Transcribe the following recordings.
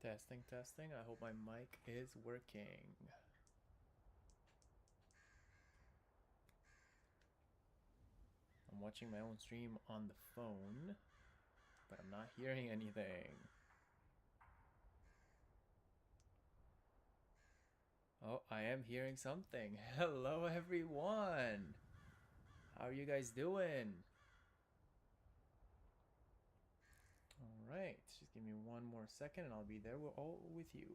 Testing, testing. I hope my mic is working. I'm watching my own stream on the phone, but I'm not hearing anything. Oh, I am hearing something. Hello, everyone. How are you guys doing? All right, just give me one more second and I'll be there all with you.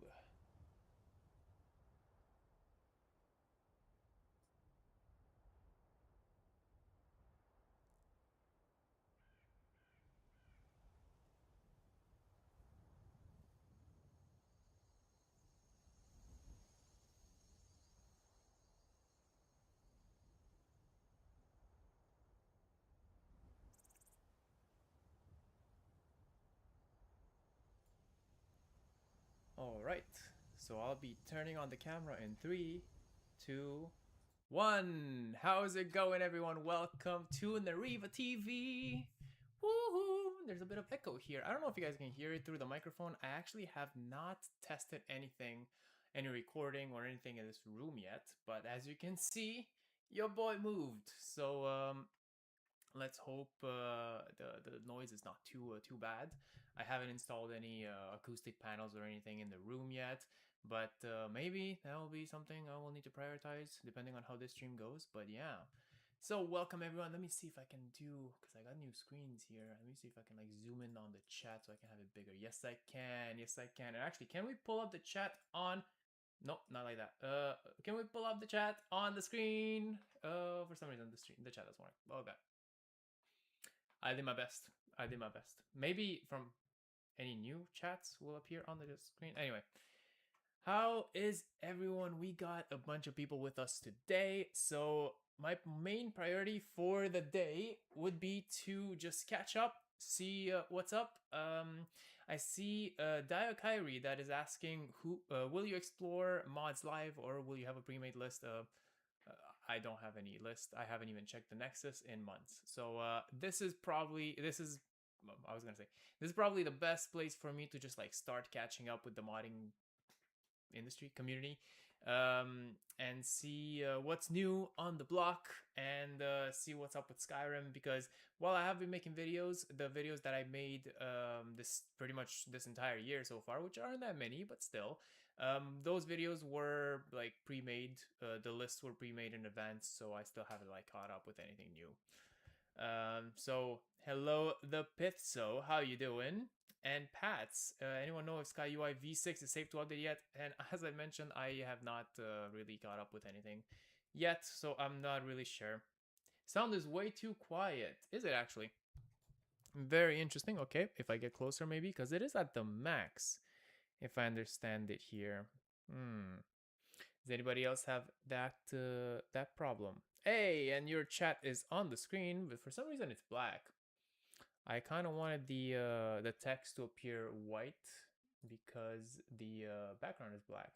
All right, so I'll be turning on the camera in 3, 2, 1. How's it going, everyone? Welcome to Nariva TV. Woohoo! There's a bit of echo here. I don't know if you guys can hear it through the microphone. I actually have not tested anything, any recording or anything in this room yet. But as you can see, your boy moved. So let's hope the noise is not too bad. I haven't installed any acoustic panels or anything in the room yet, but maybe that will be something I will need to prioritize depending on how this stream goes. But yeah, so welcome everyone. Let me see if I can do, because I got new screens here. Let me see if I can like zoom in on the chat so I can have it bigger. Yes I can. Yes I can. And actually, can we pull up the chat on? Nope, not like that. Can we pull up the chat on the screen? For some reason the chat doesn't work. Okay. I did my best. I did my best. Maybe from any new chats will appear on the screen. Anyway, how is everyone? We got a bunch of people with us today. So my main priority for the day would be to just catch up, see what's up. I see Dio Kyrie that is asking, who will you explore mods live or will you have a pre-made list? I don't have any list. I haven't even checked the Nexus in months. So this is probably this is the best place for me to just like start catching up with the modding industry community, and see what's new on the block and see what's up with Skyrim, because while I have been making videos, the videos that I made this pretty much this entire year so far, which aren't that many but still, those videos were like pre-made. The lists were pre-made in advance, so I still haven't like caught up with anything new. So hello the Pithso, how you doing? And Pats, anyone know if SkyUI v6 is safe to update yet? And as I mentioned, I have not really caught up with anything yet, so I'm not really sure. Sound is way too quiet. Is it actually? Very interesting. Okay, if I get closer maybe, because it is at the max, if I understand it here. Does anybody else have that problem? Hey, and your chat is on the screen, but for some reason it's black. I kind of wanted the text to appear white because the background is black.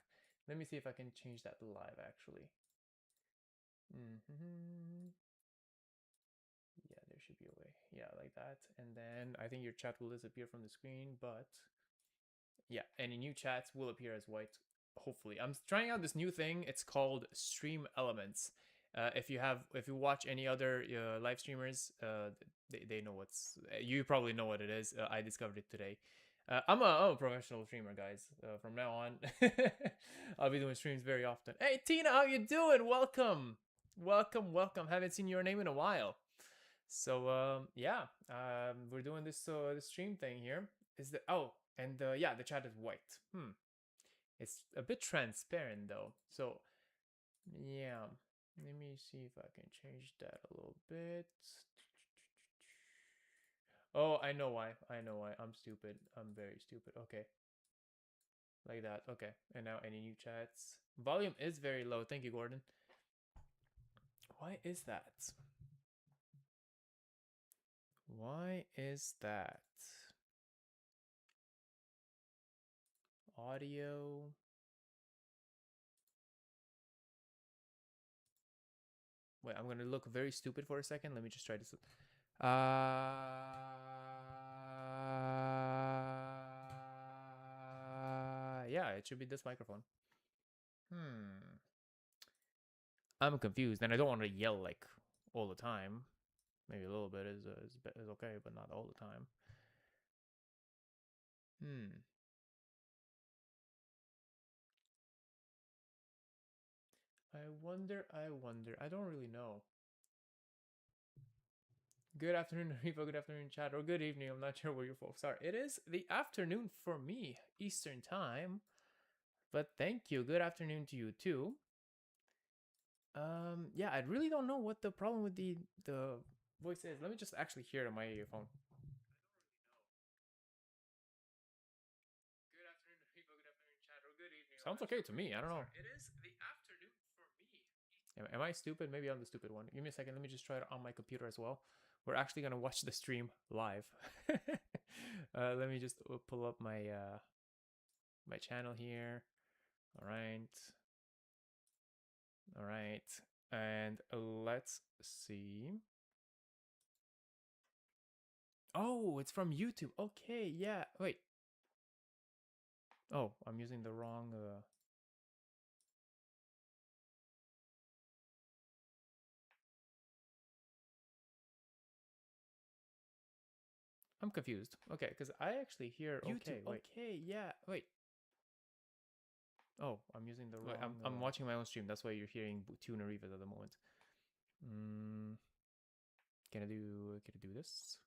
Let me see if I can change that live actually. Yeah, there should be a way. Yeah, like that. And then I think your chat will disappear from the screen, but yeah, any new chats will appear as white. Hopefully, I'm trying out this new thing. It's called Stream Elements. If you watch any other live streamers, they know what's. You probably know what it is. I discovered it today. I'm a professional streamer, guys. From now on, I'll be doing streams very often. Hey, Tina, how you doing? Welcome, welcome, welcome. Haven't seen your name in a while. So yeah, we're doing this this stream thing here. Is the and yeah, the chat is white. It's a bit transparent though. So yeah, let me see if I can change that a little bit. Oh, I know why. I know why. I'm stupid. I'm very stupid. Okay. Like that. Okay. And now any new chats? Volume is very low. Thank you, Gordon. Why is that? Why is that? Audio. Wait, I'm gonna look very stupid for a second. Let me just try this. Yeah, it should be this microphone. I'm confused, and I don't want to yell like all the time. Maybe a little bit is okay, but not all the time. I wonder. I don't really know. Good afternoon, Riva. Good afternoon, chat. Or good evening. I'm not sure where you folks are. It is the afternoon for me, Eastern time. But thank you. Good afternoon to you too. Yeah, I really don't know what the problem with the voice is. Let me just actually hear it on my earphone. Good afternoon, Riva. Good afternoon, chat. Or good evening. Sounds okay to me. I don't know. It is the afternoon for me. Am I stupid? Maybe I'm the stupid one. Give me a second. Let me just try it on my computer as well. We're actually gonna watch the stream live. Let me just pull up my my channel here. All right, and let's see. Oh, it's from YouTube. Okay, yeah. Wait. Oh, I'm using the wrong. I'm confused. Okay, because I actually hear YouTube. Okay, wait. Okay, yeah. Wait. Oh, I'm using the wrong. I'm watching my own stream. That's why you're hearing DoomerRich at the moment. Can I do this?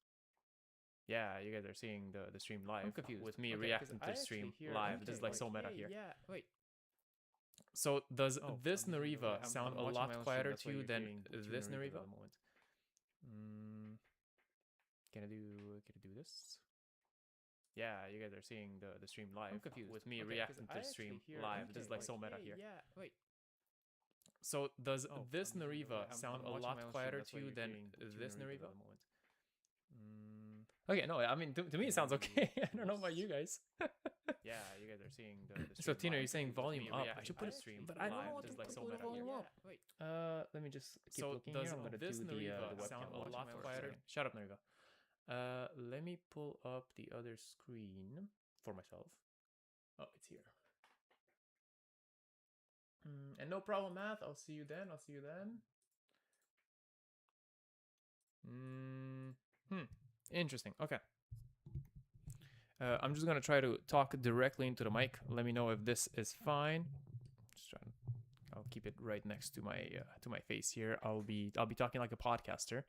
Yeah, you guys are seeing the stream live. I'm confused with me reacting to the stream live. This is like so meta here. Yeah, wait. So does this Nariva sound a lot quieter to you than this Nariva? Can I do this? Yeah, you guys are seeing the stream live. I'm confused with me reacting to the stream live. This is like so meta here. Yeah, wait. So does this Nariva sound a lot quieter to you than this Nariva? Okay, no, I mean to me it sounds okay. I don't know about you guys. Yeah, you guys are seeing the so Tina, you're saying volume up. I should put it stream, but I don't know what to like so meta volume up. Wait. Let me just keep looking here. I'm gonna do the sound a lot quieter. Shut up, Nariva. Let me pull up the other screen for myself. Oh, it's here. And no problem, math. I'll see you then. Interesting. Okay. I'm just gonna try to talk directly into the mic. Let me know if this is fine. Just trying. I'll keep it right next to my face here. I'll be talking like a podcaster.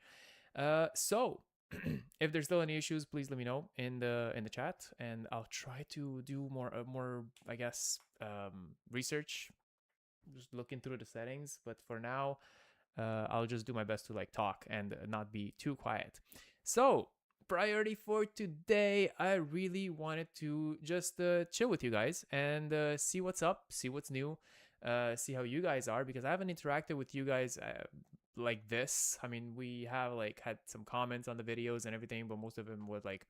So if there's still any issues, please let me know in the chat, and I'll try to do more I guess research, just looking through the settings. But for now, I'll just do my best to like talk and not be too quiet. So priority for today, I really wanted to just chill with you guys and see what's up, see what's new, see how you guys are, because I haven't interacted with you guys like this. I mean, we have like had some comments on the videos and everything, but most of them were like,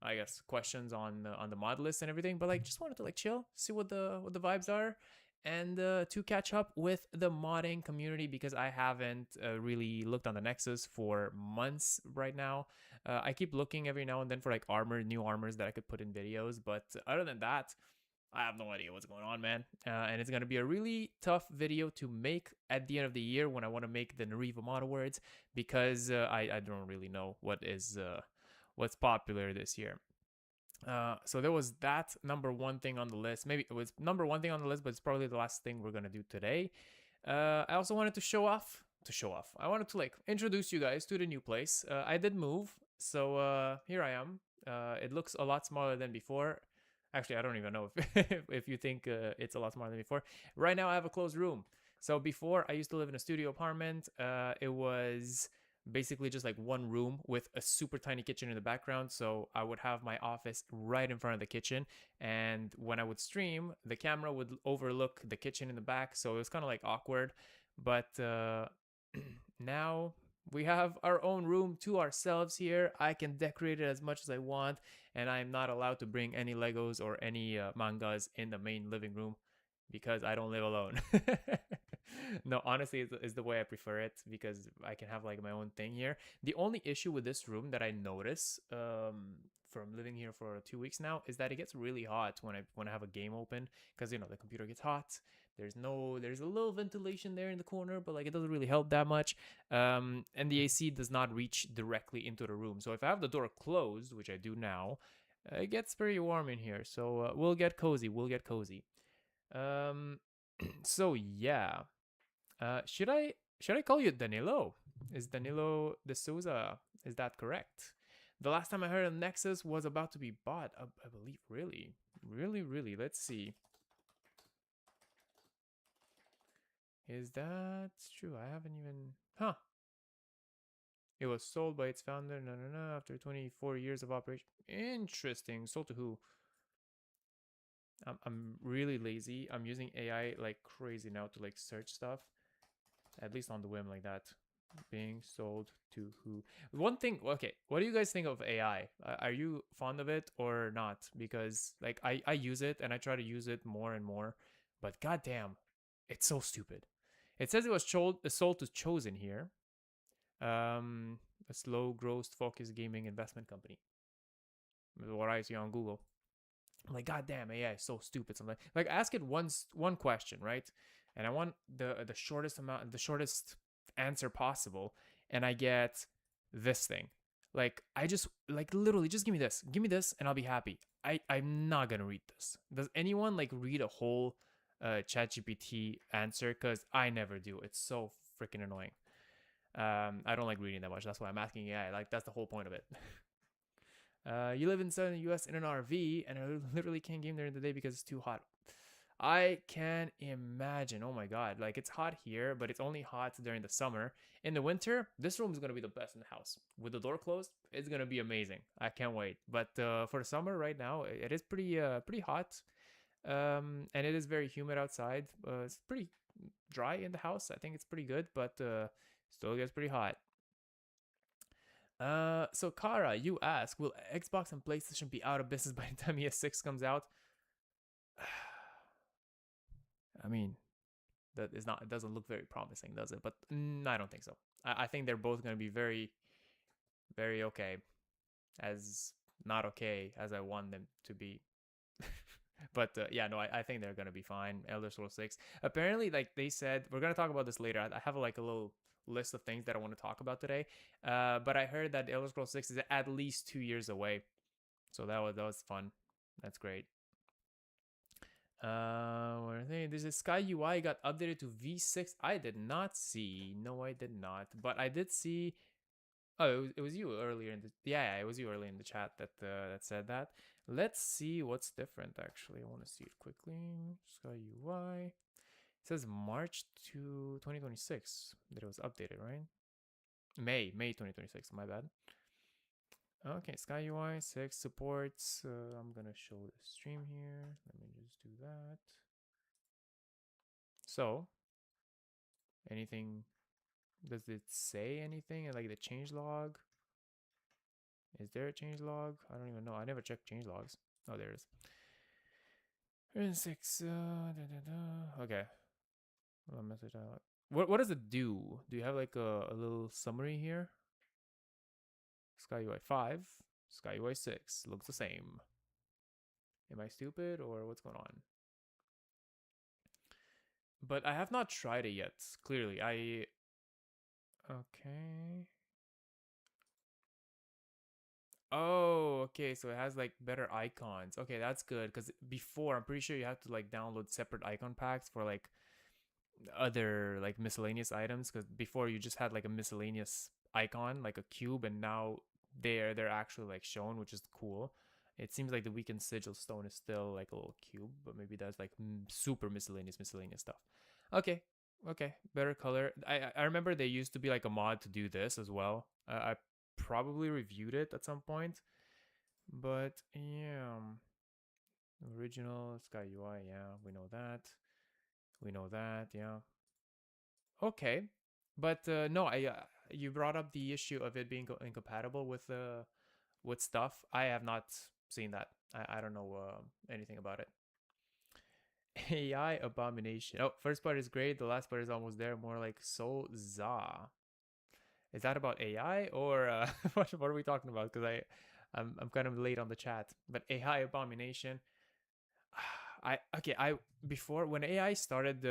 I guess, questions on the mod list and everything. But like, just wanted to like chill, see what the vibes are, and to catch up with the modding community, because I haven't really looked on the Nexus for months right now. I keep looking every now and then for like new armors that I could put in videos, but other than that, I have no idea what's going on, man. And it's going to be a really tough video to make at the end of the year when I want to make the Nariva Mod Awards, because I don't really know what's popular this year. So there was that number one thing on the list. Maybe it was number one thing on the list, but it's probably the last thing we're going to do today. I also wanted to show off. I wanted to like introduce you guys to the new place. I did move, so here I am. It looks a lot smaller than before. Actually, I don't even know if you think it's a lot smaller than before. Right now, I have a closed room. So before, I used to live in a studio apartment. It was basically just like one room with a super tiny kitchen in the background. So I would have my office right in front of the kitchen. And when I would stream, the camera would overlook the kitchen in the back. So it was kind of like awkward. But now we have our own room to ourselves here. I can decorate it as much as I want, and I'm not allowed to bring any Legos or any mangas in the main living room because I don't live alone. No, honestly, it's the way I prefer it, because I can have like my own thing here. The only issue with this room that I notice from living here for 2 weeks now is that it gets really hot when I have a game open, because you know the computer gets hot. There's a little ventilation there in the corner, but like it doesn't really help that much. And the AC does not reach directly into the room. So if I have the door closed, which I do now, it gets pretty warm in here. So we'll get cozy. So yeah. Should I call you Danilo? Is Danilo de Souza? Is that correct? The last time I heard of Nexus was about to be bought, I believe. Really. Let's see. Is that true? I haven't even... Huh. It was sold by its founder, after 24 years of operation. Interesting. Sold to who? I'm really lazy. I'm using AI like crazy now to like search stuff. At least on the whim like that. Being sold to who? One thing, okay, what do you guys think of AI? Are you fond of it or not? Because like I use it and I try to use it more and more, but goddamn, it's so stupid. It says it was sold to Chosen here, a slow growth focused gaming investment company. What I see on Google. I'm like, goddamn, AI is so stupid. Something like ask it one question, right? And I want the shortest answer possible, and I get this thing. Like I just like literally just give me this, and I'll be happy. I'm not gonna read this. Does anyone like read a whole ChatGPT answer? Because I never do. It's so freaking annoying. I don't like reading that much. That's why I'm asking AI. Like that's the whole point of it. You live in southern US in an RV, and I literally can't game there in the day because it's too hot. I can imagine. Oh my god. Like it's hot here, but it's only hot during the summer. In the winter, this room is going to be the best in the house. With the door closed, it's going to be amazing. I can't wait. But for the summer right now, it is pretty hot. And it is very humid outside. It's pretty dry in the house. I think it's pretty good, but still gets pretty hot. So Kara, you ask, will Xbox and PlayStation be out of business by the time ES6 comes out? I mean, that is not. It doesn't look very promising, does it? But I don't think so. I think they're both going to be very, very okay, as not okay as I want them to be. But yeah, no, I think they're going to be fine. Elder Scrolls 6. Apparently, like they said, we're going to talk about this later. I have like a little list of things that I want to talk about today. But I heard that Elder Scrolls 6 is at least 2 years away. So that was fun. That's great. This is Sky UI got updated to V6. I did not see. No, I did not. But I did see. Oh, it was you earlier in the. Yeah, it was you earlier in the chat that said that. Let's see what's different. Actually, I want to see it quickly. Sky UI. It says March to 2026 that it was updated, right? May 2026. My bad. Okay, Sky UI 6 supports. I'm gonna show the stream here. Let me just do that. So, anything? Does it say anything? Like the change log? Is there a change log? I don't even know. I never checked change logs. Oh, there it is. 6. Okay. Message out. What does it do? Do you have like a little summary here? Sky UI 5, Sky UI 6 looks the same. Am I stupid or what's going on? But I have not tried it yet. Clearly, okay. Oh, okay. So it has like better icons. Okay, that's good. Because before, I'm pretty sure you have to like download separate icon packs for like other like miscellaneous items. Because before you just had like a miscellaneous icon, like a cube, and now they're actually like shown, which is cool. It seems like the weakened sigil stone is still like a little cube, but maybe that's like super miscellaneous stuff. Okay, better color. I remember they used to be like a mod to do this as well. I probably reviewed it at some point, but yeah. Original Sky UI, yeah, we know that, yeah. Okay, but no, you brought up the issue of it being incompatible with stuff. I have not seen that. I don't know anything about it. AI abomination. Oh, first part is great. The last part is almost there. More like so za. Is that about AI or what are we talking about? Because I'm kind of late on the chat, but AI abomination. I before when AI started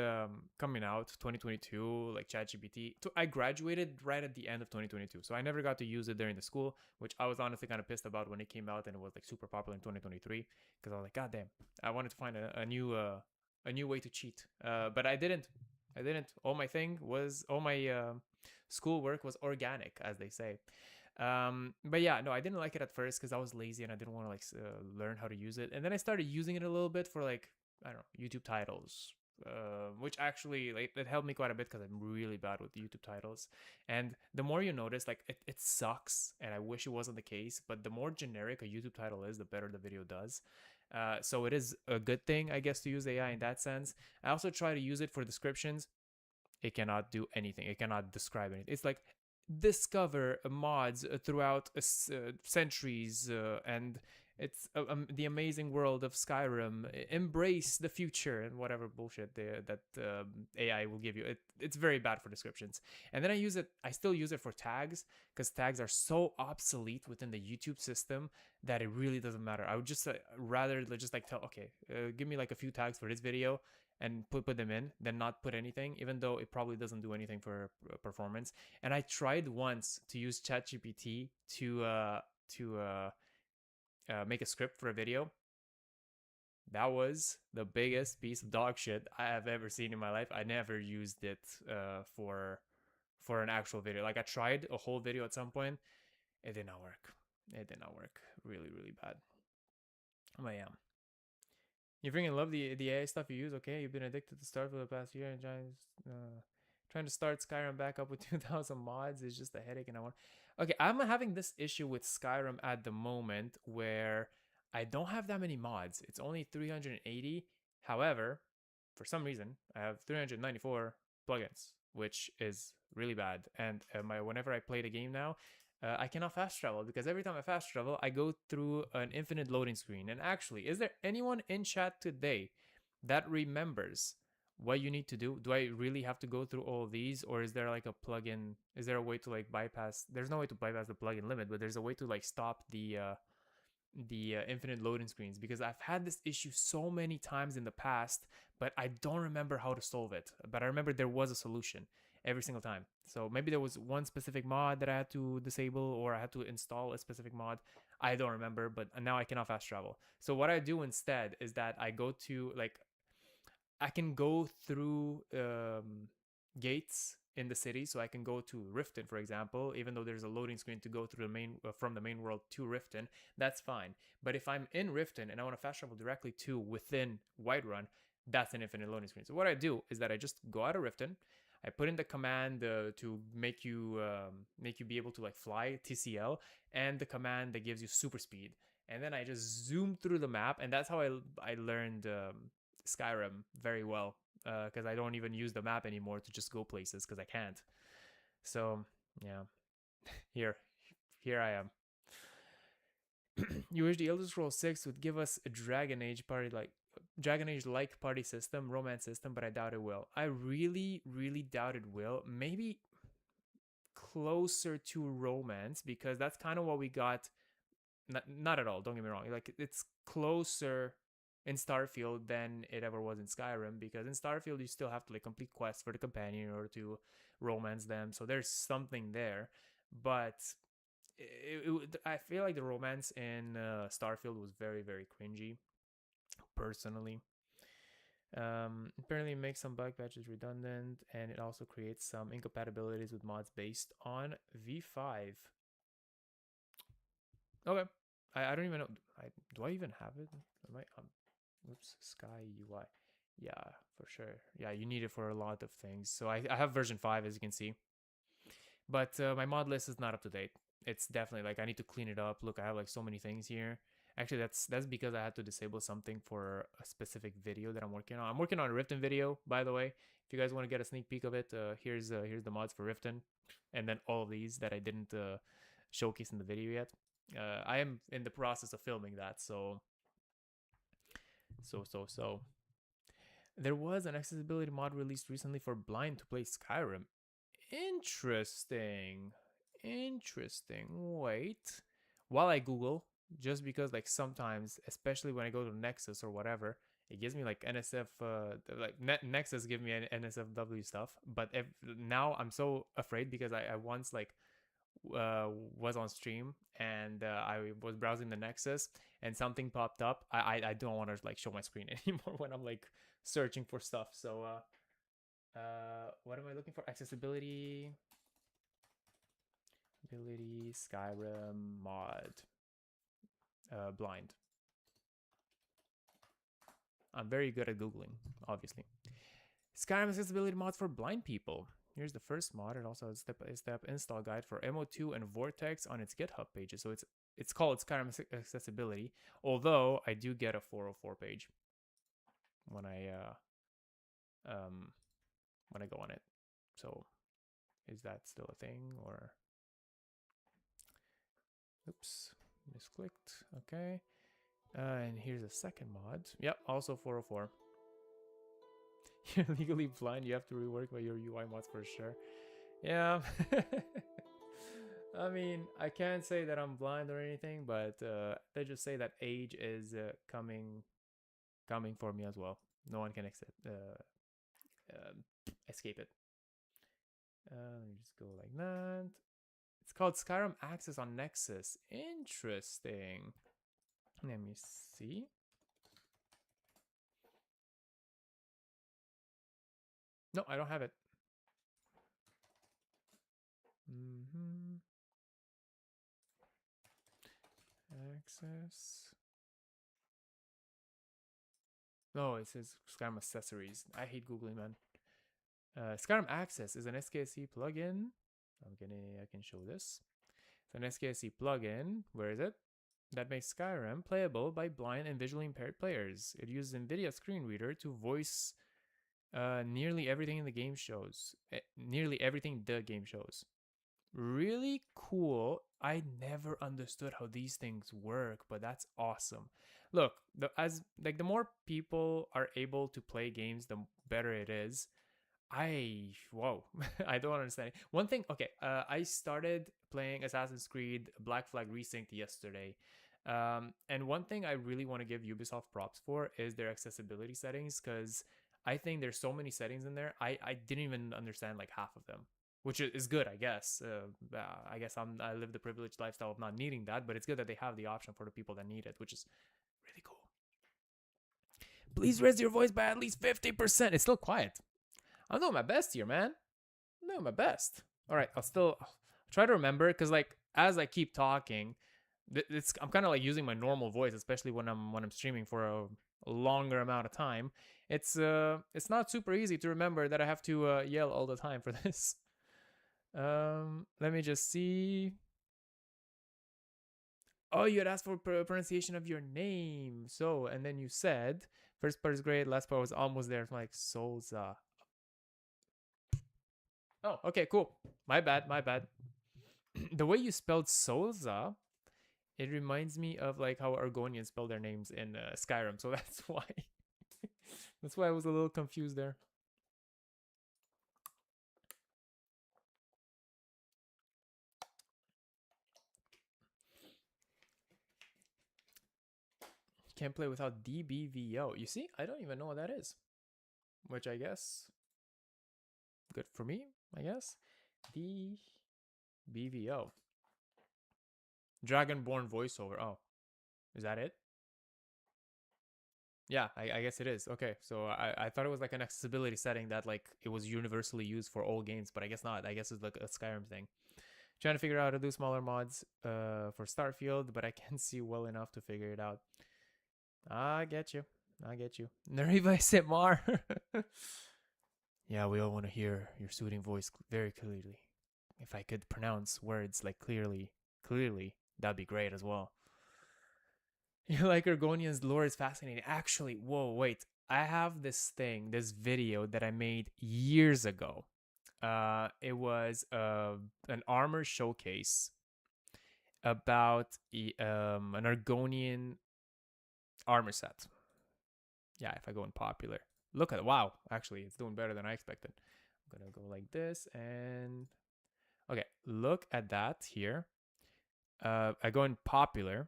coming out 2022, like ChatGPT, I graduated right at the end of 2022, so I never got to use it during the school, which I was honestly kind of pissed about when it came out and it was like super popular in 2023, because I was like, God damn, I wanted to find a new way to cheat, but I didn't. I didn't. All my schoolwork was organic, as they say. But yeah, no, I didn't like it at first because I was lazy and I didn't want to like learn how to use it. And then I started using it a little bit for like, I don't know, YouTube titles, which actually like it helped me quite a bit because I'm really bad with YouTube titles. And the more you notice, like it sucks, and I wish it wasn't the case. But the more generic a YouTube title is, the better the video does. So it is a good thing, I guess, to use AI in that sense. I also try to use it for descriptions. It cannot do anything. It cannot describe anything. It's like discover mods throughout centuries, and it's the amazing world of Skyrim. Embrace the future and whatever bullshit that AI will give you. It's very bad for descriptions. And then I still use it for tags, because tags are so obsolete within the YouTube system that it really doesn't matter. I would just rather just like tell, okay, give me like a few tags for this video and put them in, than not put anything, even though it probably doesn't do anything for performance. And I tried once to use ChatGPT to make a script for a video. That was the biggest piece of dog shit I have ever seen in my life. I never used it for an actual video. Like I tried a whole video at some point. It did not work. It did not work. Really, really bad. But yeah. You freaking love the AI stuff you use, okay? You've been addicted to Star for the past year, and trying to start Skyrim back up with 2,000 mods is just a headache, and I want. Okay, I'm having this issue with Skyrim at the moment where I don't have that many mods. It's only 380. However, for some reason, I have 394 plugins, which is really bad. And whenever I play the game now, I cannot fast travel, because every time I fast travel, I go through an infinite loading screen. And actually, is there anyone in chat today that remembers what you need to do? Do I really have to go through all of these, or is there like a plugin? Is there a way to like bypass? There's no way to bypass the plugin limit, but there's a way to like stop the infinite loading screens, because I've had this issue so many times in the past, but I don't remember how to solve it. But I remember there was a solution every single time. So maybe there was one specific mod that I had to disable, or I had to install a specific mod. I don't remember, but now I cannot fast travel. So what I do instead is that I go to like, I can go through gates in the city. So I can go to Riften, for example, even though there's a loading screen to go through the main from the main world to Riften. That's fine. But if I'm in Riften and I want to fast travel directly to within Whiterun, that's an infinite loading screen. So what I do is that I just go out of Riften. I put in the command to make you be able to like fly, TCL, and the command that gives you super speed. And then I just zoom through the map, and that's how I learned Skyrim very well, because I don't even use the map anymore to just go places, because I can't. So yeah, here I am. You wish the Elder Scrolls 6 would give us a Dragon Age like party system, romance system, but I doubt it will. I really, really doubt it will. Maybe closer to romance, because that's kind of what we got. Not at all, don't get me wrong. Like, it's closer in Starfield than it ever was in Skyrim, because in Starfield you still have to like complete quests for the companion in order to romance them. So there's something there, but I feel like the romance in Starfield was very, very cringy, personally. Apparently it makes some bug patches redundant, and it also creates some incompatibilities with mods based on V5. Okay, I don't even know. Do I even have it? Am I oops, Sky UI. Yeah, for sure. Yeah, you need it for a lot of things. So I have version 5, as you can see, but my mod list is not up to date. It's definitely like I need to clean it up. Look, I have like so many things here. Actually, that's because I had to disable something for a specific video that I'm working on. I'm working on a Riften video, by the way. If you guys want to get a sneak peek of it, here's the mods for Riften, and then all of these that I didn't showcase in the video yet. I am in the process of filming that, so. There was an accessibility mod released recently for blind to play Skyrim. Interesting. Wait. While I Google, just because like sometimes, especially when I go to Nexus or whatever, it gives me like NSF, like Nexus give me an NSFW stuff. But now I'm so afraid because I once like was on stream and I was browsing the Nexus and something popped up. I don't want to like show my screen anymore when I'm like searching for stuff. So what am I looking for? Accessibility, ability, Skyrim mod, blind. I'm very good at Googling, obviously. Skyrim accessibility mods for blind people. Here's the first mod. It also has a step-by-step install guide for MO2 and Vortex on its GitHub pages. So it's called Skyrim accessibility. Although I do get a 404 page when I go on it. So is that still a thing or? Oops, misclicked. Okay. And here's a second mod. Yep, also 404. You're legally blind, you have to rework your UI mods for sure. Yeah. I mean, I can't say that I'm blind or anything, but they just say that age is coming for me as well. No one can escape it. Let me just go like that. It's called Skyrim Access on Nexus. Interesting. Let me see. No, I don't have it. Access. No, it says Skyrim accessories. I hate Googling, man. Skyrim Access is an SKSE plugin. I can show this. It's an SKSE plugin. Where is it? That makes Skyrim playable by blind and visually impaired players. It uses NVIDIA Screen Reader to voice nearly everything in the game shows. Nearly everything the game shows. Really cool. I never understood how these things work, but that's awesome. Look, the more people are able to play games, the better it is. Whoa, I don't understand it. One thing, okay, I started playing Assassin's Creed Black Flag Resynced yesterday. And one thing I really want to give Ubisoft props for is their accessibility settings, because I think there's so many settings in there. I didn't even understand like half of them, which is good, I guess. I guess I live the privileged lifestyle of not needing that, but it's good that they have the option for the people that need it, which is really cool. Please raise your voice by at least 50%. It's still quiet. I'm doing my best here, man. I'm doing my best. All right, I'll try to remember, because like as I keep talking, I'm kind of like using my normal voice, especially when I'm streaming for a longer amount of time. It's not super easy to remember that I have to yell all the time for this. Let me just see. Oh, you had asked for pronunciation of your name. So, and then you said first part is great, last part was almost there. It's like Souza. Oh, okay, cool. My bad. The way you spelled Souza, it reminds me of like how Argonians spell their names in Skyrim. So that's why. That's why I was a little confused there. Can't play without DBVO. You see, I don't even know what that is. Which I guess good for me, I guess. DBVO. Dragonborn voiceover. Oh, is that it? Yeah, I guess it is. Okay, so I thought it was like an accessibility setting that like it was universally used for all games, but I guess not. I guess it's like a Skyrim thing. Trying to figure out how to do smaller mods for Starfield, but I can't see well enough to figure it out. I get you. Nariva Sitmar. Yeah, we all want to hear your soothing voice very clearly. If I could pronounce words like clearly, that'd be great as well. You like Argonian's lore is fascinating. Actually, whoa, wait. I have this video that I made years ago. It was an armor showcase about an Argonian armor set. Yeah, if I go in popular. Look at it. Wow, actually, it's doing better than I expected. I'm going to go like this and... Okay, look at that here. I go in popular.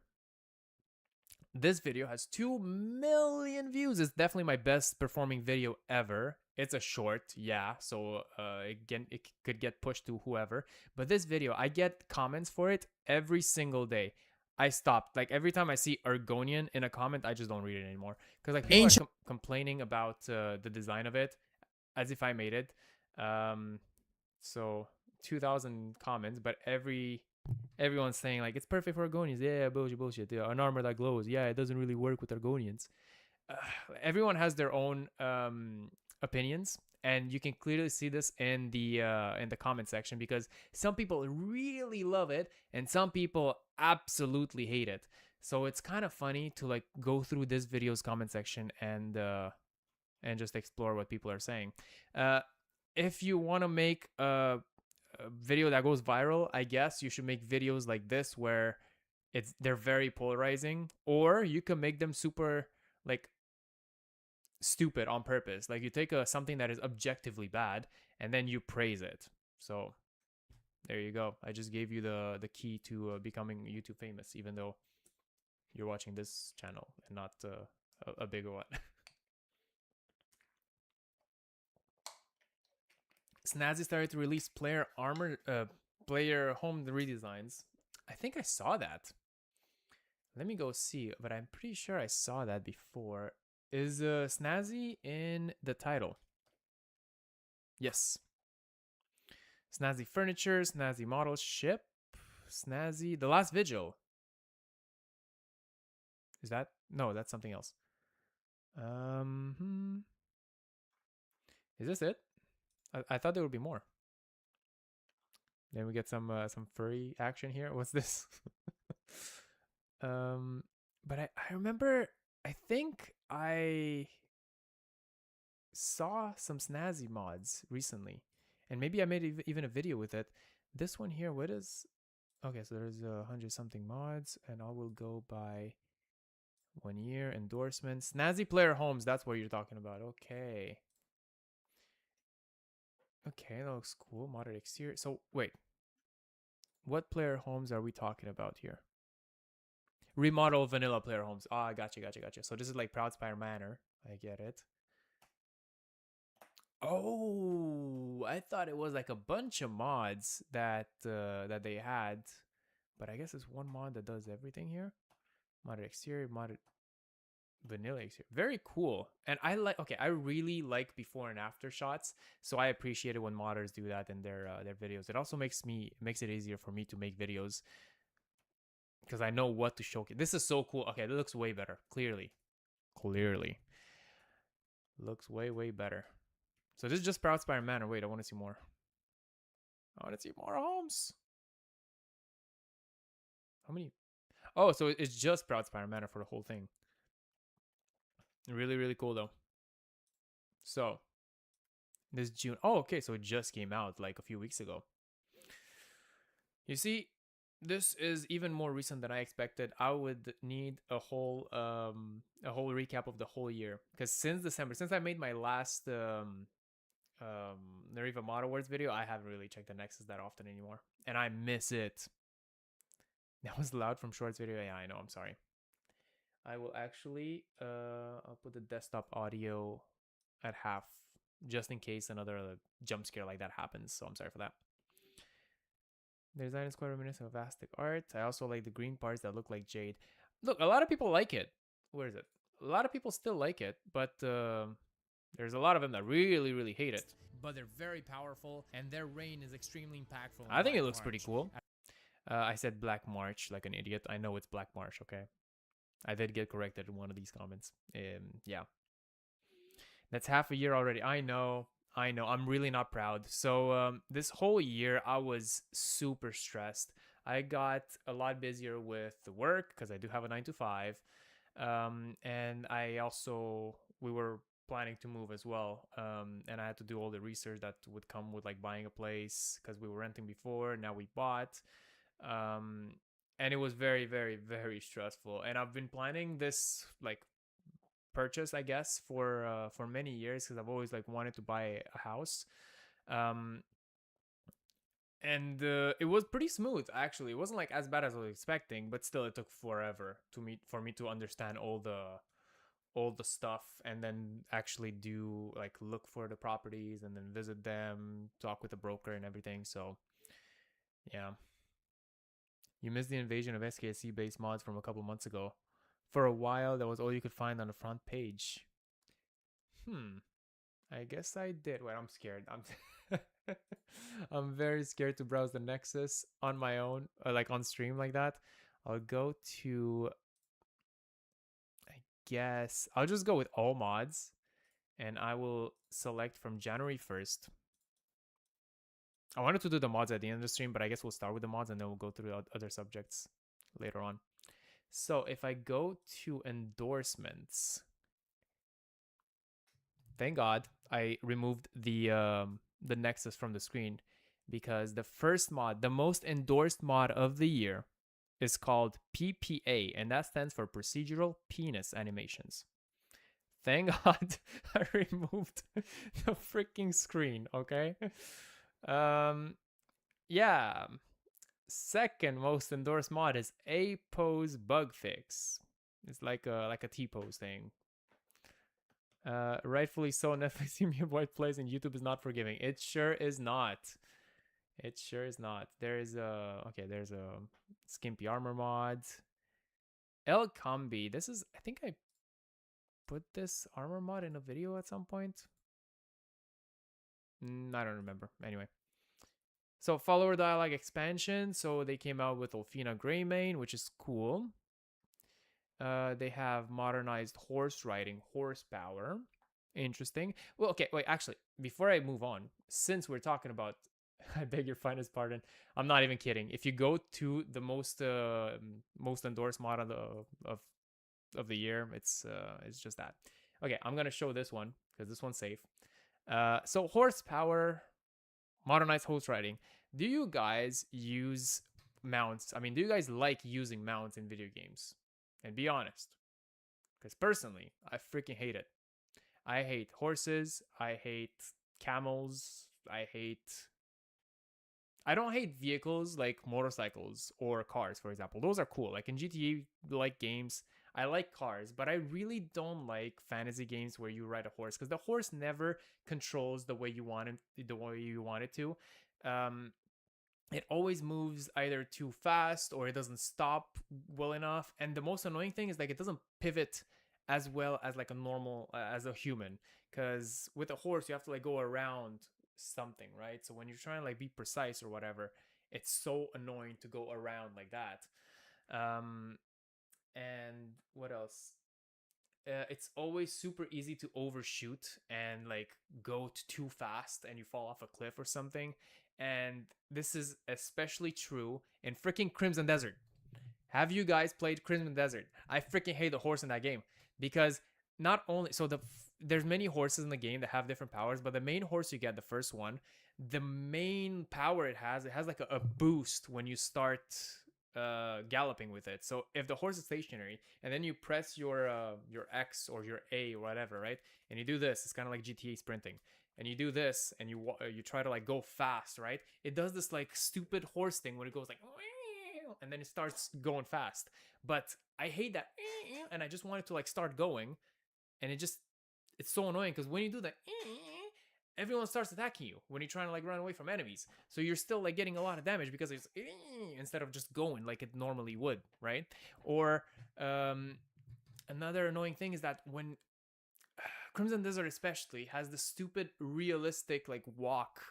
This video has 2 million views. It's definitely my best performing video ever. It's a short, yeah, so again, it could get pushed to whoever. But this video, I get comments for it every single day. I stopped. Like every time I see Argonian in a comment, I just don't read it anymore. Because like people are complaining about the design of it, as if I made it. So 2,000 comments, but everyone's saying like it's perfect for Argonians. Yeah, bullshit. Yeah, an armor that glows. Yeah, it doesn't really work with Argonians. Everyone has their own opinions, and you can clearly see this in the comment section, because some people really love it and some people absolutely hate it. So it's kind of funny to like go through this video's comment section and just explore what people are saying. If you want to make a video that goes viral, I guess you should make videos like this where they're very polarizing, or you can make them super like stupid on purpose. Like you take something that is objectively bad and then you praise it. So there you go. I just gave you the key to becoming YouTube famous, even though you're watching this channel and not a bigger one. Snazzy started to release player armor, player home redesigns. I think I saw that. Let me go see, but I'm pretty sure I saw that before. Is Snazzy in the title? Yes. Snazzy furniture, Snazzy model ship, Snazzy The Last Vigil. Is that? No, that's something else. Is this it? I thought there would be more. Then we get some furry action here. What's this? But I remember, I think I saw some Snazzy mods recently, and maybe I made even a video with it. This one here, what is? Okay, so there's 100 something mods, and I will go by 1 year endorsements. Snazzy player homes, that's what you're talking about. Okay. Okay, that looks cool. Modded exterior. So wait, what player homes are we talking about here? Remodel vanilla player homes. Ah, gotcha. So this is like Proudspire Manor. I get it. Oh, I thought it was like a bunch of mods that they had, but I guess it's one mod that does everything here. Modded exterior, modded vanilla exterior. Very cool. And I really like before and after shots, so I appreciate it when modders do that in their videos. It also makes it easier for me to make videos, because I know what to showcase. This is so cool. Okay, it looks way better. Clearly looks way better. So this is just Proudspire Manor. Wait, I want to see more. I want to see more homes. How many? Oh, so it's just Proudspire Manor for the whole thing. Really cool though. So this June. Oh, okay. So it just came out like a few weeks ago. You see, this is even more recent than I expected. I would need a whole recap of the whole year, because since December, since I made my last Nariva Mod Awards video, I haven't really checked the Nexus that often anymore, and I miss it. That was loud from Shorts video. Yeah, I know. I'm sorry. I will actually I'll put the desktop audio at half, just in case another jump scare like that happens. So I'm sorry for that. The design is quite reminiscent of Aztec art. I also like the green parts that look like jade. Look, a lot of people like it. Where is it? A lot of people still like it, but there's a lot of them that really hate it. But they're very powerful, and their reign is extremely impactful. I think it looks pretty cool. I said Black March like an idiot. I know it's Black March, okay? I did get corrected in one of these comments. Yeah. That's half a year already. I know. I'm really not proud. So this whole year, I was super stressed. I got a lot busier with the work, because I do have a 9 to 5. And we were planning to move as well. And I had to do all the research that would come with like buying a place, because we were renting before. Now we bought. And it was very stressful. And I've been planning this like purchase, I guess, for many years, because I've always like wanted to buy a house. And it was pretty smooth actually. It wasn't like as bad as I was expecting, but still it took forever for me to understand all the stuff and then actually do like look for the properties and then visit them, talk with the broker and everything. So yeah. You missed the invasion of SKSC based mods from a couple months ago. For a while that was all you could find on the front page. I guess I did. Wait, I'm scared. I'm very scared to browse the Nexus on my own, like on stream like that. I'll go to, I guess, I'll just go with all mods and I will select from January 1st. I wanted to do the mods at the end of the stream, but I guess we'll start with the mods and then we'll go through the other subjects later on. So if I go to endorsements, thank God I removed the Nexus from the screen, because the first mod, the most endorsed mod of the year, is called PPA, and that stands for Procedural Penis Animations. Thank God I removed the freaking screen, okay? Yeah. Second most endorsed mod is A Pose Bug Fix. It's like a T-pose thing. Rightfully so, Netflix premium white plays and YouTube is not forgiving. It sure is not. It sure is not. There's a Skimpy Armor mod. El Combi. This is, I think I put this armor mod in a video at some point. I don't remember. Anyway. So follower dialogue expansion. So they came out with Olfina Greymane, which is cool. They have modernized horse riding horsepower. Interesting. Well, okay, wait, actually, before I move on, since we're talking about, I beg your finest pardon, I'm not even kidding. If you go to the most endorsed mod of the year, it's just that. Okay, I'm gonna show this one because this one's safe. So horsepower, modernized horse riding. Do you guys use mounts? I mean, do you guys like using mounts in video games? And be honest, because personally, I freaking hate it. I hate horses. I hate camels. I don't hate vehicles like motorcycles or cars, for example. Those are cool. Like in GTA like games, I like cars, but I really don't like fantasy games where you ride a horse, because the horse never controls the way you want it to. It always moves either too fast or it doesn't stop well enough. And the most annoying thing is like it doesn't pivot as well as like a normal as a human, because with a horse you have to like go around something, right? So when you're trying to like be precise or whatever, it's so annoying to go around like that. And what else? It's always super easy to overshoot and like go too fast and you fall off a cliff or something. And this is especially true in freaking Crimson Desert. Have you guys played Crimson Desert? I freaking hate the horse in that game, because not only there's many horses in the game that have different powers, but the main horse you get, the first one, the main power it has like a boost when you start galloping with it. So if the horse is stationary and then you press your X or your A or whatever, right, and you do this, it's kind of like GTA sprinting, and you do this and you try to like go fast, right, it does this like stupid horse thing when it goes like, and then it starts going fast. But I hate that, and I just want it to like start going, and it's so annoying, because when you do that, everyone starts attacking you when you're trying to like run away from enemies. So you're still like getting a lot of damage because it's instead of just going like it normally would, right? Or another annoying thing is that when Crimson Desert especially has the stupid realistic like walk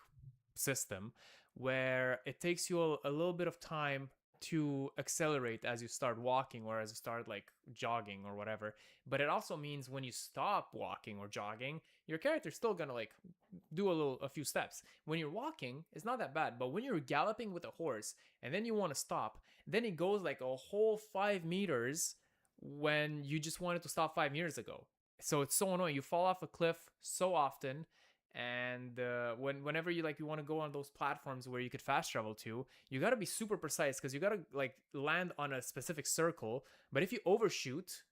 system where it takes you a little bit of time to accelerate as you start walking or as you start like jogging or whatever. But it also means when you stop walking or jogging, your character's still gonna like do a few steps. When you're walking, it's not that bad, but when you're galloping with a horse and then you want to stop, then it goes like a whole 5 meters when you just wanted to stop 5 meters ago. So it's so annoying. You fall off a cliff so often. And whenever you want to go on those platforms where you could fast travel to, you got to be super precise, because you got to like land on a specific circle. But if you overshoot,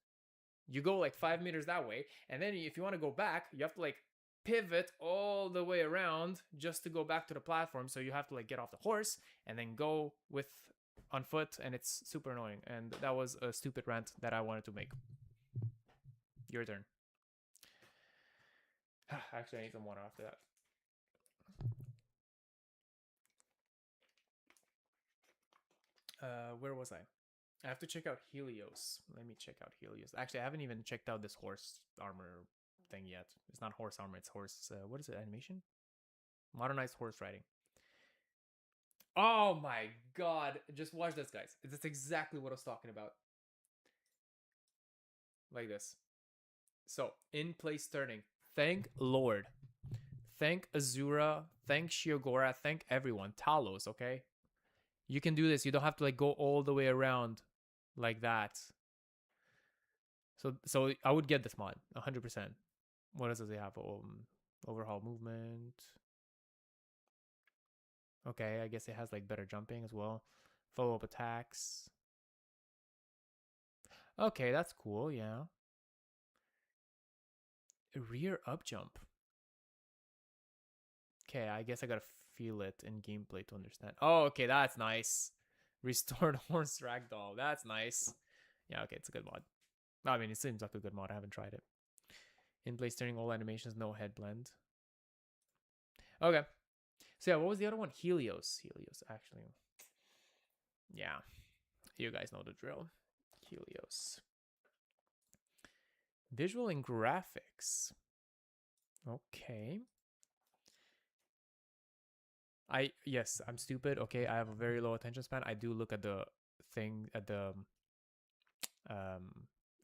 you go like 5 meters that way, and then if you want to go back, you have to like pivot all the way around just to go back to the platform. So you have to like get off the horse and then go with on foot, and it's super annoying. And that was a stupid rant that I wanted to make. Your turn. Actually, I need some water after that. Where was I? I have to check out Helios. Let me check out Helios. Actually, I haven't even checked out this horse armor thing yet. It's not horse armor, it's horse... what is it? Animation? Modernized horse riding. Oh my god. Just watch this, guys. That's exactly what I was talking about. Like this. So, in-place turning. Thank Lord. Thank Azura. Thank Shiogora. Thank everyone. Talos, okay? You can do this. You don't have to like go all the way around like that. So I would get this mod 100%. What else does it have? Overhaul movement. Okay, I guess it has like better jumping as well. Follow-up attacks. Okay, that's cool. Yeah. Rear up jump. Okay, I guess I gotta feel it in gameplay to understand. Oh, okay, that's nice. Restored horse ragdoll. That's nice. Yeah, okay, it's a good mod. I mean, it seems like a good mod. I haven't tried it. In-place turning, all animations, no head blend. Okay. So yeah, what was the other one? Helios. Helios, actually. Yeah. You guys know the drill. Helios. Visual and graphics. Okay. Yes, I'm stupid. Okay, I have a very low attention span. I do look at the thing, at the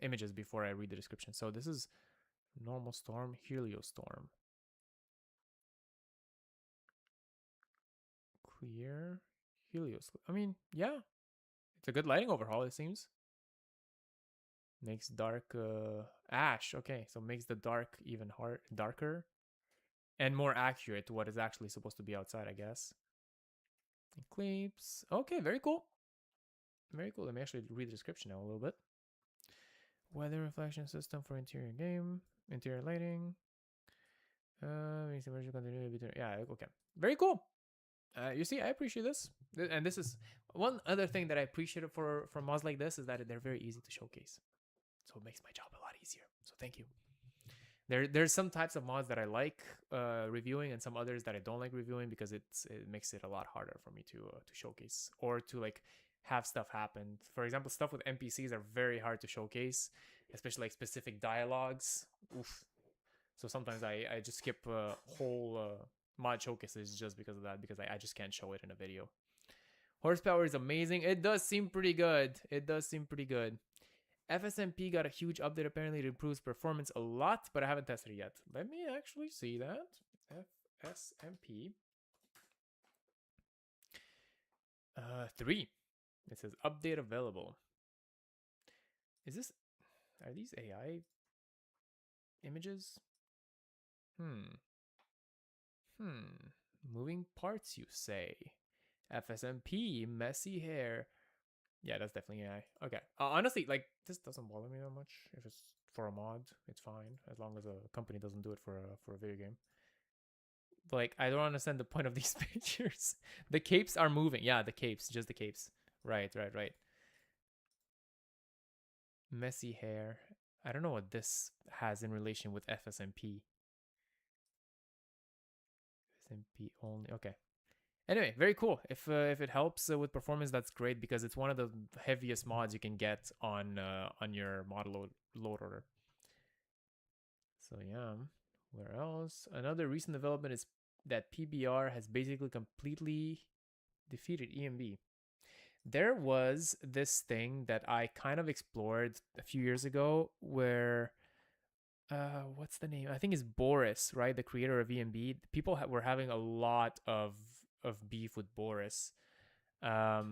images before I read the description. So this is normal storm, Heliostorm. Clear Helios. I mean, yeah, it's a good lighting overhaul, it seems. Makes dark ash. Okay, so makes the dark even darker and more accurate to what is actually supposed to be outside, I guess. Eclipse. Okay, very cool. Very cool. Let me actually read the description now a little bit. Weather reflection system for interior game. Interior lighting. Makes immersion continue between. Yeah, okay. Very cool. You see, I appreciate this. And this is one other thing that I appreciate for mods like this is that they're very easy to showcase. So it makes my job a lot easier. So thank you. There's some types of mods that I like reviewing and some others that I don't like reviewing because it makes it a lot harder for me to showcase or to like have stuff happen. For example, stuff with NPCs are very hard to showcase, especially like specific dialogues. Oof. So sometimes I just skip whole mod showcases just because of that, because I just can't show it in a video. Horsepower is amazing. It does seem pretty good. It does seem pretty good. FSMP got a huge update. Apparently it improves performance a lot, but I haven't tested it yet. Let me actually see that. FSMP 3. It says update available. Are these AI images? Moving parts, you say? FSMP, messy hair. Yeah, that's definitely AI. Okay. Honestly, like, this doesn't bother me that much. If it's for a mod, it's fine. As long as a company doesn't do it for a video game. But, like, I don't understand the point of these pictures. The capes are moving. Yeah, the capes. Just the capes. Right. Messy hair. I don't know what this has in relation with FSMP. FSMP only. Okay. Anyway, very cool. If it helps with performance, that's great because it's one of the heaviest mods you can get on your mod load order. So yeah, where else? Another recent development is that PBR has basically completely defeated EMB. There was this thing that I kind of explored a few years ago where what's the name? I think it's Boris, right? The creator of EMB. People were having a lot of beef with Boris. I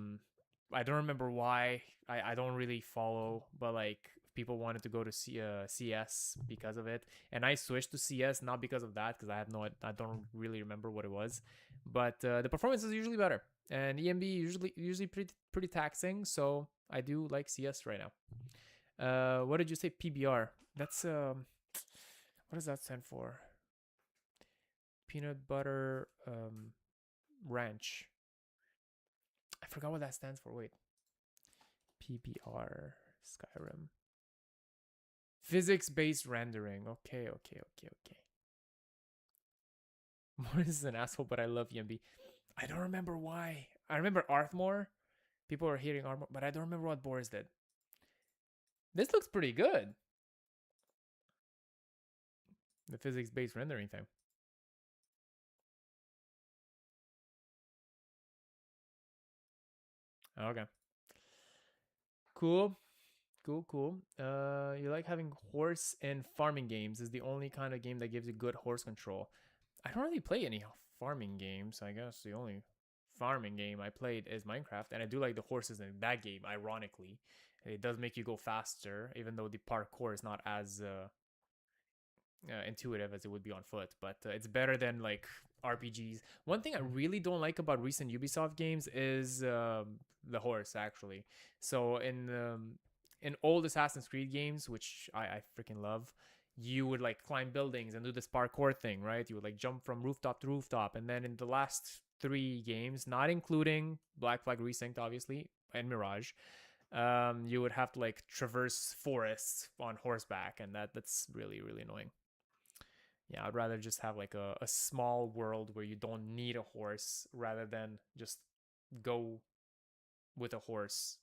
don't remember why. I don't really follow, but like people wanted to go to CS because of it, and I switched to CS not because of that, because I don't really remember what it was, but the performance is usually better, and EMB usually pretty taxing, so I do like CS right now. What did you say? PBR? That's what does that stand for? peanut butter ranch. I forgot what that stands for. Wait. PBR Skyrim. Physics-based rendering. Okay. Morris is an asshole, but I love EMB. I don't remember why. I remember Arthmore. People were hating Arthmore, but I don't remember what Boris did. This looks pretty good. The physics-based rendering thing. Okay. Cool. You like having horse and farming games. Is the only kind of game that gives you good horse control. I don't really play any farming games. I guess the only farming game I played is Minecraft, and I do like the horses in that game. Ironically, it does make you go faster, even though the parkour is not as intuitive as it would be on foot, but it's better than like RPGs. One thing I really don't like about recent Ubisoft games is the horse, actually. So in old Assassin's Creed games, which I freaking love, you would like climb buildings and do this parkour thing, right? You would like jump from rooftop to rooftop. And then in the last 3 games, not including Black Flag Resynced, obviously, and Mirage, you would have to like traverse forests on horseback, and that's really, really annoying. Yeah, I'd rather just have like a small world where you don't need a horse rather than just go with a horse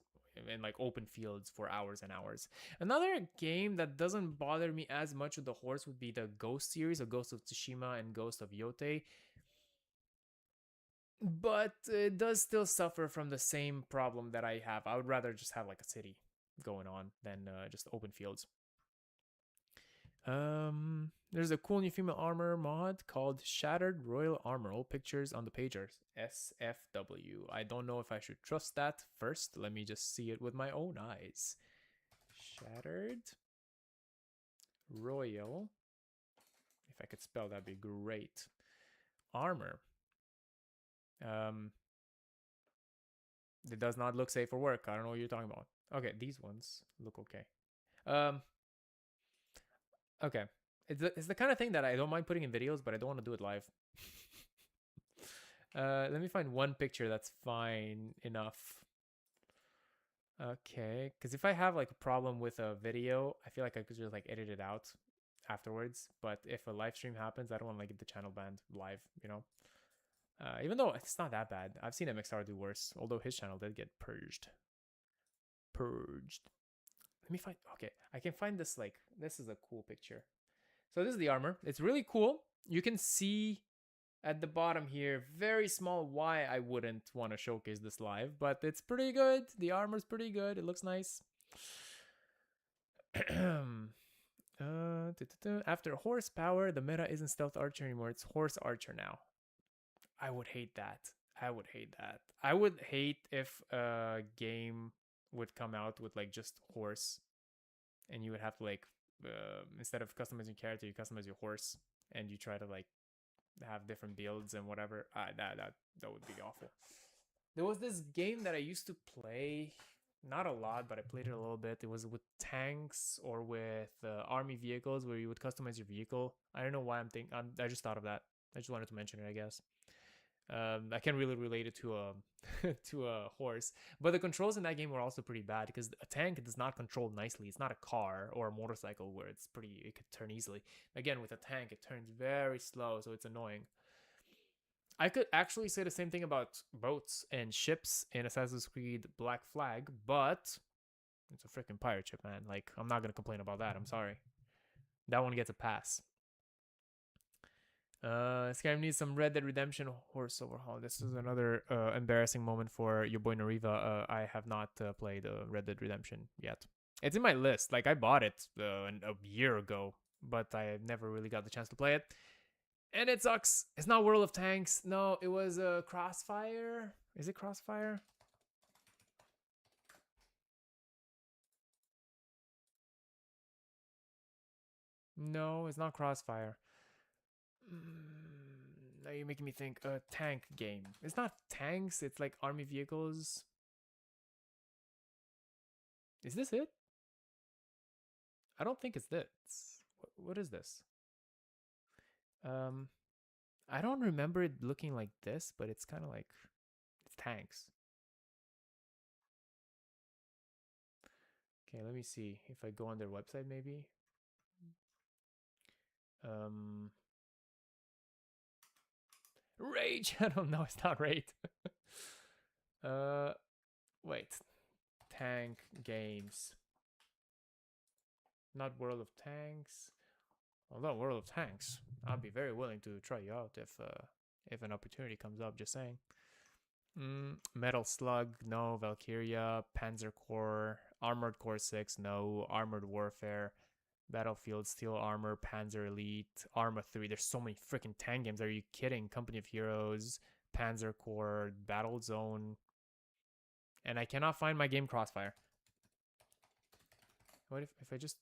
in like open fields for hours and hours. Another game that doesn't bother me as much with the horse would be the Ghost series, of Ghost of Tsushima and Ghost of Yote. But it does still suffer from the same problem that I have. I would rather just have like a city going on than just open fields. There's a cool new female armor mod called Shattered Royal Armor. All pictures on the pagers. SFW. I don't know if I should trust that. First, let me just see it with my own eyes. Shattered Royal. If I could spell, that'd be great. Armor. It does not look safe for work. I don't know what you're talking about. Okay, these ones look okay. Okay. It's the kind of thing that I don't mind putting in videos, but I don't want to do it live. Let me find one picture that's fine enough. Okay, because if I have like a problem with a video, I feel like I could just like edit it out afterwards. But if a live stream happens, I don't want to like get the channel banned live, you know? Even though it's not that bad. I've seen MXR do worse, although his channel did get purged. Let me find, okay, I can find this, like, this is a cool picture. So this is the armor. It's really cool. You can see at the bottom here, very small, why I wouldn't want to showcase this live, but it's pretty good. The armor's pretty good. It looks nice. After horsepower, the meta isn't stealth archer anymore. It's horse archer now. I would hate that. I would hate if a game would come out with like just horse, and you would have to like instead of customizing your character, you customize your horse, and you try to like have different builds and whatever. That would be awful. There was this game that I used to play, not a lot, but I played it a little bit. It was with tanks or with army vehicles, where you would customize your vehicle. I don't know why I just thought of that. I just wanted to mention it, I guess. I can't really relate it to a to a horse, but the controls in that game were also pretty bad because a tank does not control nicely. It's not a car or a motorcycle where it could turn easily. Again, with a tank, it turns very slow, so it's annoying. I could actually say the same thing about boats and ships in Assassin's Creed Black Flag, but it's a freaking pirate ship, man. Like, I'm not gonna complain about that. I'm sorry. That one gets a pass. Skyrim needs some Red Dead Redemption horse overhaul. This is another embarrassing moment for your boy Nariva. I have not played Red Dead Redemption yet. It's in my list. Like, I bought it a year ago, but I never really got the chance to play it. And it sucks. It's not World of Tanks. No, it was Crossfire. Is it Crossfire? No, it's not Crossfire. Now you're making me think. A tank game. It's not tanks. It's like army vehicles. Is this it? I don't think it's this. What is this? I don't remember it looking like this, but it's kind of like it's tanks. Okay, let me see if I go on their website maybe. Rage. I don't know. It's not Raid. Wait. Tank games. Not World of Tanks. Although World of Tanks, I'd be very willing to try you out if an opportunity comes up. Just saying. Metal Slug, no. Valkyria, Panzer Corps, Armored Core 6, no. Armored Warfare, Battlefield, Steel Armor, Panzer Elite, Arma 3. There's so many freaking tank games. Are you kidding? Company of Heroes, Panzer Corps, Battle Zone. And I cannot find my game Crossfire. What if I just...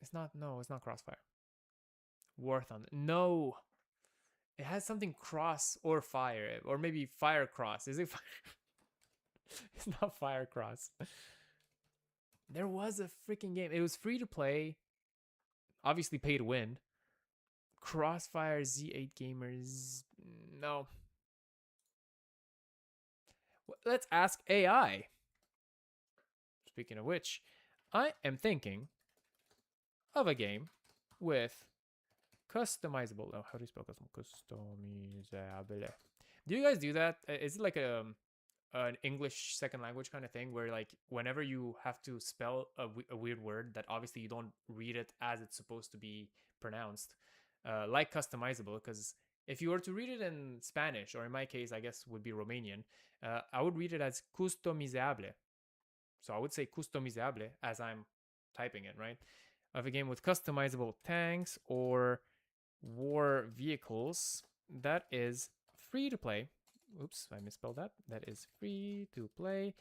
It's not... No, it's not Crossfire. War Thunder. No! It has something cross or fire. Or maybe fire cross. Is it fire? It's not fire cross. There was a freaking game. It was free to play. Obviously pay to win. Crossfire Z8 Gamers. No. Let's ask AI. Speaking of which, I am thinking of a game with customizable. Oh, how do you spell customizable? Do you guys do that? Is it like an English second language kind of thing where like whenever you have to spell a weird word that obviously you don't read it as it's supposed to be pronounced, like customizable, because if you were to read it in Spanish, or in my case I guess would be Romanian, I would read it as customizable. So I would say customizable as I'm typing it, right? Of a game with customizable tanks or war vehicles that is free to play. Oops, I misspelled that. That is free to play.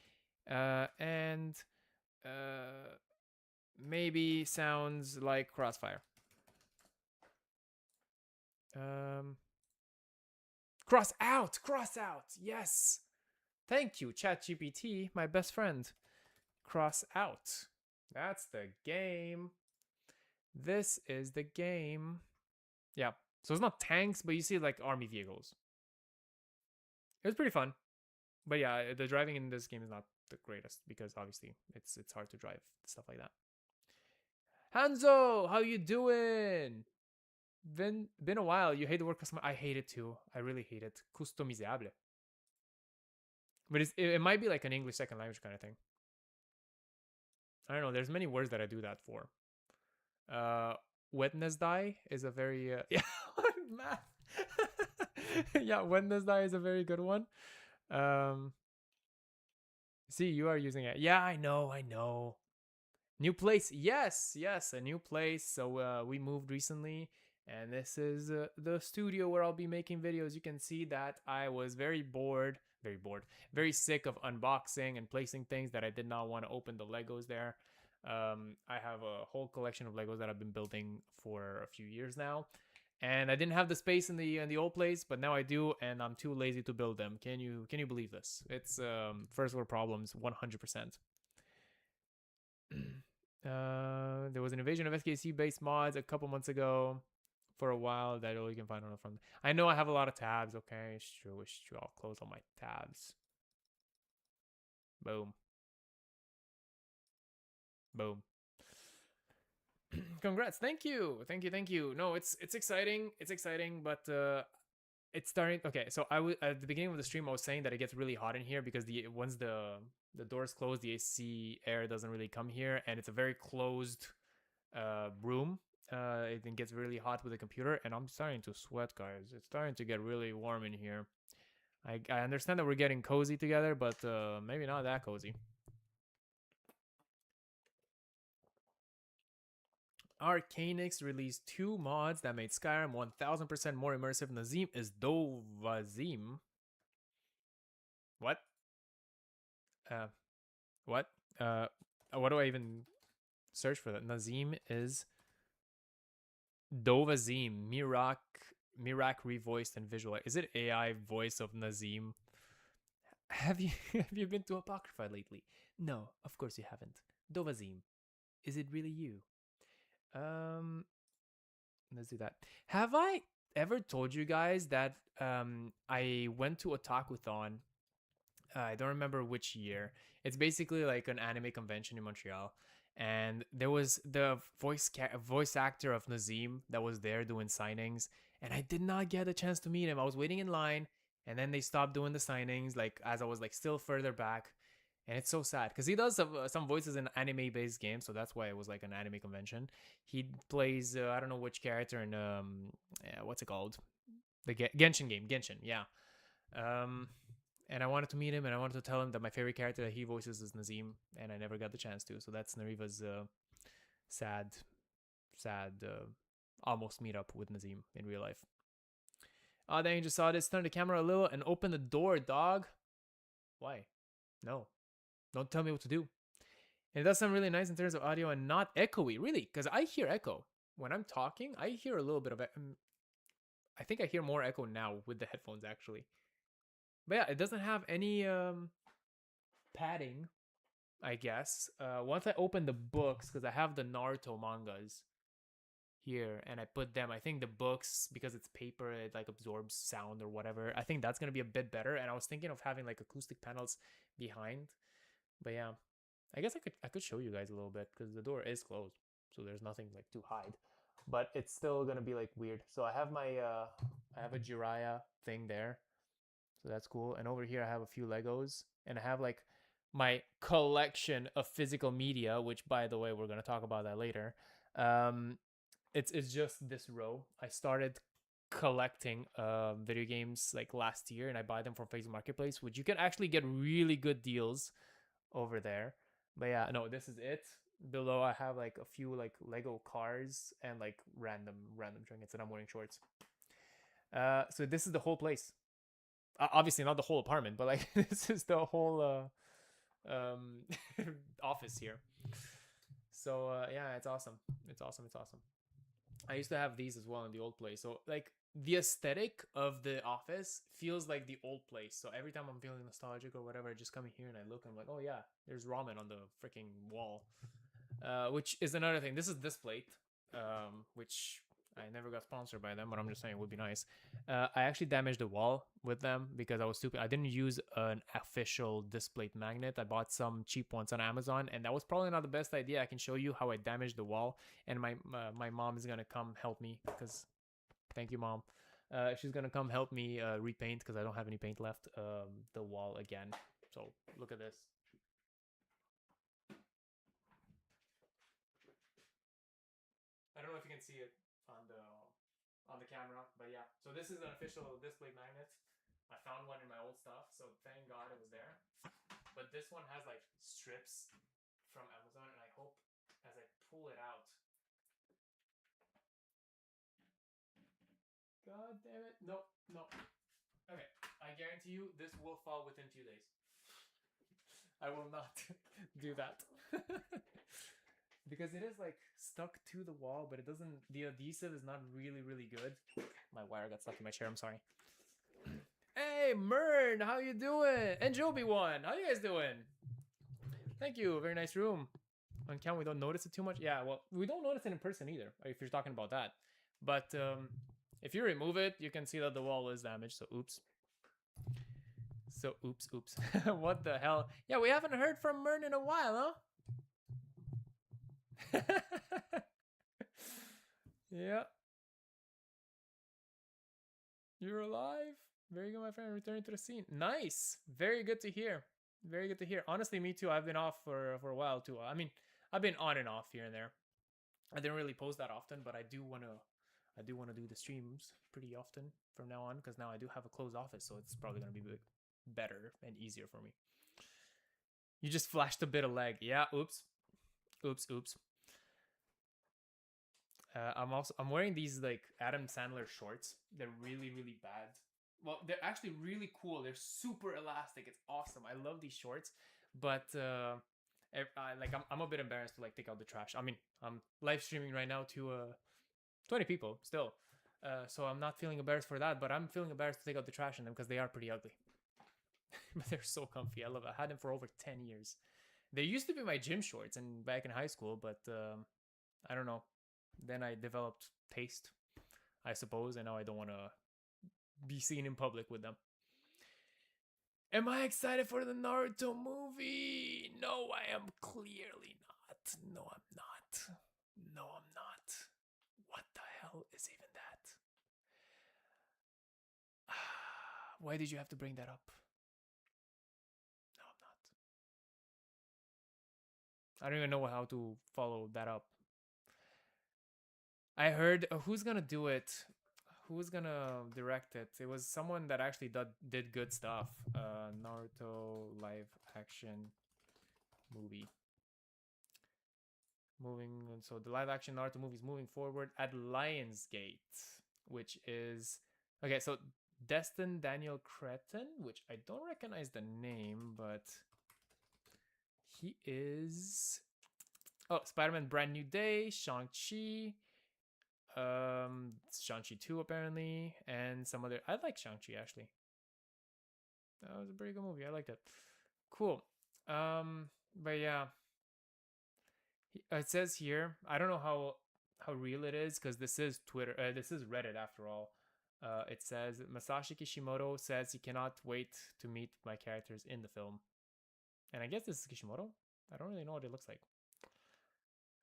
And maybe sounds like Crossfire. Cross out! Cross out! Yes! Thank you, ChatGPT, my best friend. Cross out. That's the game. This is the game. Yeah. So it's not tanks, but you see like army vehicles. It was pretty fun. But yeah, the driving in this game is not the greatest because obviously it's hard to drive stuff like that. Hanzo, how you doing? Been a while. You hate the word custom. I hate it too. I really hate it. Customizable. But it might be like an English second language kind of thing. I don't know. There's many words that I do that for. Wednesday is a very yeah math. Yeah, Wednesday is a very good one. See, you are using it. Yeah, I know. New place. Yes, a new place. So we moved recently, and this is the studio where I'll be making videos. You can see that I was very sick of unboxing and placing things that I did not want to open the Legos there. I have a whole collection of Legos that I've been building for a few years now, and I didn't have the space in the old place, but now I do, and I'm too lazy to build them. Can you believe this? It's first world problems 100%. There was an invasion of SKC based mods a couple months ago for a while that all you can find on the front. I know I have a lot of tabs. Okay, it's true. I'll close all my tabs. Boom. Congrats. Thank you. No, it's exciting. But it's starting. Okay, so at the beginning of the stream I was saying that it gets really hot in here because once the doors close, the AC air doesn't really come here, and it's a very closed room. It gets really hot with the computer, and I'm starting to sweat, guys. It's starting to get really warm in here. I understand that we're getting cozy together, but maybe not that cozy. Arcanix released 2 mods that made Skyrim 1000% more immersive. Nazim is Dovazim. What? What? What do I even search for that? Nazim is Dovazim. Mirak revoiced and visualized. Is it AI voice of Nazim? Have you been to Apocrypha lately? No, of course you haven't. Dovazim. Is it really you? Let's do that. Have I ever told you guys that I went to Otakuthon? I don't remember which year. It's basically like an anime convention in Montreal, and there was the voice actor of Nazim that was there doing signings, and I did not get a chance to meet him. I was waiting in line, and then they stopped doing the signings like as I was like still further back, and it's so sad because he does some voices in anime based games, so that's why it was like an anime convention. He plays I don't know which character in what's it called, the Genshin game, Genshin, yeah. Um, and I wanted to meet him, and I wanted to tell him that my favorite character that he voices is Nazim, and I never got the chance to. So that's Nariva's sad, almost meet up with Nazim in real life. Oh, then you just saw this. Turn the camera a little and open the door, dog. Why? No, don't tell me what to do. And it does sound really nice in terms of audio and not echoey, really, because I hear echo when I'm talking. I hear a little bit of it. I think I hear more echo now with the headphones, actually. But yeah, it doesn't have any padding, I guess. Once I open the books, because I have the Naruto mangas here, and I put them, I think the books, because it's paper, it like absorbs sound or whatever. I think that's going to be a bit better. And I was thinking of having like acoustic panels behind. But yeah, I guess I could show you guys a little bit, because the door is closed. So there's nothing like to hide. But it's still going to be like weird. So I have my, I have a Jiraiya thing there. So that's cool. And over here I have a few Legos, and I have like my collection of physical media, which by the way, we're going to talk about that later. It's just this row. I started collecting video games like last year, and I buy them from Facebook Marketplace, which you can actually get really good deals over there. But yeah, no, this is it. Below I have like a few like Lego cars and like random trinkets, and I'm wearing shorts. So this is the whole place. Obviously not the whole apartment, but like this is the whole office here. So yeah, it's awesome. It's awesome. I used to have these as well in the old place. So like the aesthetic of the office feels like the old place. So every time I'm feeling nostalgic or whatever, I just come in here and I look and I'm like, oh yeah, there's ramen on the freaking wall. Which is another thing. This is this plate, which I never got sponsored by them, but I'm just saying it would be nice. I actually damaged the wall with them because I was stupid. I didn't use an official display magnet. I bought some cheap ones on Amazon, and that was probably not the best idea. I can show you how I damaged the wall, and my mom is gonna come help me because, thank you, Mom. She's gonna come help me repaint because I don't have any paint left. The wall again. So look at this. I don't know if you can see it on the camera, but yeah. So this is an official display magnet. I found one in my old stuff, so thank God it was there. But this one has like strips from Amazon, and I hope as I pull it out. God damn it. No. Okay, I guarantee you this will fall within 2 days. I will not do that. Because it is like stuck to the wall, but it doesn't, the adhesive is not really good. My wire got stuck in my chair, I'm sorry. Hey, Mern, how you doing? And Joby1, how you guys doing? Thank you, very nice room. On cam, we don't notice it too much. Yeah, well, we don't notice it in person either, if you're talking about that. But if you remove it, you can see that the wall is damaged, so oops. Oops. What the hell? Yeah, we haven't heard from Mern in a while, huh? Yeah. You're alive? Very good, my friend. Returning to the scene. Nice. Very good to hear. Very good to hear. Honestly, me too. I've been off for a while too. I mean, I've been on and off here and there. I didn't really post that often, but I do want to do the streams pretty often from now on, because now I do have a closed office, so it's probably going to be better and easier for me. You just flashed a bit of lag. Yeah, oops. I'm wearing these like Adam Sandler shorts. They're really bad. Well, they're actually really cool. They're super elastic. It's awesome. I love these shorts, but I'm a bit embarrassed to like take out the trash. I mean, I'm live streaming right now to 20 people still, so I'm not feeling embarrassed for that. But I'm feeling embarrassed to take out the trash in them because they are pretty ugly. But they're so comfy. I love it. I had them for over 10 years. They used to be my gym shorts and back in high school, but I don't know. Then I developed taste. I suppose, and now I don't want to be seen in public with them. Am I excited for the Naruto movie? No, I am clearly not. No, I'm not. No, I'm not. What the hell is even that? Why did you have to bring that up? No, I'm not. I don't even know how to follow that up. I heard who's gonna do it? Who's gonna direct it? It was someone that actually did good stuff. Naruto live action movie. So the live action Naruto movie is moving forward at Lionsgate, which is okay. So Destin Daniel Cretton, which I don't recognize the name, but he is Spider-Man Brand New Day, Shang-Chi, Shang-Chi 2 apparently, and some other. I like Shang-Chi actually. That was a pretty good movie. I liked it. Cool. But yeah, it says here. I don't know how real it is because this is Twitter. This is Reddit after all. It says Masashi Kishimoto says he cannot wait to meet my characters in the film, and I guess this is Kishimoto. I don't really know what it looks like.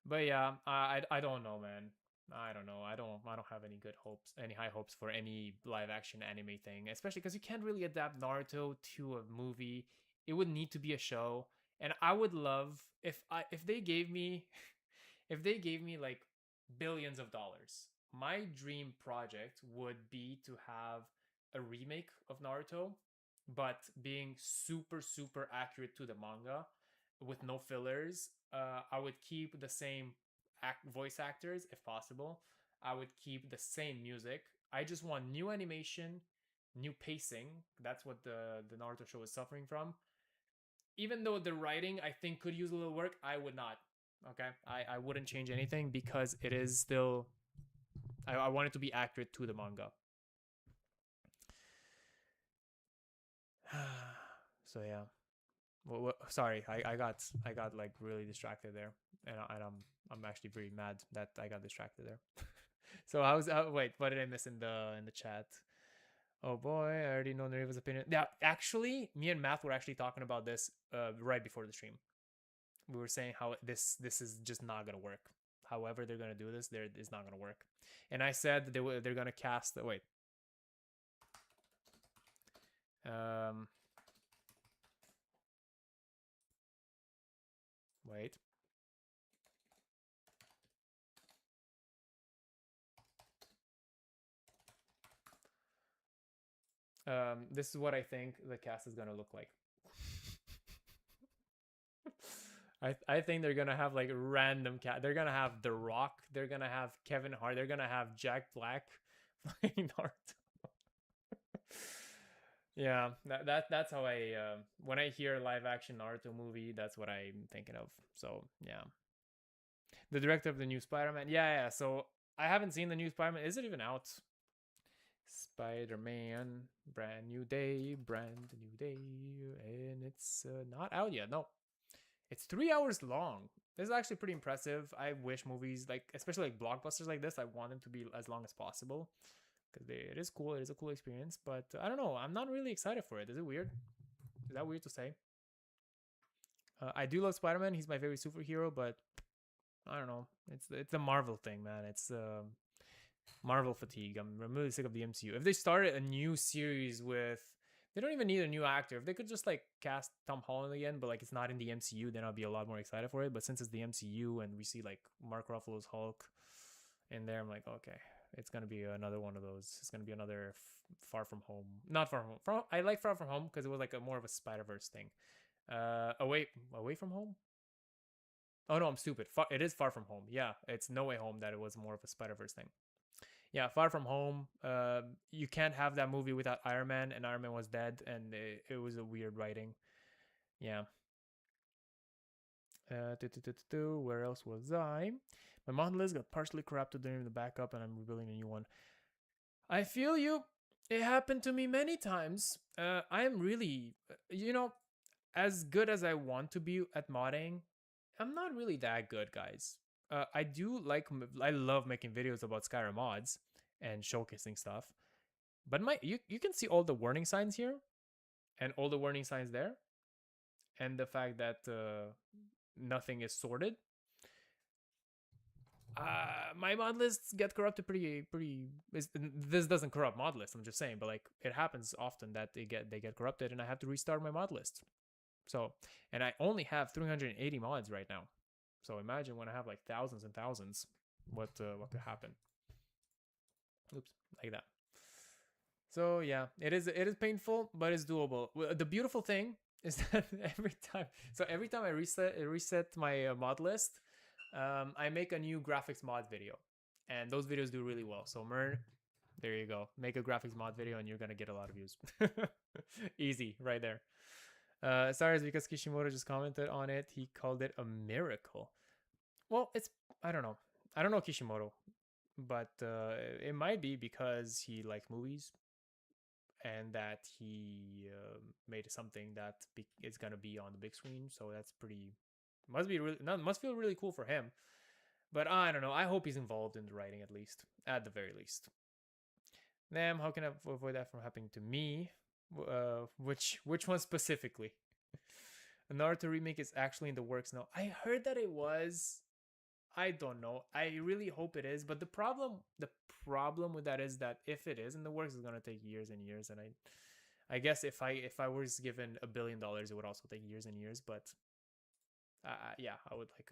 But yeah, I don't know, man. I don't know. I don't have any good hopes, any high hopes for any live action anime thing, especially because you can't really adapt Naruto to a movie. It would need to be a show, and I would love if they gave me if they gave me like billions of dollars. My dream project would be to have a remake of Naruto, but being super accurate to the manga with no fillers. I would keep the same voice actors if possible. I would keep the same music. I just want new animation, new pacing. That's what the Naruto show is suffering from. Even though the writing I think could use a little work, I would not. Okay, I wouldn't change anything because it is still. I want it to be accurate to the manga. So yeah. Sorry, I got like really distracted there, and I'm actually pretty mad that I got distracted there. So wait, what did I miss in the chat? Oh boy, I already know Nariva's opinion. Yeah, actually, me and Math were actually talking about this right before the stream. We were saying how this is just not gonna work. However they're gonna do this, it's not gonna work. And I said they're gonna cast. Wait. Wait. This is what I think the cast is gonna look like. I think they're gonna have like random cat. They're gonna have The Rock. They're gonna have Kevin Hart. They're gonna have Jack Black playing Naruto. Yeah, that's how I when I hear live action Naruto movie, that's what I'm thinking of. So yeah, the director of the new Spider-Man. Yeah. So I haven't seen the new Spider-Man. Is it even out? Spider-Man, brand new day, and it's not out yet. No, it's 3 hours long. This is actually pretty impressive. I wish movies like, especially like blockbusters like this, I want them to be as long as possible because it is cool. It is a cool experience, but I don't know. I'm not really excited for it. Is it weird? Is that weird to say? I do love Spider-Man. He's my favorite superhero, but I don't know. It's a Marvel thing, man. It's Marvel fatigue. I'm really sick of the MCU. If they started a new series with, they don't even need a new actor. If they could just like cast Tom Holland again, but like it's not in the MCU, then I'll be a lot more excited for it. But since it's the MCU and we see like Mark Ruffalo's Hulk in there, I'm like, okay, it's gonna be another one of those. It's gonna be another Far From Home. Not Far From Home. I like Far From Home because it was like more of a Spider-Verse thing. Away From Home. Oh no, I'm stupid. It is Far From Home. Yeah, it's No Way Home that it was more of a Spider-Verse thing. Yeah, Far From Home. You can't have that movie without Iron Man, and Iron Man was dead, and it was a weird writing. Yeah. Where else was I? My mountain list got partially corrupted during the backup, and I'm rebuilding a new one. I feel you. It happened to me many times. I am really, as good as I want to be at modding, I'm not really that good, guys. I love making videos about Skyrim mods, and showcasing stuff. But you can see all the warning signs here and all the warning signs there, and the fact that nothing is sorted. My mod lists get corrupted pretty. This doesn't corrupt mod lists. I'm just saying, but like it happens often that they get corrupted, and I have to restart my mod list. So, and I only have 380 mods right now. So imagine when I have like thousands and thousands, what could happen? Oops, like that. So yeah, it is painful, but it's doable. The beautiful thing is that every time I reset my mod list, I make a new graphics mod video, and those videos do really well. So Mern, there you go. Make a graphics mod video, and you're gonna get a lot of views. Easy, right there. Sorry, it's because Kishimoto just commented on it. He called it a miracle. Well, I don't know Kishimoto, but it might be because he likes movies, and that he made something that is gonna be on the big screen. So that's must feel really cool for him. But I don't know. I hope he's involved in the writing at the very least. Nam, how can I avoid that from happening to me? Which one specifically? A Naruto remake is actually in the works now. I heard that it was. I don't know. I really hope it is, but the problem with that is that if it is in the works, it's gonna take years and years. And I guess if I was given $1 billion, it would also take years and years. But yeah, I would like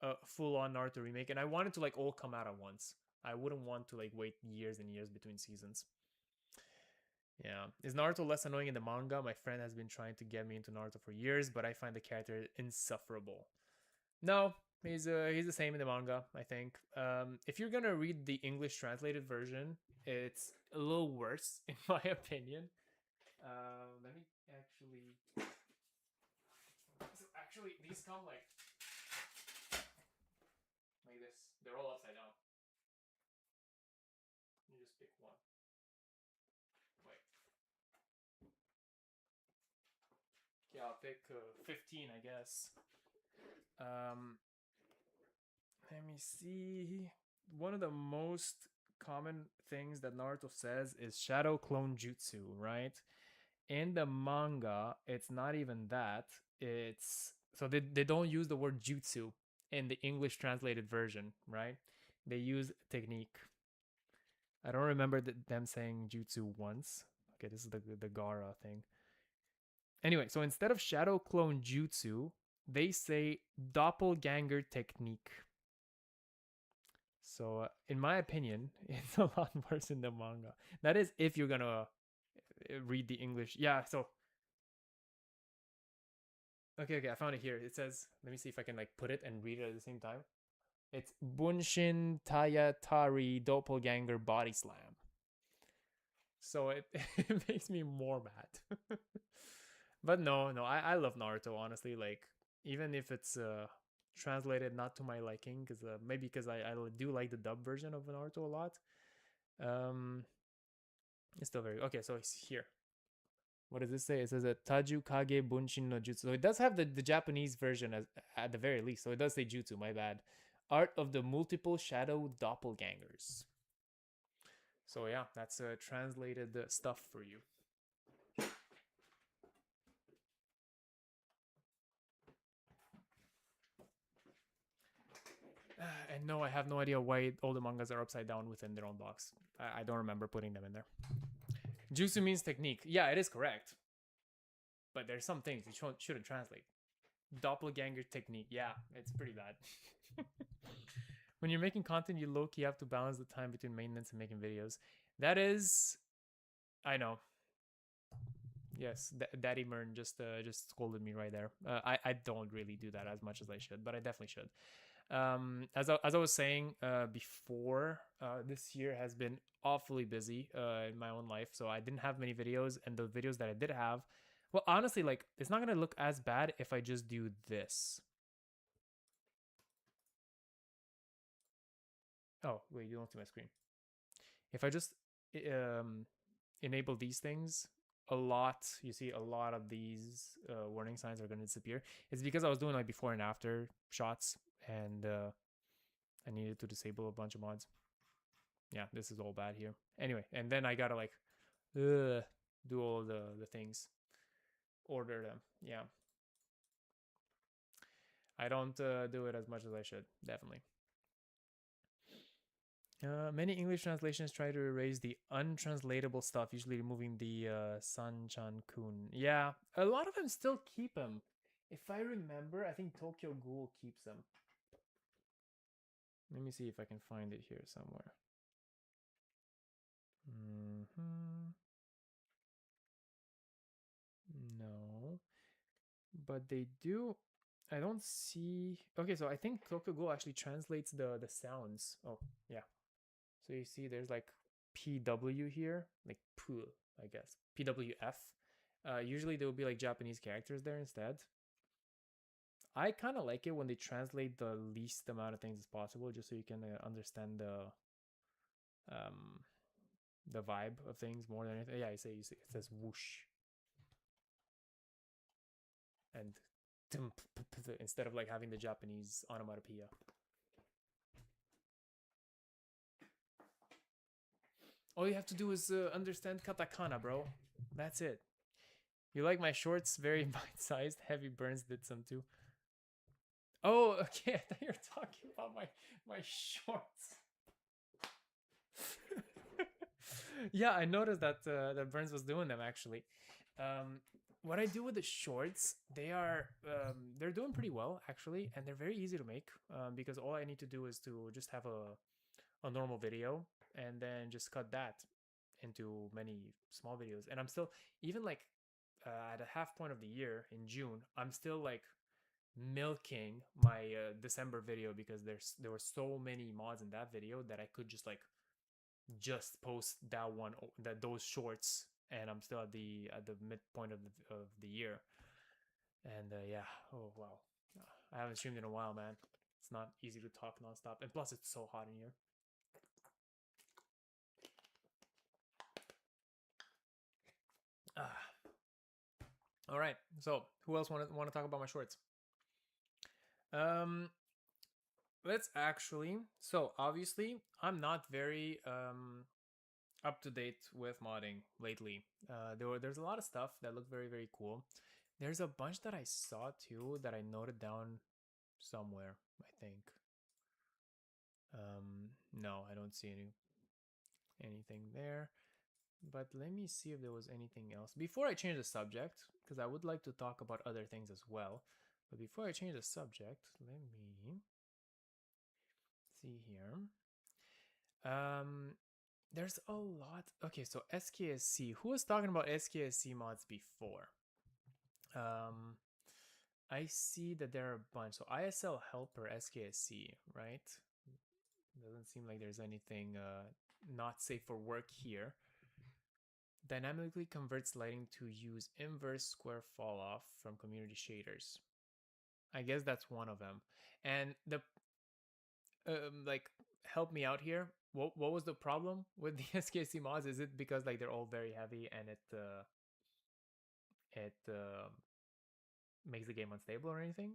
a full-on Naruto remake, and I want it to like all come out at once. I wouldn't want to like wait years and years between seasons. Yeah. Is Naruto less annoying in the manga? My friend has been trying to get me into Naruto for years, but I find the character insufferable. No, he's the same in the manga, I think. If you're gonna read the English translated version, it's a little worse in my opinion. Let me actually. So actually, these come like this. They're all upside down. You just pick one. Wait. Yeah, I'll pick 15, I guess. Let me see. One of the most common things that Naruto says is shadow clone jutsu, right? In the manga, it's not even that. It's so they don't use the word jutsu in the English translated version, right? They use technique. I don't remember them saying jutsu once. Okay, this is the Gara thing. Anyway, so instead of shadow clone jutsu, they say doppelganger technique. So in my opinion, it's a lot worse in the manga. That is if you're gonna read the English. Yeah, so okay, I found it here. It says, let me see if I can like put it and read it at the same time. It's Bunshin Tayatari Doppelganger Body Slam. So it makes me more mad. But no, I love Naruto, honestly. Like, even if it's translated not to my liking, because maybe because I do like the dub version of Naruto a lot. It's still very okay. So it's here. What does this say? It says a Taju Kage Bunshin no Jutsu. So it does have the Japanese version at the very least. So it does say Jutsu. My bad. Art of the multiple shadow doppelgangers. So yeah, that's translated stuff for you. And no, I have no idea why all the mangas are upside down within their own box. I don't remember putting them in there. Jutsu means technique. Yeah, it is correct. But there's some things you shouldn't translate. Doppelganger technique. Yeah, it's pretty bad. When you're making content, you low-key have to balance the time between maintenance and making videos. That is... I know. Yes, Daddy Mern just scolded me right there. I don't really do that as much as I should, but I definitely should. As I was saying before, this year has been awfully busy in my own life, so I didn't have many videos, and the videos that I did have, well, honestly, like, it's not gonna look as bad if I just do this. Oh wait, you don't see my screen. If I just enable these things, you see a lot of these warning signs are going to disappear. It's because I was doing like before and after shots, and I needed to disable a bunch of mods. yeah, this is all bad here. Anyway, and then I gotta like do all the things, order them. Yeah, I don't do it as much as I should, definitely. Many English translations try to erase the untranslatable stuff, usually removing the San Chan Kun. Yeah, a lot of them still keep them. If I remember, I think Tokyo Ghoul keeps them. Let me see if I can find it here somewhere. No, but they do. I don't see. Okay, so I think Tokyo Ghoul actually translates the sounds. Oh yeah. So you see, there's like PW here, like P, I guess PWF. Usually there will be like Japanese characters there instead. I kind of like it when they translate the least amount of things as possible, just so you can understand the vibe of things more than anything. Yeah, you see, it says whoosh and instead of like having the Japanese onomatopoeia. All you have to do is understand katakana, bro. That's it. You like my shorts? Very bite-sized. Heavy Burns did some too. Oh, okay. I thought you were talking about my shorts. Yeah, I noticed that that Burns was doing them actually. What I do with the shorts, they're doing pretty well actually, and they're very easy to make because all I need to do is to just have a normal video and then just cut that into many small videos. And I'm still, even like at a half point of the year in June, I'm still like milking my December video because there were so many mods in that video that I could just post that one, those shorts, and I'm still at the midpoint of the year. And yeah, oh wow, I haven't streamed in a while, man. It's not easy to talk nonstop, and plus it's so hot in here. All right, so who else want to talk about my shorts? Let's actually. So obviously, I'm not very up to date with modding lately. There's a lot of stuff that look very, very cool. There's a bunch that I saw too that I noted down somewhere, I think. No, I don't see anything there. But let me see if there was anything else before I change the subject, because I would like to talk about other things as well. But before I change the subject, let me see here. There's a lot. Okay, so SKSC. Who was talking about SKSC mods before? I see that there are a bunch. So ISL helper SKSC, right? Doesn't seem like there's anything not safe for work here. Dynamically converts lighting to use inverse square fall off from community shaders. I guess that's one of them. And the like, help me out here. What was the problem with the SKC mods? Is it because like they're all very heavy and it makes the game unstable or anything?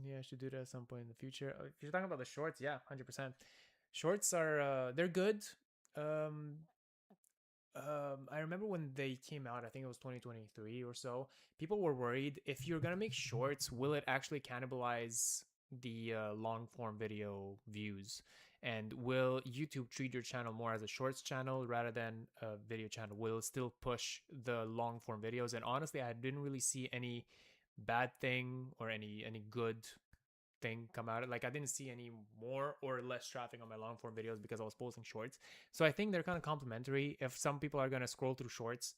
Yeah, I should do that at some point in the future. If you're talking about the shorts, yeah, 100%. Shorts are they're good. I remember when they came out, I think it was 2023 or so, people were worried if you're gonna make shorts, will it actually cannibalize the long form video views? And will YouTube treat your channel more as a shorts channel rather than a video channel? Will it still push the long form videos? And honestly, I didn't really see any bad thing or any good thing come out. Like I didn't see any more or less traffic on my long form videos because I was posting shorts. So I think they're kind of complementary. If some people are going to scroll through shorts,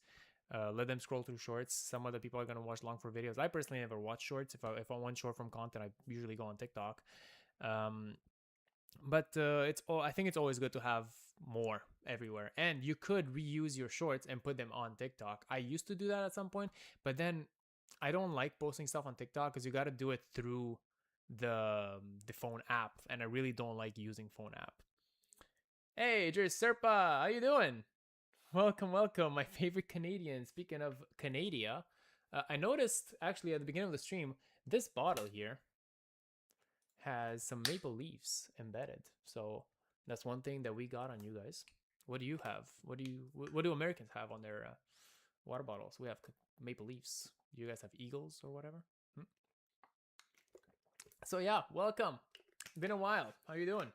let them scroll through shorts. Some other people are going to watch long form videos. I personally never watch shorts. If I want short form content, I usually go on TikTok. But I think it's always good to have more everywhere, and you could reuse your shorts and put them on TikTok. I used to do that at some point, but then I don't like posting stuff on TikTok because you got to do it through the phone app, and I really don't like using phone app. Hey, Jer Serpa, how you doing? Welcome, my favorite Canadian. Speaking of Canada, I noticed actually at the beginning of the stream, this bottle here has some maple leaves embedded. So that's one thing that we got on you guys. What do you have? What do Americans have on their water bottles? We have maple leaves. You guys have eagles or whatever. So yeah, welcome. Been a while. How you doing?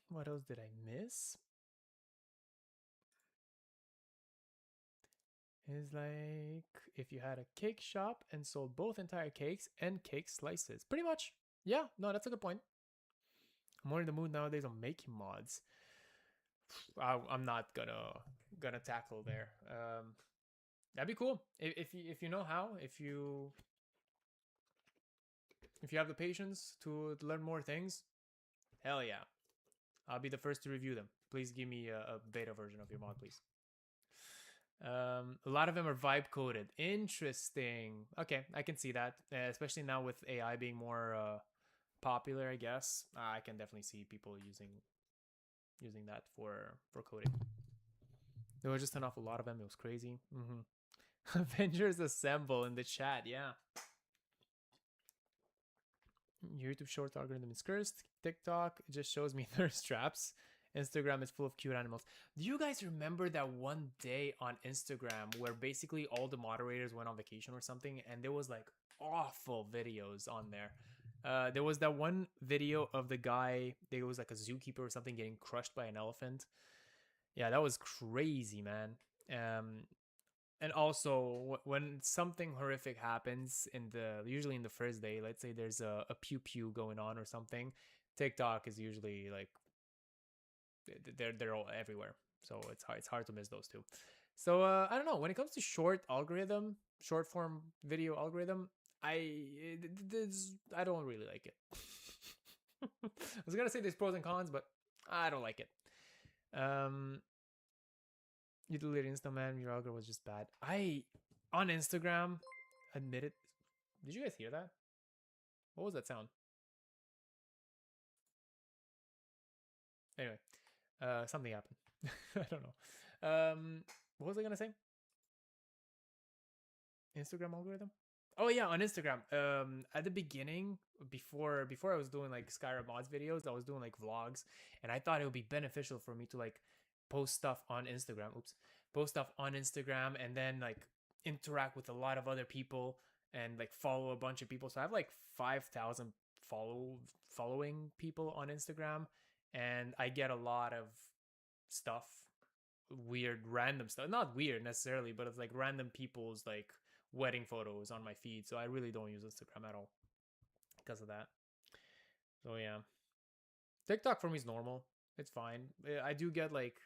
What else did I miss? Is like if you had a cake shop and sold both entire cakes and cake slices. Pretty much. Yeah, no, that's a good point. I'm more in the mood nowadays on making mods. I'm not gonna tackle there. That'd be cool if you know how. If you have the patience to learn more things, hell yeah, I'll be the first to review them. Please give me a beta version of your mod, please. A lot of them are vibe coded. Interesting. Okay, I can see that, especially now with AI being more popular. I guess I can definitely see people using that for coding. There was just an awful lot of them. It was crazy. Avengers Assemble in the chat. Yeah. YouTube short algorithm is cursed. TikTok just shows me thirst traps. Instagram is full of cute animals. Do you guys remember that one day on Instagram where basically all the moderators went on vacation or something, and there was like awful videos on there? There was that one video of the guy, there was like a zookeeper or something getting crushed by an elephant. Yeah, that was crazy, man. And also when something horrific happens usually in the first day, let's say there's a pew pew going on or something, TikTok is usually like they're all everywhere, so it's hard to miss those two. So I don't know, when it comes to short form video algorithm, I don't really like it. I was gonna say there's pros and cons, but I don't like it. You deleted Instagram, your algorithm was just bad. On Instagram, admit it. Did you guys hear that? What was that sound? Anyway, something happened. I don't know. What was I gonna say? Instagram algorithm? Oh yeah, on Instagram. At the beginning, before I was doing like Skyrim mods videos, I was doing like vlogs, and I thought it would be beneficial for me to like post stuff on Instagram. Post stuff on Instagram and then like interact with a lot of other people and like follow a bunch of people. So I have like 5,000 following people on Instagram, and I get a lot of stuff, weird random stuff. Not weird necessarily, but it's like random people's like wedding photos on my feed. So I really don't use Instagram at all because of that. So yeah, TikTok for me is normal. It's fine. I do get like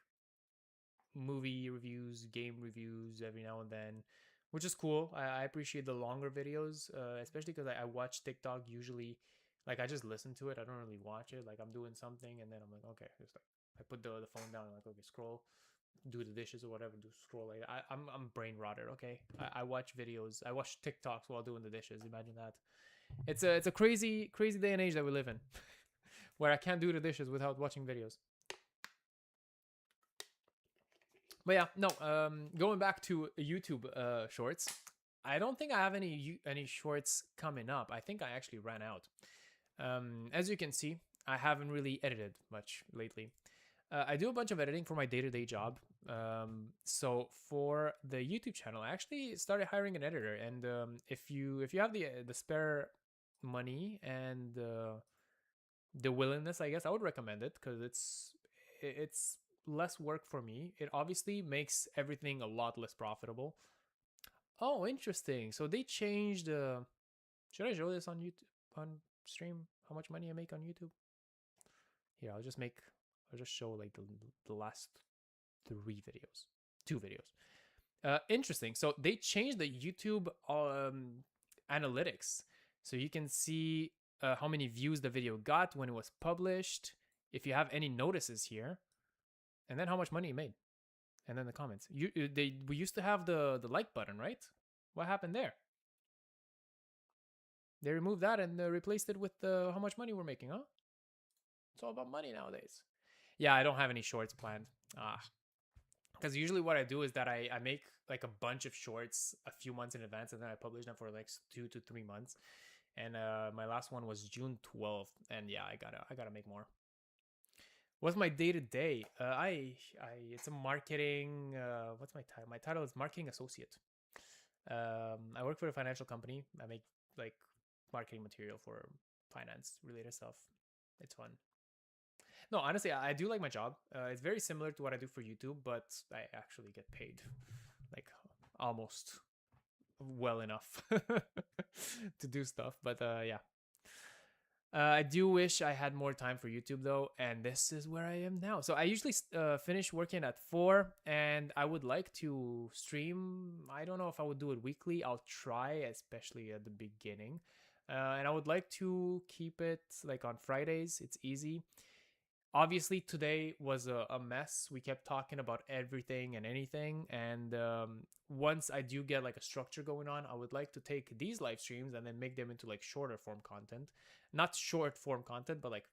movie reviews, game reviews every now and then, which is cool. I appreciate the longer videos, especially because I watch TikTok usually. Like I just listen to it. I don't really watch it. Like I'm doing something and then I'm like, okay, just like I put the phone down and like, okay, scroll, do the dishes or whatever, scroll. Like I'm brain rotted. Okay, I watch videos. I watch TikToks while doing the dishes. Imagine that. It's a crazy day and age that we live in, where I can't do the dishes without watching videos. But yeah, no. Going back to YouTube shorts, I don't think I have any shorts coming up. I think I actually ran out. As you can see, I haven't really edited much lately. I do a bunch of editing for my day-to-day job. So for the YouTube channel, I actually started hiring an editor. And if you have the spare money and the willingness, I guess I would recommend it because it's less work for me. It obviously makes everything a lot less profitable. Oh, interesting. So they changed. Should I show this on YouTube on stream? How much money I make on YouTube? Here, I'll just show like the last 2 videos. Interesting. So they changed the YouTube analytics, so you can see how many views the video got when it was published, if you have any notices here, and then how much money you made, and then the comments. We used to have the like button, right? What happened there? They removed that and replaced it with how much money we're making, huh? It's all about money nowadays. Yeah, I don't have any shorts planned. Because usually what I do is that I make like a bunch of shorts a few months in advance, and then I publish them for like 2 to 3 months. And my last one was June 12th, and yeah, I gotta make more. What's my day to day? It's a marketing. What's my title? My title is marketing associate. I work for a financial company. I make like marketing material for finance related stuff. It's fun. No, honestly, I do like my job. It's very similar to what I do for YouTube, but I actually get paid like almost well enough to do stuff. But yeah. I do wish I had more time for YouTube though, and this is where I am now. So I usually finish working at 4, and I would like to stream. I don't know if I would do it weekly. I'll try, especially at the beginning. And I would like to keep it like on Fridays. It's easy. Obviously, today was a mess. We kept talking about everything and anything. And once I do get like a structure going on, I would like to take these live streams and then make them into like shorter form content. Not short form content, but like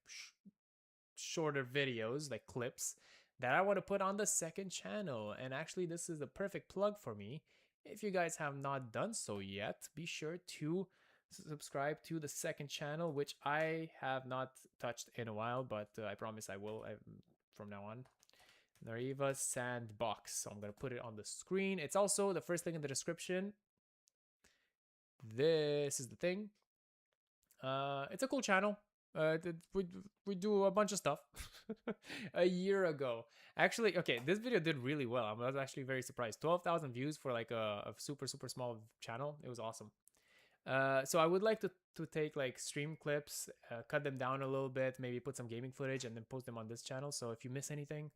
shorter videos, like clips that I want to put on the second channel. And actually, this is the perfect plug for me. If you guys have not done so yet, be sure to subscribe to the second channel, which I have not touched in a while, but I promise I will from now on. Nariva Sandbox. So I'm going to put it on the screen. It's also the first thing in the description. This is the thing. It's a cool channel. We do a bunch of stuff. A year ago. Actually, okay, this video did really well. I was actually very surprised. 12,000 views for like a super small channel. It was awesome. So I would like to take like stream clips, cut them down a little bit, maybe put some gaming footage and then post them on this channel. So if you miss anything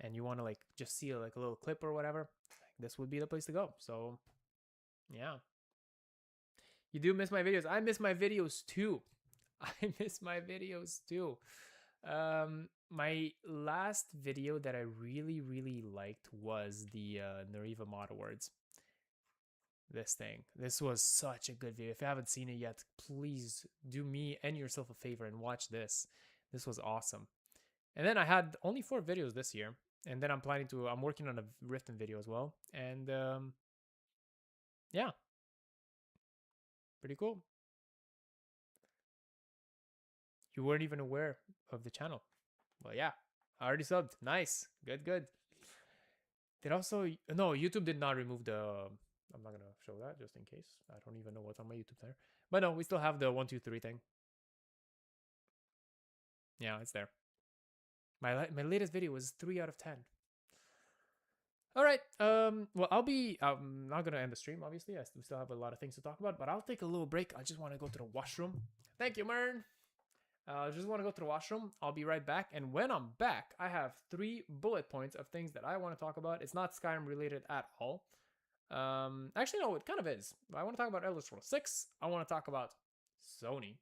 and you want to like just see like a little clip or whatever, this would be the place to go. So yeah. You do miss my videos. I miss my videos too. I miss my videos too. My last video that I really liked was the Nariva Mod Awards. This was such a good video. If you haven't seen it yet, please do me and yourself a favor and watch this. This was awesome. And then I had only 4 videos this year, and then I'm working on a Riften video as well. And yeah, pretty cool. You weren't even aware of the channel. Well, yeah, I already subbed. Nice. Good. No, YouTube did not remove the, I'm not gonna show that just in case. I don't even know what's on my YouTube there. But no, we still have the 1, 2, 3 thing. Yeah, it's there. My latest video was 3 out of 10. All right. Well, I'm not gonna end the stream. Obviously, we still have a lot of things to talk about, but I'll take a little break. I just want to go to the washroom. Thank you, Mern. I just want to go to the washroom. I'll be right back. And when I'm back, I have 3 bullet points of things that I want to talk about. It's not Skyrim related at all. Actually, no, it kind of is. I want to talk about Elder Scrolls 6. I want to talk about Sony,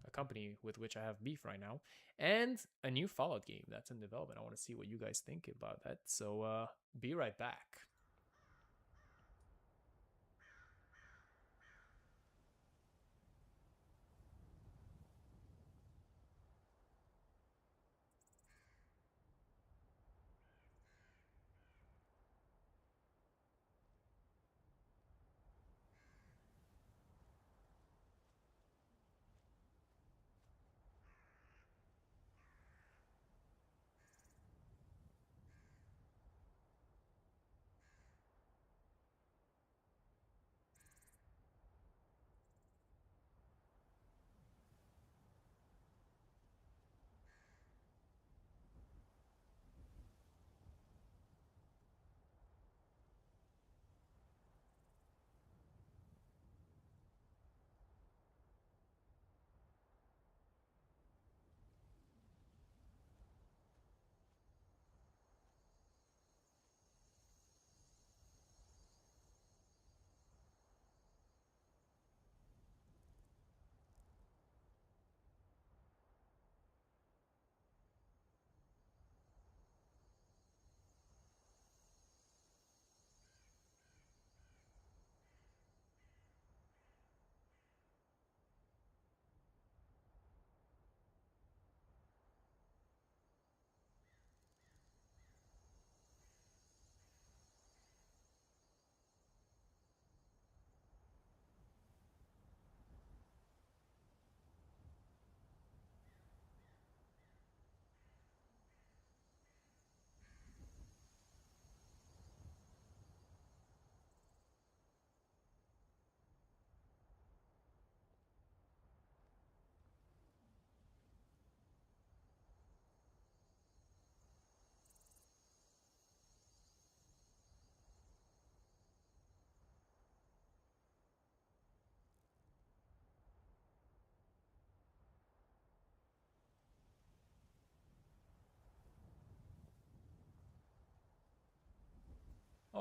a company with which I have beef right now, and a new Fallout game that's in development. I want to see what you guys think about that. So, be right back.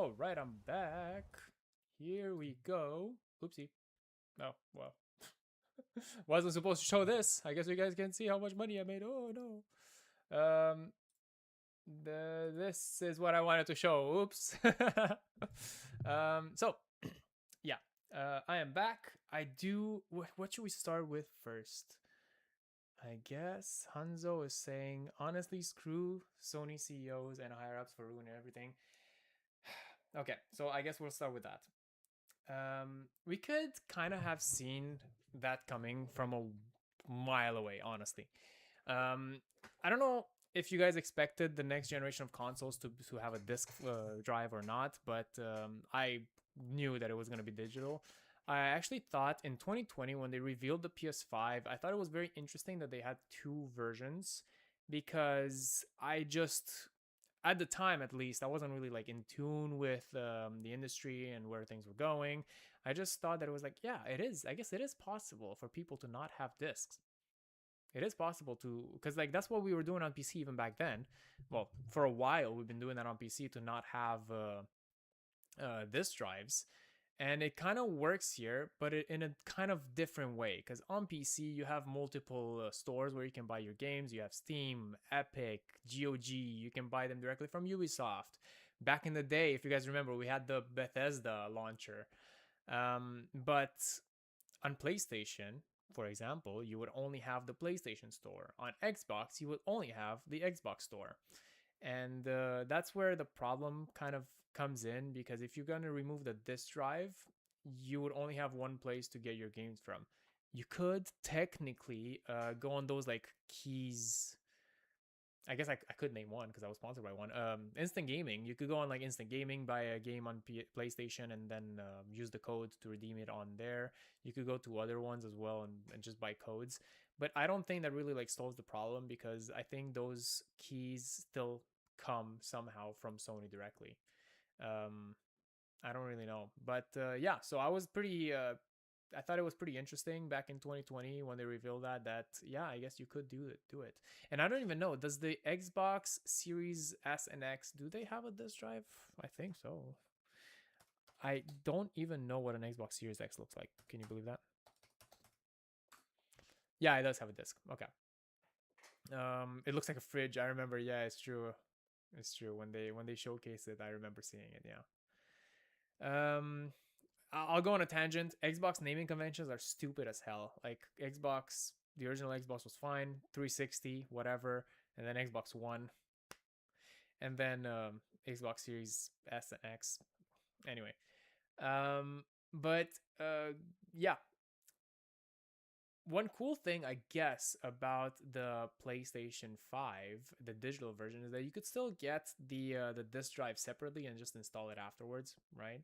All right, I'm back. Here we go. Oopsie. Oh, well. Wasn't supposed to show this. I guess you guys can see how much money I made. Oh, no. This is what I wanted to show. Oops. So, yeah. I am back. I do. What should we start with first? I guess Hanzo is saying, honestly, screw Sony CEOs and higher ups for ruining everything. Okay, so I guess we'll start with that. We could kind of have seen that coming from a mile away, honestly. I don't know if you guys expected the next generation of consoles to have a disc drive or not, but I knew that it was going to be digital. I actually thought in 2020 when they revealed the PS5, I thought it was very interesting that they had two versions because I just at the time at least I wasn't really like in tune with the industry and where things were going. I just thought that it was like, yeah, it is. I guess it is possible for people to not have discs. It is possible to, because like that's what we were doing on PC even back then. Well, for a while we've been doing that on PC to not have disk drives, and it kind of works here, but in a kind of different way. Because on PC you have multiple stores where you can buy your games. You have Steam, Epic, GOG. You can buy them directly from Ubisoft. Back in the day, if you guys remember, we had the Bethesda launcher. But on PlayStation, for example, you would only have the PlayStation Store. On Xbox, you would only have the Xbox Store. And that's where the problem kind of comes in, because if you're going to remove the disk drive, you would only have one place to get your games from. You could technically go on those like keys. I guess I could name one because I was sponsored by one. Instant Gaming. You could go on like Instant Gaming, buy a game on PlayStation, and then use the code to redeem it on there. You could go to other ones as well and just buy codes. But I don't think that really like solves the problem, because I think those keys still come somehow from Sony directly. Um, I don't really know, but yeah. So I was pretty. I thought it was pretty interesting back in 2020 when they revealed that yeah, I guess you could do it. And I don't even know, does the Xbox Series S and X, do they have a disk drive? I think so. I don't even know what an Xbox Series X looks like. Can you believe that? Yeah, it does have a disc. Okay. It looks like a fridge. I remember. Yeah, it's true. It's true. When they showcased it, I remember seeing it. Yeah. I'll go on a tangent. Xbox naming conventions are stupid as hell. Like Xbox, the original Xbox was fine, 360, whatever, and then Xbox One, and then Xbox Series S and X. Anyway, but yeah. One cool thing, I guess, about the PlayStation 5, the digital version, is that you could still get the disc drive separately and just install it afterwards, right?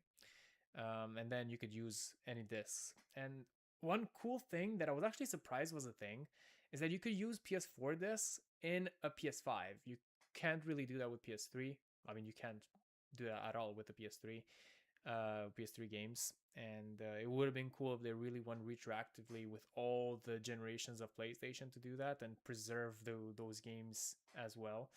And then you could use any discs. And one cool thing that I was actually surprised was a thing is that you could use PS4 discs in a PS5. You can't really do that with PS3. I mean, you can't do that at all with the PS3 games. And it would have been cool if they really went retroactively with all the generations of PlayStation to do that and preserve those games as well.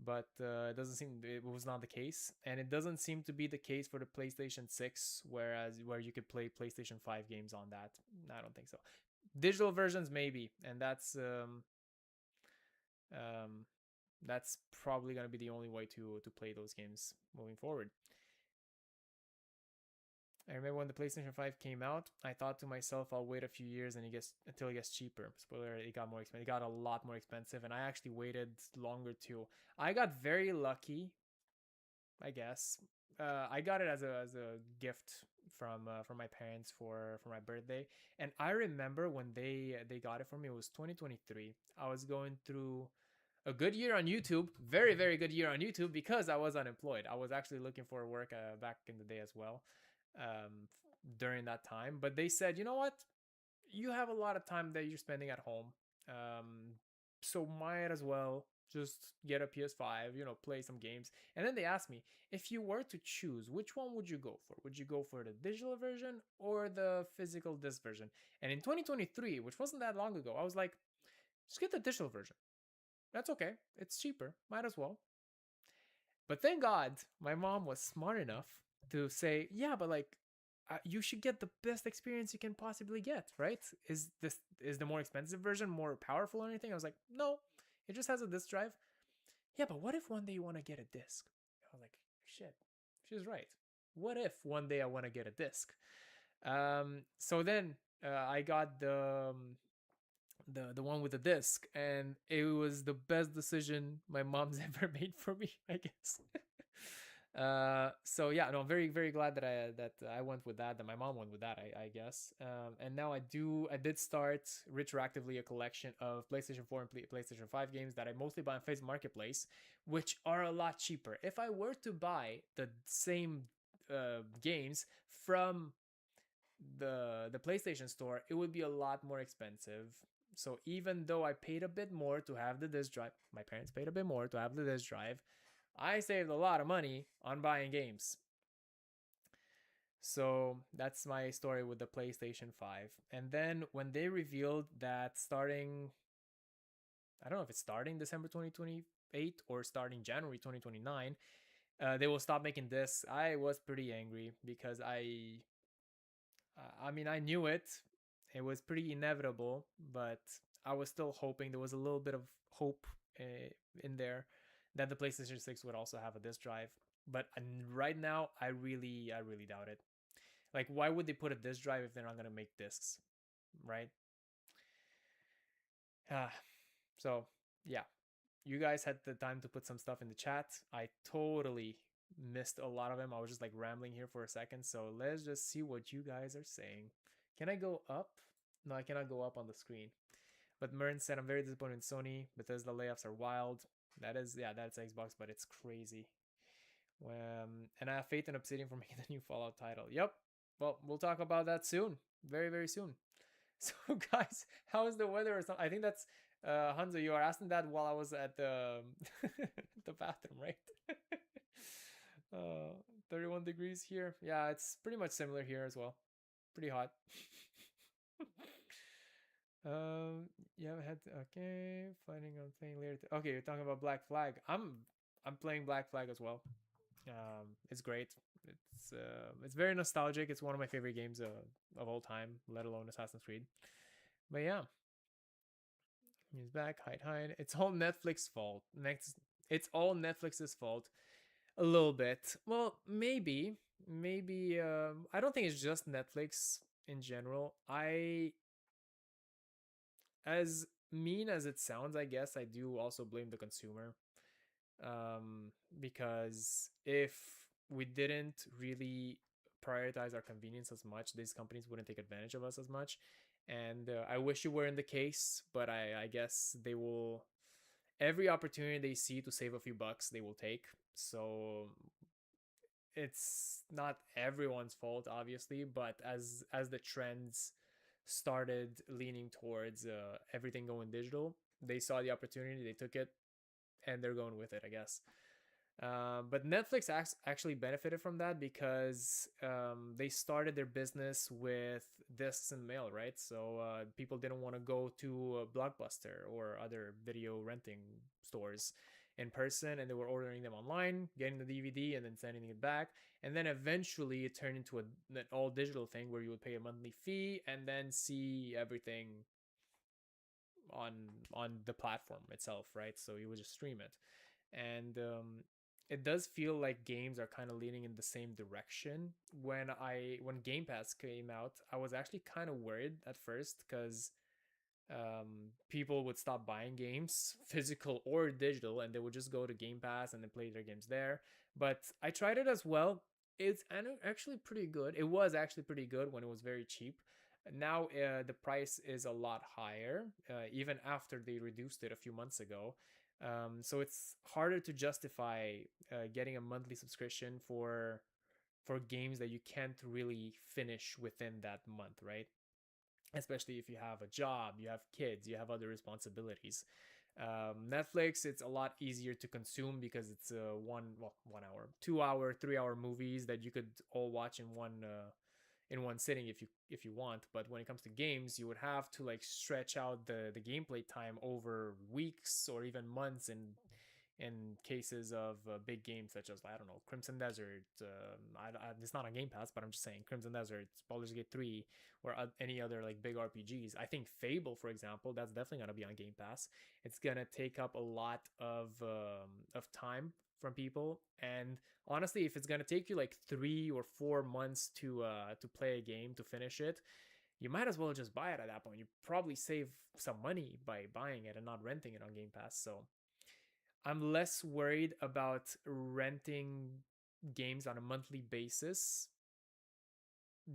But it doesn't seem, it was not the case, and it doesn't seem to be the case for the PlayStation 6, where you could play PlayStation 5 games on that. I don't think so. Digital versions maybe, and that's probably going to be the only way to play those games moving forward. I remember when the PlayStation 5 came out, I thought to myself, I'll wait a few years and until it gets cheaper. Spoiler, it got more expensive. It got a lot more expensive, and I actually waited longer too. I got very lucky, I guess. I got it as a gift from my parents for my birthday, and I remember when they got it for me. It was 2023. I was going through a good year on YouTube, very very good year on YouTube, because I was unemployed. I was actually looking for work back in the day as well, during that time. But they said, you know what, you have a lot of time that you're spending at home, so might as well just get a PS5, play some games. And then they asked me, if you were to choose, which one would you go for? Would you go for the digital version or the physical disc version? And in 2023, which wasn't that long ago, I was like, just get the digital version. That's okay. It's cheaper. Might as well. But thank God my mom was smart enough to say, yeah, but like you should get the best experience you can possibly get, right? Is the more expensive version more powerful or anything? I was like, no, it just has a disk drive. Yeah, but what if one day you want to get a disc? I was like, shit, she's right. What if one day I want to get a disc? So then I got the one with the disc, and it was the best decision my mom's ever made for me, I guess. So yeah, no, I'm very very glad that I went with that my mom went with that, I guess. And now I did start retroactively a collection of PlayStation 4 and PlayStation 5 games that I mostly buy on Facebook Marketplace, which are a lot cheaper. If I were to buy the same games from the PlayStation Store, it would be a lot more expensive. So even though I paid a bit more to have the disc drive, my parents paid a bit more to have the disc drive, I saved a lot of money on buying games. So that's my story with the PlayStation 5. And then when they revealed that starting, I don't know if it's starting December 2028 or starting January 2029, they will stop making discs. I was pretty angry because I mean, I knew it. It was pretty inevitable, but I was still hoping there was a little bit of hope in there that the PlayStation 6 would also have a disc drive. But right now, I really doubt it. Like, why would they put a disc drive if they're not gonna make discs, right? So yeah, you guys had the time to put some stuff in the chat. I totally missed a lot of them. I was just like rambling here for a second. So let's just see what you guys are saying. Can I go up? No, I cannot go up on the screen. But Mern said, I'm very disappointed in Sony because the layoffs are wild. That is, yeah, that's Xbox, but it's crazy. And I have faith in Obsidian for making the new Fallout title. Yep. Well, we'll talk about that soon. Very, very soon. So, guys, how is the weather or something? I think that's Hanzo. You are asking that while I was at the the bathroom, right? uh, 31 degrees here. Yeah, it's pretty much similar here as well. Pretty hot. You haven't had okay. Planning on playing later. Okay, you're talking about Black Flag. I'm playing Black Flag as well. It's great. It's very nostalgic. It's one of my favorite games of all time, let alone Assassin's Creed. But yeah, he's back. Hide. It's all Netflix's fault. It's all Netflix's fault. A little bit. Well, maybe. I don't think it's just Netflix in general. As mean as it sounds, I guess I do also blame the consumer. Because if we didn't really prioritize our convenience as much, these companies wouldn't take advantage of us as much. And I wish it weren't the case, but I guess they will. Every opportunity they see to save a few bucks, they will take. So it's not everyone's fault, obviously, but as the trends started leaning towards everything going digital, they saw the opportunity, they took it, and they're going with it, I guess. But Netflix actually benefited from that because they started their business with discs and mail, right? So people didn't want to go to a Blockbuster or other video renting stores in person, and they were ordering them online, getting the DVD, and then sending it back. And then eventually it turned into an all digital thing where you would pay a monthly fee and then see everything on the platform itself, right? So you would just stream it. And it does feel like games are kind of leaning in the same direction. When Game Pass came out, I was actually kind of worried at first because people would stop buying games, physical or digital, and they would just go to Game Pass and then play their games there. But I tried it as well. It's actually pretty good. It was actually pretty good when it was very cheap. Now the price is a lot higher, even after they reduced it a few months ago. So it's harder to justify getting a monthly subscription for games that you can't really finish within that month, right? Especially if you have a job, you have kids, you have other responsibilities. Netflix, it's a lot easier to consume because it's 1 hour, 2 hour, 3 hour movies that you could all watch in one sitting if you want. But when it comes to games, you would have to like stretch out the gameplay time over weeks or even months in cases of big games such as, I don't know, Crimson Desert. It's not on Game Pass, but I'm just saying Crimson Desert, Baldur's Gate 3, or any other like big RPGs. I think Fable, for example, that's definitely gonna be on Game Pass. It's gonna take up a lot of time from people, and honestly, if it's gonna take you like 3 or 4 months to play a game to finish it, you might as well just buy it at that point. You probably save some money by buying it and not renting it on Game Pass. So I'm less worried about renting games on a monthly basis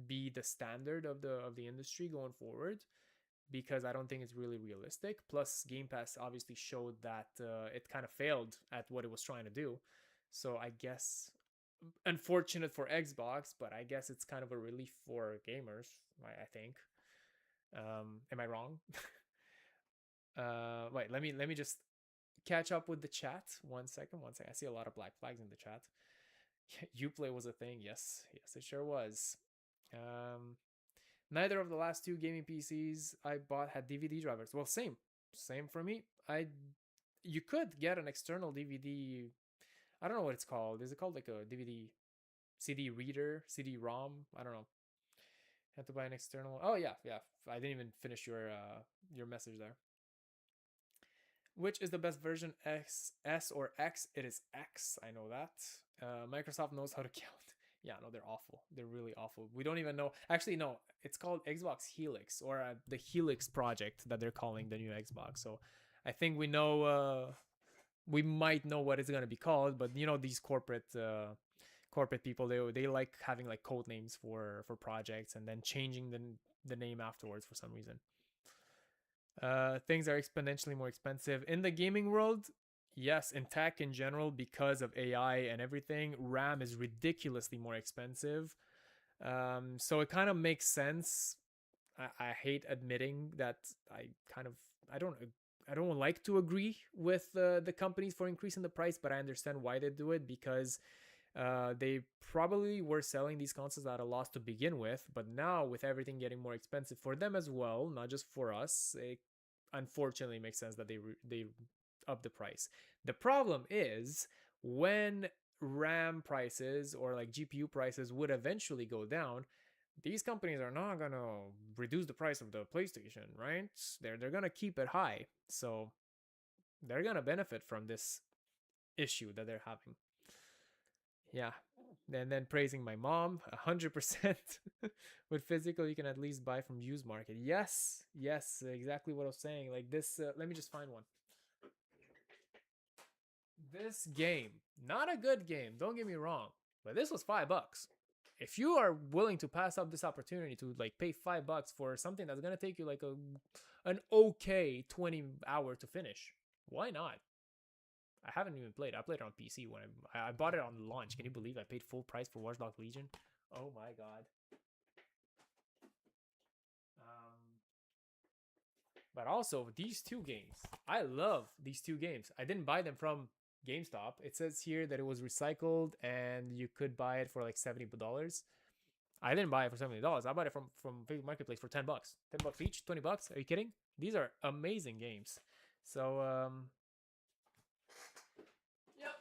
be the standard of the industry going forward, because I don't think it's really realistic. Plus, Game Pass obviously showed that it kind of failed at what it was trying to do. So I guess, unfortunate for Xbox, but I guess it's kind of a relief for gamers, I think. Am I wrong? Wait, let me just catch up with the chat. One second. I see a lot of black flags in the chat. Uplay was a thing. Yes, it sure was. Neither of the last two gaming PCs I bought had DVD drivers. Well, same for me. You could get an external DVD. I don't know what it's called. Is it called like a DVD CD reader, CD-ROM? I don't know. Had to buy an external. Oh yeah. I didn't even finish your message there. Which is the best version, S or X? It is X. I know that. Microsoft knows how to count. Yeah, no, they're awful. They're really awful. We don't even know. Actually, no, it's called Xbox Helix, or the Helix project that they're calling the new Xbox. So I think we know. We might know what it's gonna be called, but you know, these corporate people, they like having like code names for projects and then changing the name afterwards for some reason. Things are exponentially more expensive in the gaming world. Yes, in tech in general, because of AI and everything, RAM is ridiculously more expensive. So it kind of makes sense. I hate admitting that I don't like to agree with the companies for increasing the price, but I understand why they do it, because they probably were selling these consoles at a loss to begin with, but now with everything getting more expensive for them as well, not just for us, it unfortunately makes sense that they up the price. The problem is when RAM prices or like GPU prices would eventually go down, these companies are not gonna reduce the price of the PlayStation, right? They're gonna keep it high, so they're gonna benefit from this issue that they're having. Yeah, and then praising my mom 100%. With physical, you can at least buy from used market. Yes, exactly what I was saying. Like this, let me just find one. This game, not a good game, don't get me wrong, but this was $5. If you are willing to pass up this opportunity to like pay $5 for something that's gonna take you like an okay 20 hour to finish, why not? I haven't even played. I played it on PC when I bought it on launch. Can you believe I paid full price for Watch Dogs Legion? Oh my god. But also these two games, I love these two games. I didn't buy them from GameStop. It says here that it was recycled and you could buy it for like $70. I didn't buy it for $70. I bought it from Facebook Marketplace for $10. $10 each, $20. Are you kidding? These are amazing games. So Yep.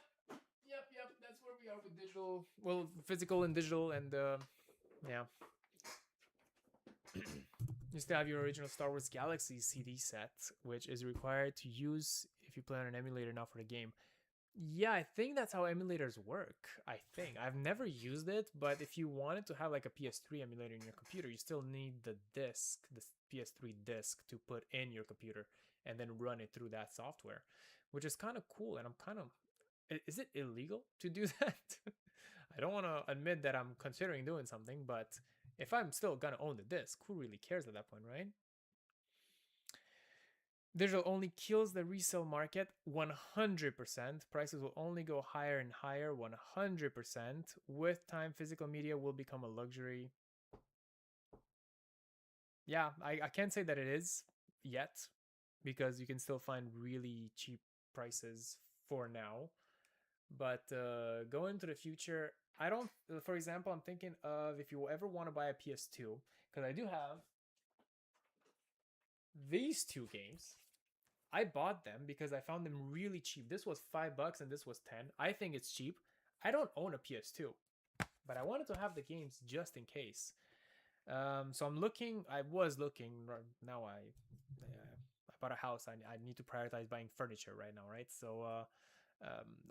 That's where we are with digital. Well, physical and digital, and yeah. You still have your original Star Wars Galaxy CD set, which is required to use if you play on an emulator, not for the game. Yeah, I think that's how emulators work. I think I've never used it, but if you wanted to have like a PS3 emulator in your computer, you still need the disc, the PS3 disc, to put in your computer and then run it through that software, which is kind of cool. And I'm kind of, is it illegal to do that? I don't want to admit that I'm considering doing something, but if I'm still gonna own the disc, who really cares at that point, right? Digital only kills the resale market 100%. Prices will only go higher and higher 100%. With time, physical media will become a luxury. Yeah, I can't say that it is yet, because you can still find really cheap prices for now. But going into the future, I don't, for example, I'm thinking of if you ever want to buy a PS2, because I do have these two games. I bought them because I found them really cheap. This was $5 and this was 10. I think it's cheap. I don't own a PS2, but I wanted to have the games just in case. So I'm looking. I was looking. Now I bought a house. I need to prioritize buying furniture right now, right? So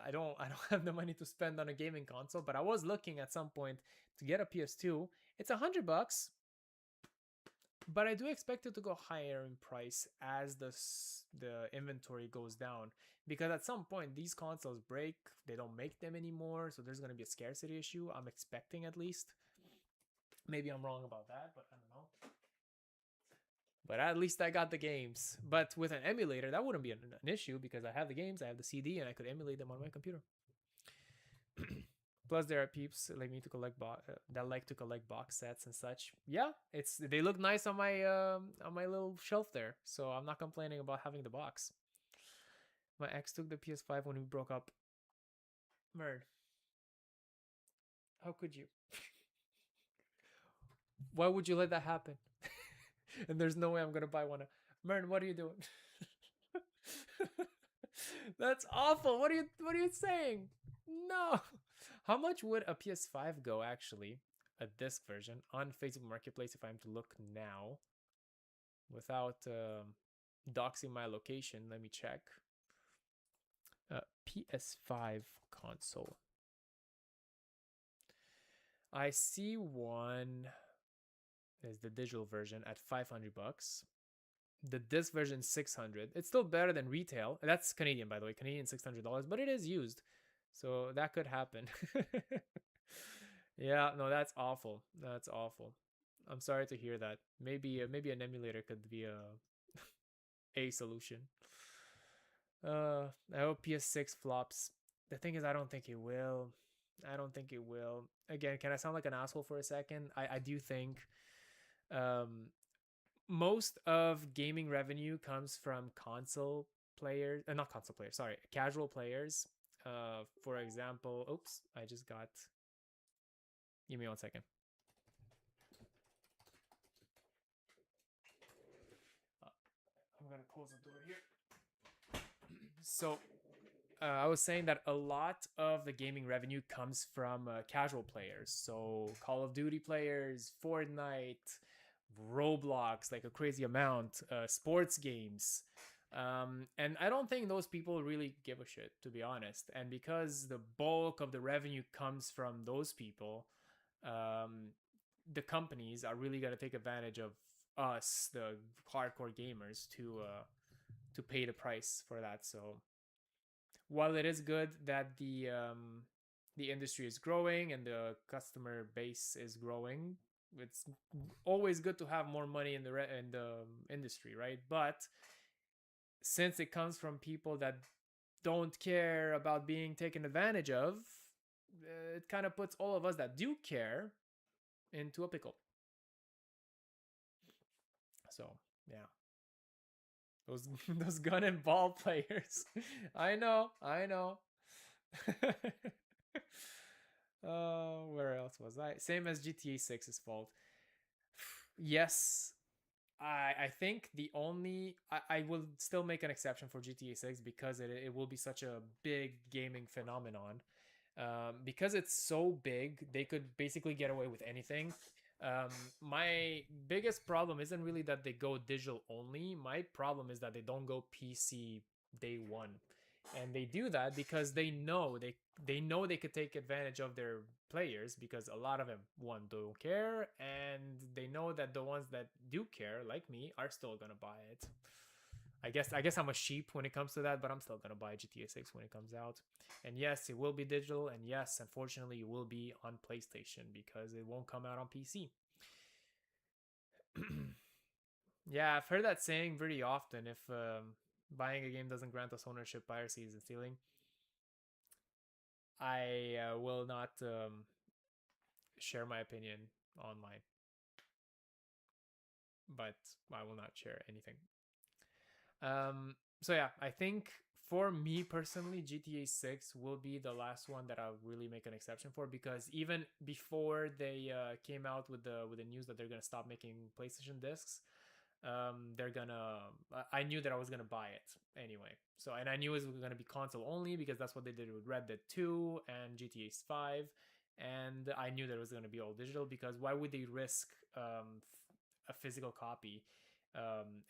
I don't have the money to spend on a gaming console, but I was looking at some point to get a PS2. It's $100, but I do expect it to go higher in price as the inventory goes down, because at some point these consoles break, they don't make them anymore, so there's going to be a scarcity issue. I'm expecting, at least. Maybe I'm wrong about that, but I don't know. But at least I got the games. But with an emulator, that wouldn't be an issue, because I have the games, I have the CD, and I could emulate them on my computer. Plus, there are peeps like me to collect that like to collect box sets and such. Yeah, they look nice on my little shelf there, so I'm not complaining about having the box. My ex took the PS5 when we broke up. Merd. How could you? Why would you let that happen? And there's no way I'm gonna buy one. Mern, what are you doing? That's awful. What are you saying? No. How much would a PS5 go, actually, a disc version, on Facebook Marketplace if I'm to look now without doxing my location? Let me check. PS5 console. I see one is the digital version at $500. The disc version $600. It's still better than retail. That's Canadian, by the way. Canadian $600, but it is used, so that could happen. Yeah, no, that's awful. That's awful. I'm sorry to hear that. Maybe an emulator could be a solution. I hope PS6 flops. The thing is, I don't think it will. I don't think it will. Again, can I sound like an asshole for a second? I do think most of gaming revenue comes from console players, not console players, sorry, casual players. For example, oops, I just got, give me 1 second. I'm gonna close the door here. So I was saying that a lot of the gaming revenue comes from casual players. So Call of Duty players, Fortnite, Roblox, like a crazy amount, sports games. And I don't think those people really give a shit, to be honest. And because the bulk of the revenue comes from those people, the companies are really going to take advantage of us, the hardcore gamers, to pay the price for that. So while it is good that the industry is growing and the customer base is growing, it's always good to have more money in the industry, right? But since it comes from people that don't care about being taken advantage of, it kind of puts all of us that do care into a pickle. So yeah, those gun and ball players. I know. Where else was I? Same as GTA 6's fault. Yes, I think the only I will still make an exception for GTA 6 because it will be such a big gaming phenomenon. Because it's so big, they could basically get away with anything. My biggest problem isn't really that they go digital only. My problem is that they don't go PC day one. And they do that because they know they could take advantage of their players, because a lot of them, one, don't care, and they know that the ones that do care, like me, are still gonna buy it. I guess I'm a sheep when it comes to that, but I'm still gonna buy GTA 6 when it comes out. And yes, it will be digital, and yes, unfortunately, it will be on PlayStation because it won't come out on PC. Yeah, I've heard that saying pretty often. If buying a game doesn't grant us ownership, piracy is stealing. I will not share my opinion online, but I will not share anything. So yeah, I think for me personally, GTA 6 will be the last one that I'll really make an exception for, because even before they came out with the news that they're gonna stop making PlayStation discs, they're gonna. I knew that I was gonna buy it anyway. So, and I knew it was gonna be console only because that's what they did with Red Dead 2 and GTA 5, and I knew that it was gonna be all digital because why would they risk a physical copy?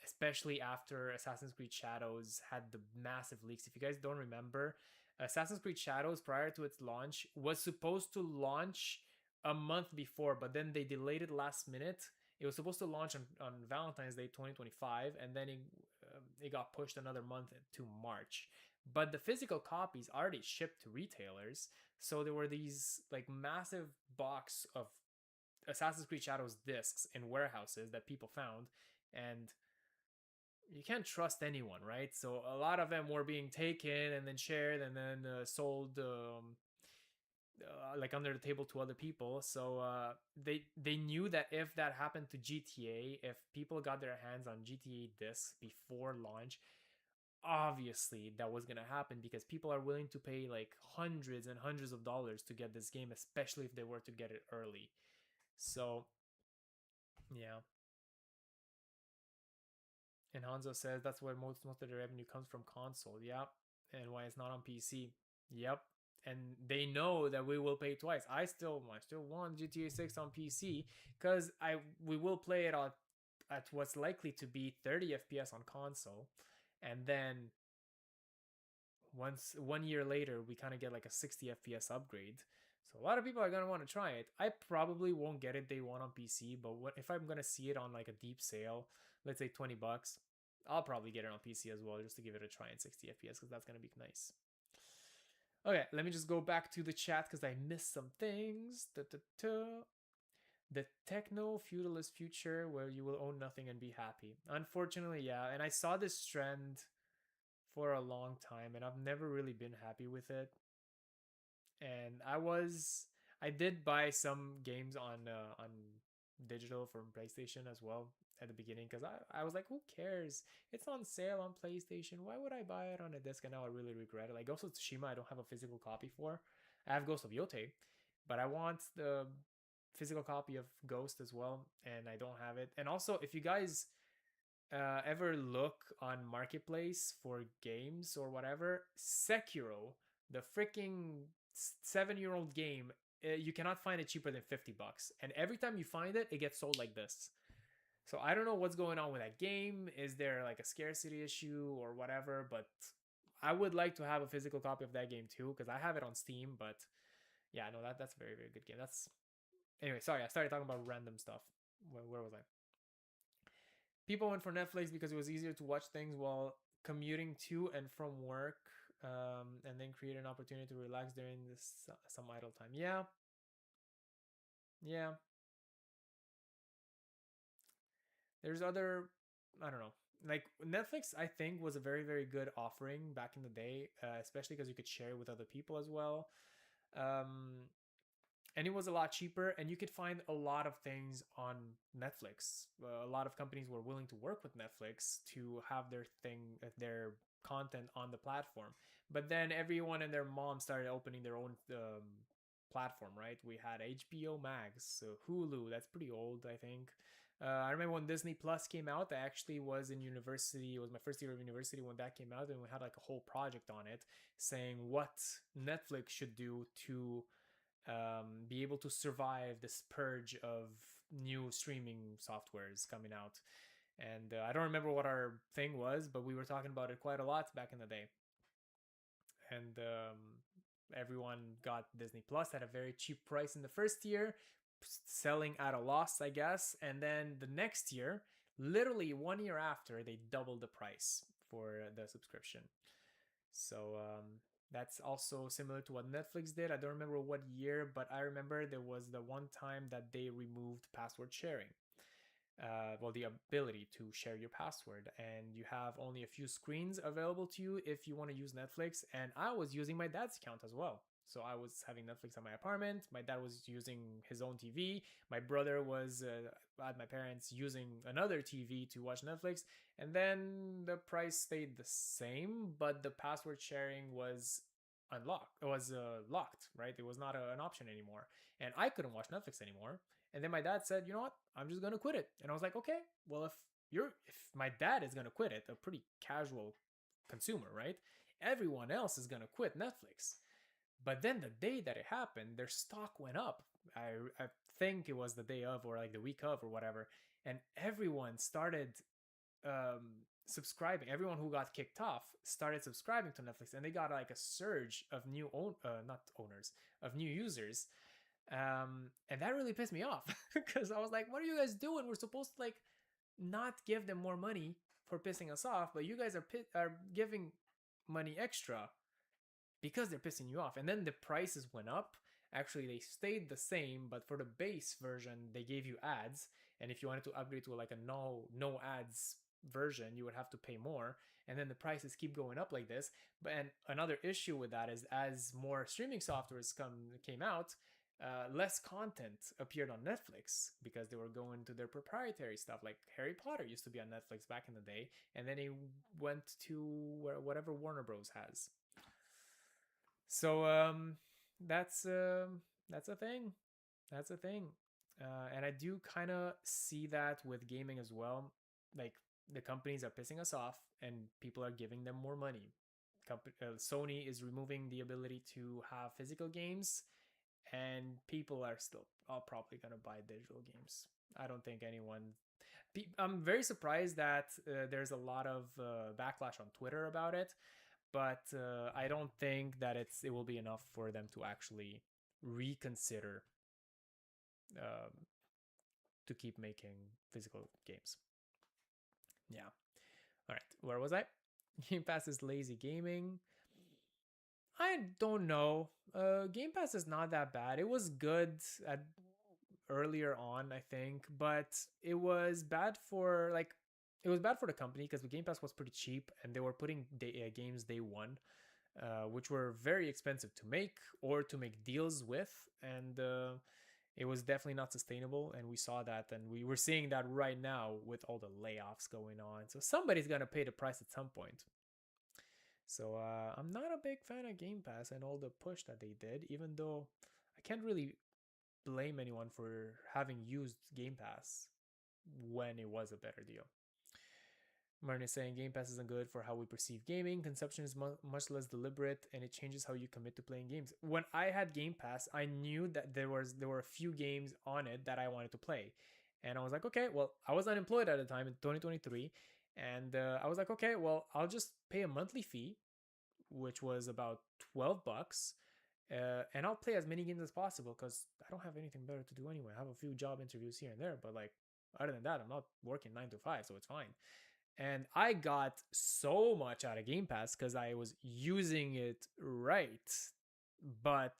Especially after Assassin's Creed Shadows had the massive leaks. If you guys don't remember, Assassin's Creed Shadows prior to its launch was supposed to launch a month before, but then they delayed it last minute. It was supposed to launch on Valentine's Day 2025, and then it got pushed another month to March. But the physical copies already shipped to retailers, so there were these like massive box of Assassin's Creed Shadows discs in warehouses that people found, and you can't trust anyone, right? So a lot of them were being taken and then shared and then sold like under the table to other people. So they knew that if that happened to GTA, if people got their hands on GTA discs before launch, obviously that was gonna happen because people are willing to pay like hundreds and hundreds of dollars to get this game, especially if they were to get it early. So yeah. And Hanzo says that's where most of the revenue comes from console. Yep. And why it's not on PC. Yep. And they know that we will pay twice. I still want GTA 6 on PC because we will play it on at what's likely to be 30 FPS on console, and then once 1 year later we kind of get like a 60 FPS upgrade. So a lot of people are gonna want to try it. I probably won't get it day one on PC, but if I'm gonna see it on like a deep sale, let's say $20, I'll probably get it on PC as well just to give it a try in 60 FPS because that's gonna be nice. Okay, let me just go back to the chat because I missed some things. The techno feudalist future where you will own nothing and be happy. Unfortunately, yeah, and I saw this trend for a long time and I've never really been happy with it. And I did buy some games on digital from PlayStation as well at the beginning because I was like, who cares? It's on sale on PlayStation. Why would I buy it on a disc? And now I really regret it. Like Ghost of Tsushima, I don't have a physical copy for. I have Ghost of Yote, but I want the physical copy of Ghost as well, and I don't have it. And also, if you guys ever look on Marketplace for games or whatever, Sekiro, the freaking 7-year-old game, you cannot find it cheaper than $50. And every time you find it, it gets sold like this. So I don't know what's going on with that game. Is there like a scarcity issue or whatever? But I would like to have a physical copy of that game too because I have it on Steam. But yeah, no, that's a very very good game. That's anyway. Sorry, I started talking about random stuff. Where was I? People went for Netflix because it was easier to watch things while commuting to and from work, and then create an opportunity to relax during this some idle time. Yeah, yeah. There's other, I don't know. Like Netflix, I think was a very very good offering back in the day, especially because you could share it with other people as well. Um, and it was a lot cheaper and you could find a lot of things on Netflix. A lot of companies were willing to work with Netflix to have their content on the platform. But then everyone and their mom started opening their own platform, right? We had HBO Max, so Hulu, that's pretty old, I think. I remember when Disney Plus came out, I actually was in university. It was my first year of university when that came out, and we had like a whole project on it saying what Netflix should do to be able to survive this purge of new streaming softwares coming out. And I don't remember what our thing was, but we were talking about it quite a lot back in the day. And everyone got Disney Plus at a very cheap price in the first year, selling at a loss, I guess. And then the next year, literally 1 year after, they doubled the price for the subscription. So that's also similar to what Netflix did. I don't remember what year, but I remember there was the one time that they removed password sharing. Well, the ability to share your password, and you have only a few screens available to you if you want to use Netflix. And I was using my dad's account as well. So I was having Netflix at my apartment. My dad was using his own TV. My brother was at my parents using another TV to watch Netflix. And then the price stayed the same, but the password sharing was unlocked. It was locked, right? It was not an option anymore. And I couldn't watch Netflix anymore. And then my dad said, you know what? I'm just going to quit it. And I was like, okay, well, if if my dad is gonna quit it, a pretty casual consumer, right? Everyone else is gonna quit Netflix. But then the day that it happened, their stock went up. I think it was the day of, or like the week of, or whatever, and everyone started subscribing. Everyone who got kicked off started subscribing to Netflix, and they got like a surge of not owners, of new users. And that really pissed me off because I was like, "What are you guys doing? We're supposed to like not give them more money for pissing us off, but you guys are giving money extra because they're pissing you off." And then the prices went up. Actually, they stayed the same, but for the base version, they gave you ads. And if you wanted to upgrade to like a no ads version, you would have to pay more. And then the prices keep going up like this. But and another issue with that is as more streaming softwares came out, less content appeared on Netflix because they were going to their proprietary stuff. Like Harry Potter used to be on Netflix back in the day, and then it went to whatever Warner Bros has. So that's a thing. That's a thing. And I do kind of see that with gaming as well. Like the companies are pissing us off, and people are giving them more money. Sony is removing the ability to have physical games, and people are still probably gonna buy digital games. I don't think anyone. I'm very surprised that there's a lot of backlash on Twitter about it, but I don't think that it will be enough for them to actually reconsider to keep making physical games. Yeah. All right. Where was I? Game Pass is lazy gaming. I don't know. Game Pass is not that bad. It was good earlier on, I think, but it was bad for the company because the Game Pass was pretty cheap and they were putting games day one, which were very expensive to make or to make deals with, and it was definitely not sustainable. And we saw that, and we were seeing that right now with all the layoffs going on. So somebody's gonna pay the price at some point. So I'm not a big fan of Game Pass and all the push that they did, even though I can't really blame anyone for having used Game Pass when it was a better deal. Martin is saying Game Pass isn't good for how we perceive gaming. Consumption is much less deliberate, and it changes how you commit to playing games. When I had Game Pass, I knew that there were a few games on it that I wanted to play, and I was like, okay, well, I was unemployed at the time in 2023, and I was like, okay, well, I'll just pay a monthly fee, which was about $12, and I'll play as many games as possible because I don't have anything better to do anyway. I have a few job interviews here and there, but like other than that, I'm not working 9 to 5, so it's fine. And I got so much out of Game Pass because I was using it right. But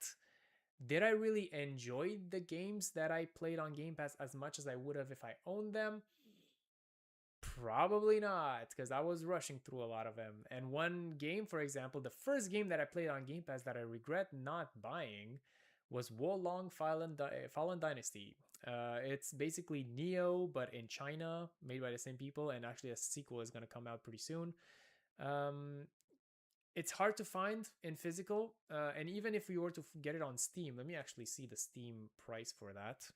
did I really enjoy the games that I played on Game Pass as much as I would have if I owned them? Probably not, because I was rushing through a lot of them. And one game, for example, the first game that I played on Game Pass that I regret not buying was Wolong Fallen Dynasty. It's basically Neo, but in China, made by the same people, and actually a sequel is going to come out pretty soon. It's hard to find in physical, and even if we were to get it on Steam, let me actually see the Steam price for that.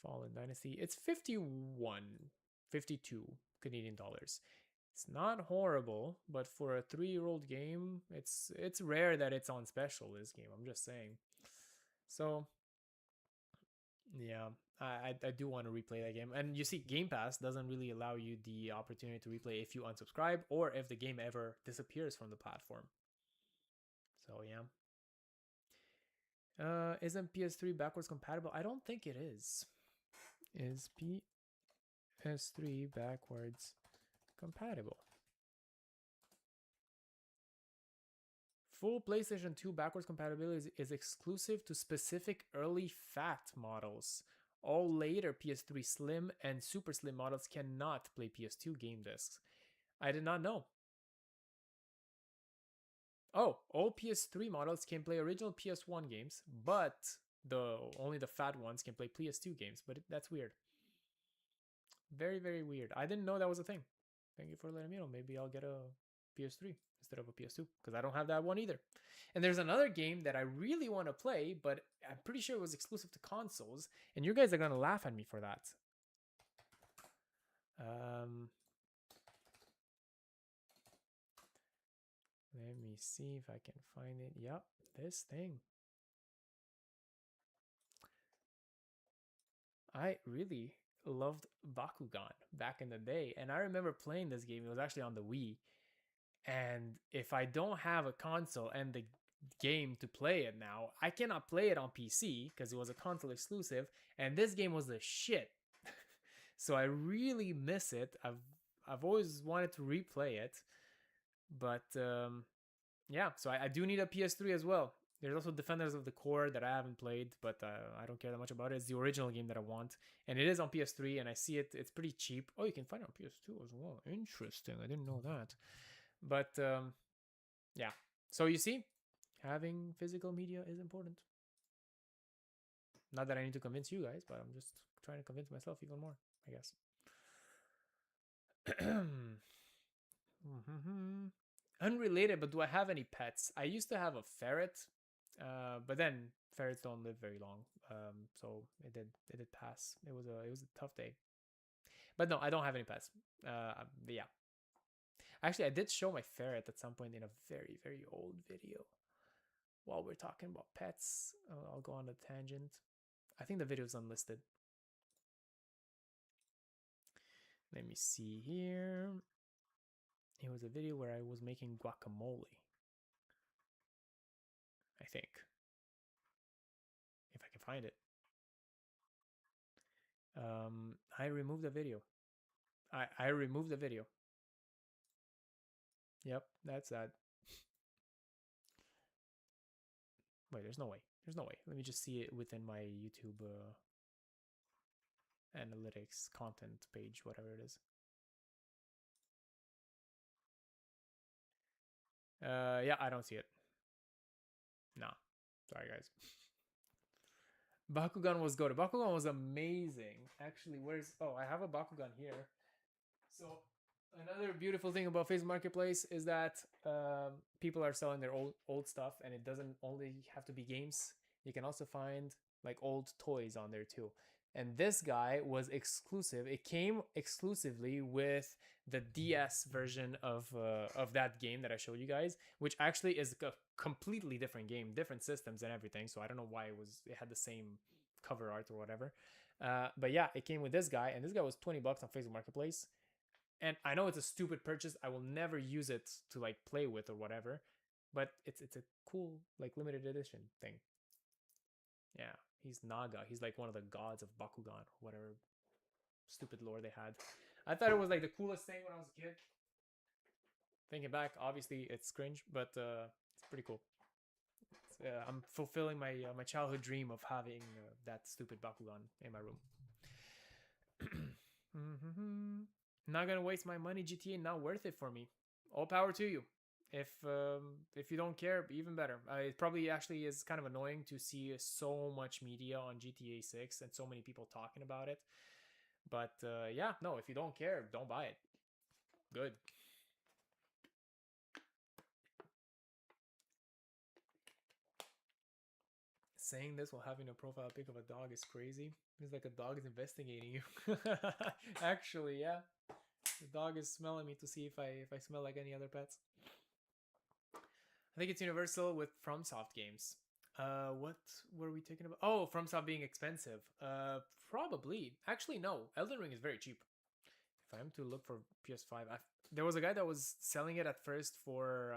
Fallen Dynasty, it's 52 Canadian dollars. It's not horrible, but for a 3-year-old game, it's rare that it's on special, this game, I'm just saying. So yeah, I do want to replay that game. And you see, Game Pass doesn't really allow you the opportunity to replay if you unsubscribe or if the game ever disappears from the platform. So yeah. Isn't PS3 backwards compatible? I don't think it is. Is PS3 backwards compatible? Full PlayStation 2 backwards compatibility is exclusive to specific early fat models. All later PS3 Slim and Super Slim models cannot play PS2 game discs. I did not know. Oh, all PS3 models can play original PS1 games, but only the fat ones can play PS2 games. But that's weird. Very, very weird. I didn't know that was a thing. Thank you for letting me know. Maybe I'll get a PS3 instead of a PS2 because I don't have that one either. And there's another game that I really want to play, but I'm pretty sure it was exclusive to consoles, and you guys are going to laugh at me for that. Um, Let me see if I can find it. Yep, this thing. I really loved Bakugan back in the day, and I remember playing this game. It was actually on the Wii. And if I don't have a console and the game to play it now, I cannot play it on PC because it was a console exclusive, and this game was the shit. So I really miss it. I've always wanted to replay it, but yeah. So I do need a PS3 as well. There's also Defenders of the Core that I haven't played, but I don't care that much about it. It's the original game that I want, and it is on PS3, and I see it. It's pretty cheap. Oh, you can find it on PS2 as well. Interesting. I didn't know that. But yeah. So you see, having physical media is important. Not that I need to convince you guys, but I'm just trying to convince myself even more, I guess. Unrelated, but do I have any pets? I used to have a ferret, but then ferrets don't live very long, so it did pass. It was a tough day. But no, I don't have any pets. Yeah. Actually, I did show my ferret at some point in a very, very old video. While we're talking about pets, I'll go on a tangent. I think the video is unlisted. Let me see here. It was a video where I was making guacamole. I think. If I can find it. I removed the video. I removed the video. Yep, that's that. Wait, there's no way. There's no way. Let me just see it within my YouTube analytics content page, whatever it is. Yeah, I don't see it. Nah. Sorry, guys. Bakugan was good. Bakugan was amazing. Actually, where's... Oh, I have a Bakugan here. So, another beautiful thing about Facebook Marketplace is that people are selling their old stuff, and it doesn't only have to be games. You can also find like old toys on there too. And this guy was exclusive. It came exclusively with the DS version of that game that I showed you guys, which actually is a completely different game, different systems and everything. So I don't know why it had the same cover art or whatever. But yeah, it came with this guy, and this guy was $20 on Facebook Marketplace. And I know it's a stupid purchase. I will never use it to like play with or whatever, but it's a cool like limited edition thing. Yeah, he's Naga. He's like one of the gods of Bakugan or whatever stupid lore they had. I thought it was like the coolest thing when I was a kid. Thinking back, obviously it's cringe, but it's pretty cool. I'm fulfilling my my childhood dream of having that stupid Bakugan in my room. Not gonna waste my money. GTA not worth it for me. All power to you. If you don't care, even better. It probably actually is kind of annoying to see so much media on GTA 6 and so many people talking about it. But yeah, no, if you don't care, don't buy it. Good. Saying this while having a profile pic of a dog is crazy. It's like a dog is investigating you. Actually, yeah. The dog is smelling me to see if I smell like any other pets. I think it's universal with FromSoft games. What were we talking about? Oh, FromSoft being expensive. Probably. Actually, no. Elden Ring is very cheap. If I am to look for PS5, there was a guy that was selling it at first for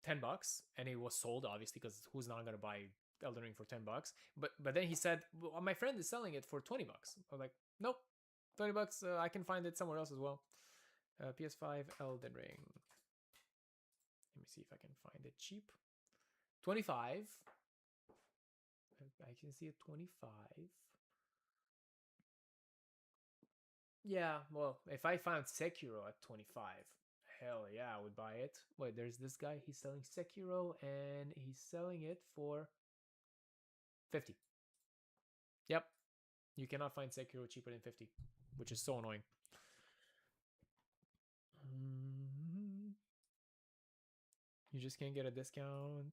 $10, and it was sold obviously because who's not gonna buy Elden Ring for $10? But then he said, well, my friend is selling it for $20. I'm like, nope, $20. I can find it somewhere else as well. PS5 Elden Ring. Let me see if I can find it cheap. 25. I can see it 25. Yeah, well, if I found Sekiro at 25, hell yeah, I would buy it. Wait, there's this guy. He's selling Sekiro, and he's selling it for 50. Yep. You cannot find Sekiro cheaper than 50, which is so annoying. You just can't get a discount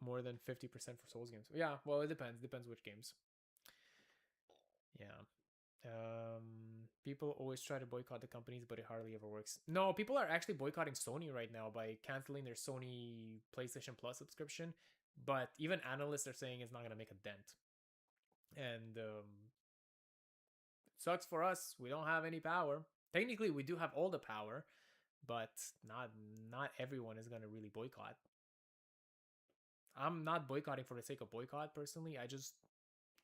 more than 50% for Souls games. Yeah, well, it depends. Depends which games. Yeah. People always try to boycott the companies, but it hardly ever works. No, people are actually boycotting Sony right now by canceling their Sony PlayStation Plus subscription. But even analysts are saying it's not going to make a dent. And it sucks for us. We don't have any power. Technically, we do have all the power, but not everyone is going to really boycott. I'm not boycotting for the sake of boycott personally. I just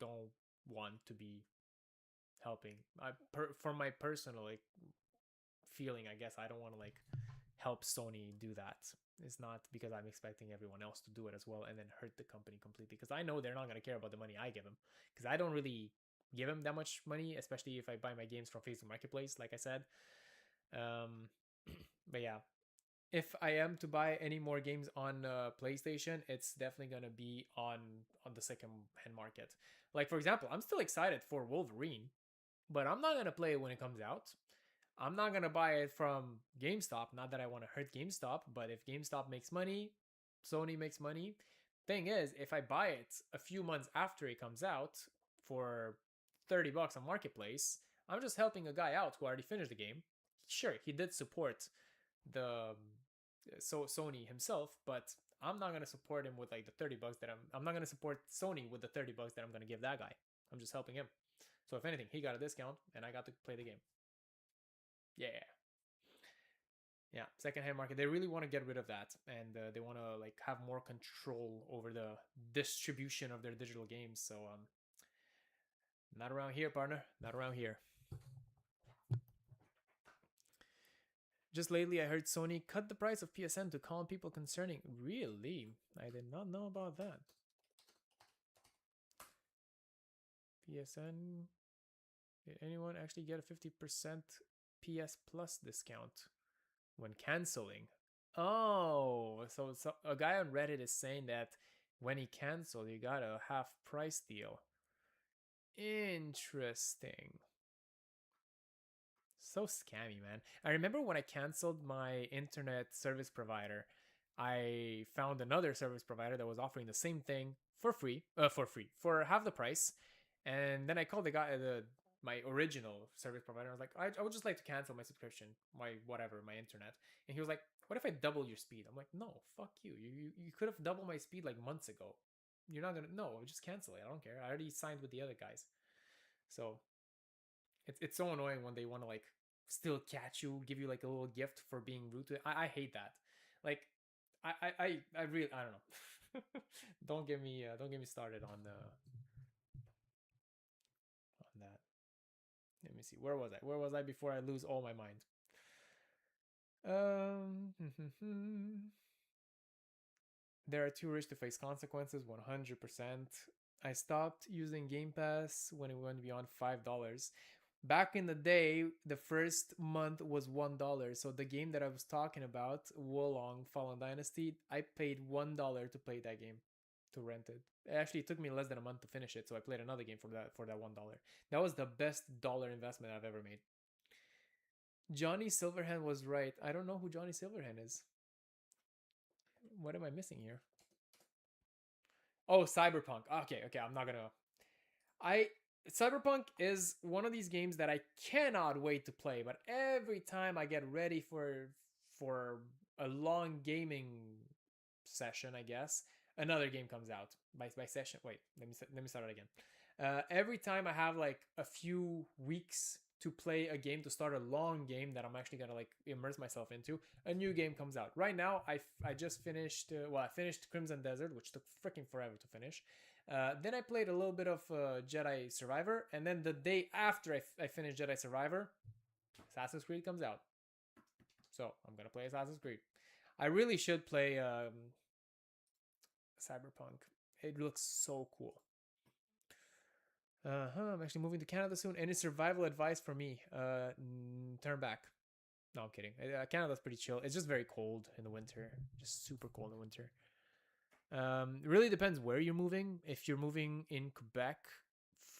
don't want to be helping. For my personal like feeling, I guess I don't want to like help Sony do that. It's not because I'm expecting everyone else to do it as well and then hurt the company completely, because I know they're not going to care about the money I give them, because I don't really give them that much money, especially if I buy my games from Facebook Marketplace, like I said. But yeah, if I am to buy any more games on PlayStation, it's definitely going to be on the second hand market. Like, for example, I'm still excited for Wolverine, but I'm not going to play it when it comes out. I'm not going to buy it from GameStop. Not that I want to hurt GameStop, but if GameStop makes money, Sony makes money. Thing is, if I buy it a few months after it comes out for $30 on Marketplace, I'm just helping a guy out who already finished the game. Sure, he did support the Sony himself, but I'm not going to support him with like the $30 that I'm not going to support Sony with the $30 that I'm going to give that guy. I'm just helping him. So if anything, he got a discount and I got to play the game. Yeah, secondhand market. They really want to get rid of that, and they want to like have more control over the distribution of their digital games. So not around here, partner. Not around here. Just lately, I heard Sony cut the price of PSN to calm people concerning. Really? I did not know about that. PSN. Did anyone actually get a 50% PS Plus discount when canceling? Oh, so a guy on Reddit is saying that when he canceled, he got a half price deal. Interesting. So scammy, man. I remember when I canceled my internet service provider, I found another service provider that was offering the same thing for half the price. And then I called the guy, my original service provider. I was like, I would just like to cancel my subscription, my internet. And he was like, what if I double your speed? I'm like, no, fuck you. You could have doubled my speed like months ago. You're not gonna, no, just cancel it. I don't care. I already signed with the other guys. So it's so annoying when they want to like still catch you, give you like a little gift for being rude to it. I hate that. Like I really, I don't know. don't get me started on that. Let me see. Where was I before I lose all my mind? There are too rich to face consequences. 100%. I stopped using Game Pass when it went beyond $5. Back in the day, the first month was $1. So the game that I was talking about, Wolong Fallen Dynasty, I paid $1 to play that game, to rent it. Actually, it took me less than a month to finish it, so I played another game for that $1. That was the best dollar investment I've ever made. Johnny Silverhand was right. I don't know who Johnny Silverhand is. What am I missing here? Oh, Cyberpunk. Okay, I'm not gonna... Cyberpunk is one of these games that I cannot wait to play, but every time I get ready for a long gaming session, I guess, another game comes out. By session, wait, let me start it again. Every time I have like a few weeks to play a game, to start a long game that I'm actually gonna like immerse myself into, a new game comes out. Right now, I just finished, I finished Crimson Desert, which took freaking forever to finish. Then I played a little bit of Jedi Survivor, and then the day after I finished Jedi Survivor, Assassin's Creed comes out. So I'm gonna play Assassin's Creed. I really should play Cyberpunk. It looks so cool. I'm actually moving to Canada soon. Any survival advice for me? Turn back. No, I'm kidding. Canada's pretty chill. It's just very cold in the winter. Just super cold in the winter. It really depends where you're moving. If you're moving in Quebec,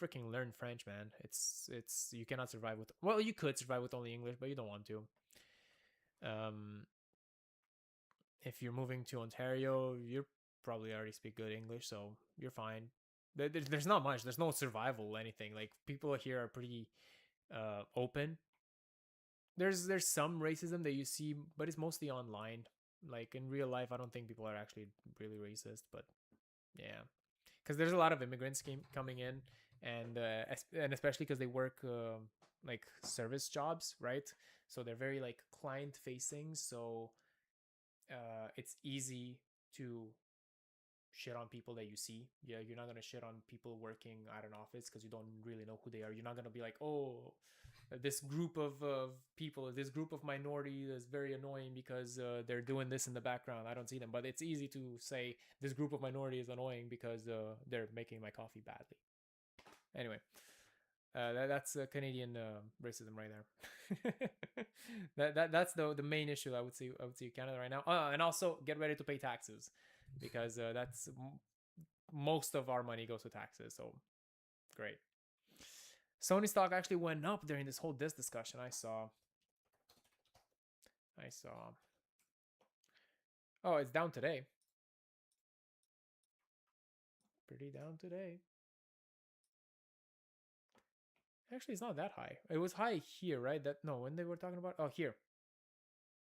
freaking learn French, man. It's you cannot survive with... Well, you could survive with only English, but you don't want to. If you're moving to Ontario, you probably already speak good English, so you're fine. There's not much. There's no survival anything. Like, people here are pretty open. There's some racism that you see, but it's mostly online. Like in real life, I don't think people are actually really racist, but yeah, because there's a lot of immigrants coming in, and especially because they work like service jobs, right? So they're very like client facing, so it's easy to shit on people that you see. Yeah, you're not gonna shit on people working at an office because you don't really know who they are. You're not gonna be like, oh, this group of people, this group of minority is very annoying because they're doing this in the background. I don't see them, but it's easy to say this group of minority is annoying because they're making my coffee badly. Anyway, that's Canadian racism right there. That's the main issue I would see Canada right now. And also get ready to pay taxes because that's most of our money goes to taxes. So great. Sony stock actually went up during this whole discussion. I saw. Oh, it's down today. Pretty down today. Actually, it's not that high. It was high here, right? When they were talking about, oh, here.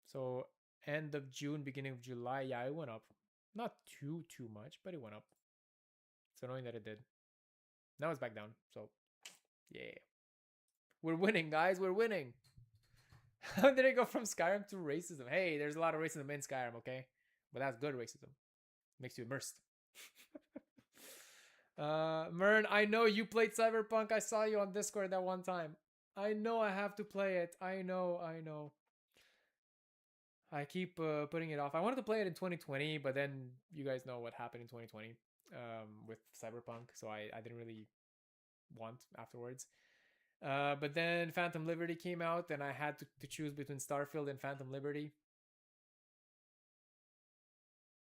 So end of June, beginning of July, yeah, it went up. Not too much, but it went up. It's annoying that it did. Now it's back down. So yeah, we're winning, guys. We're winning. How did it go from Skyrim to racism? Hey, there's a lot of racism in Skyrim, okay? But that's good racism. Makes you immersed. Mern, I know you played Cyberpunk. I saw you on Discord that one time. I know I have to play it. I know. I keep putting it off. I wanted to play it in 2020, but then you guys know what happened in 2020 with Cyberpunk, so I didn't really want afterwards. But then Phantom Liberty came out, and I had to choose between Starfield and Phantom Liberty.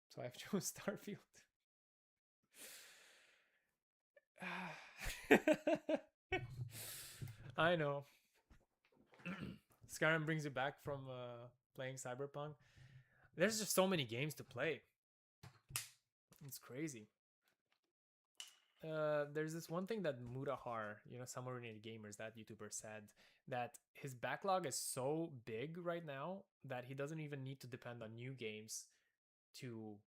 So I've chosen Starfield. I know. Skyrim brings you back from playing Cyberpunk. There's just so many games to play. It's crazy. There's this one thing that Mutahar, Summer Renegade Gamers, that YouTuber, said that his backlog is so big right now that he doesn't even need to depend on new games to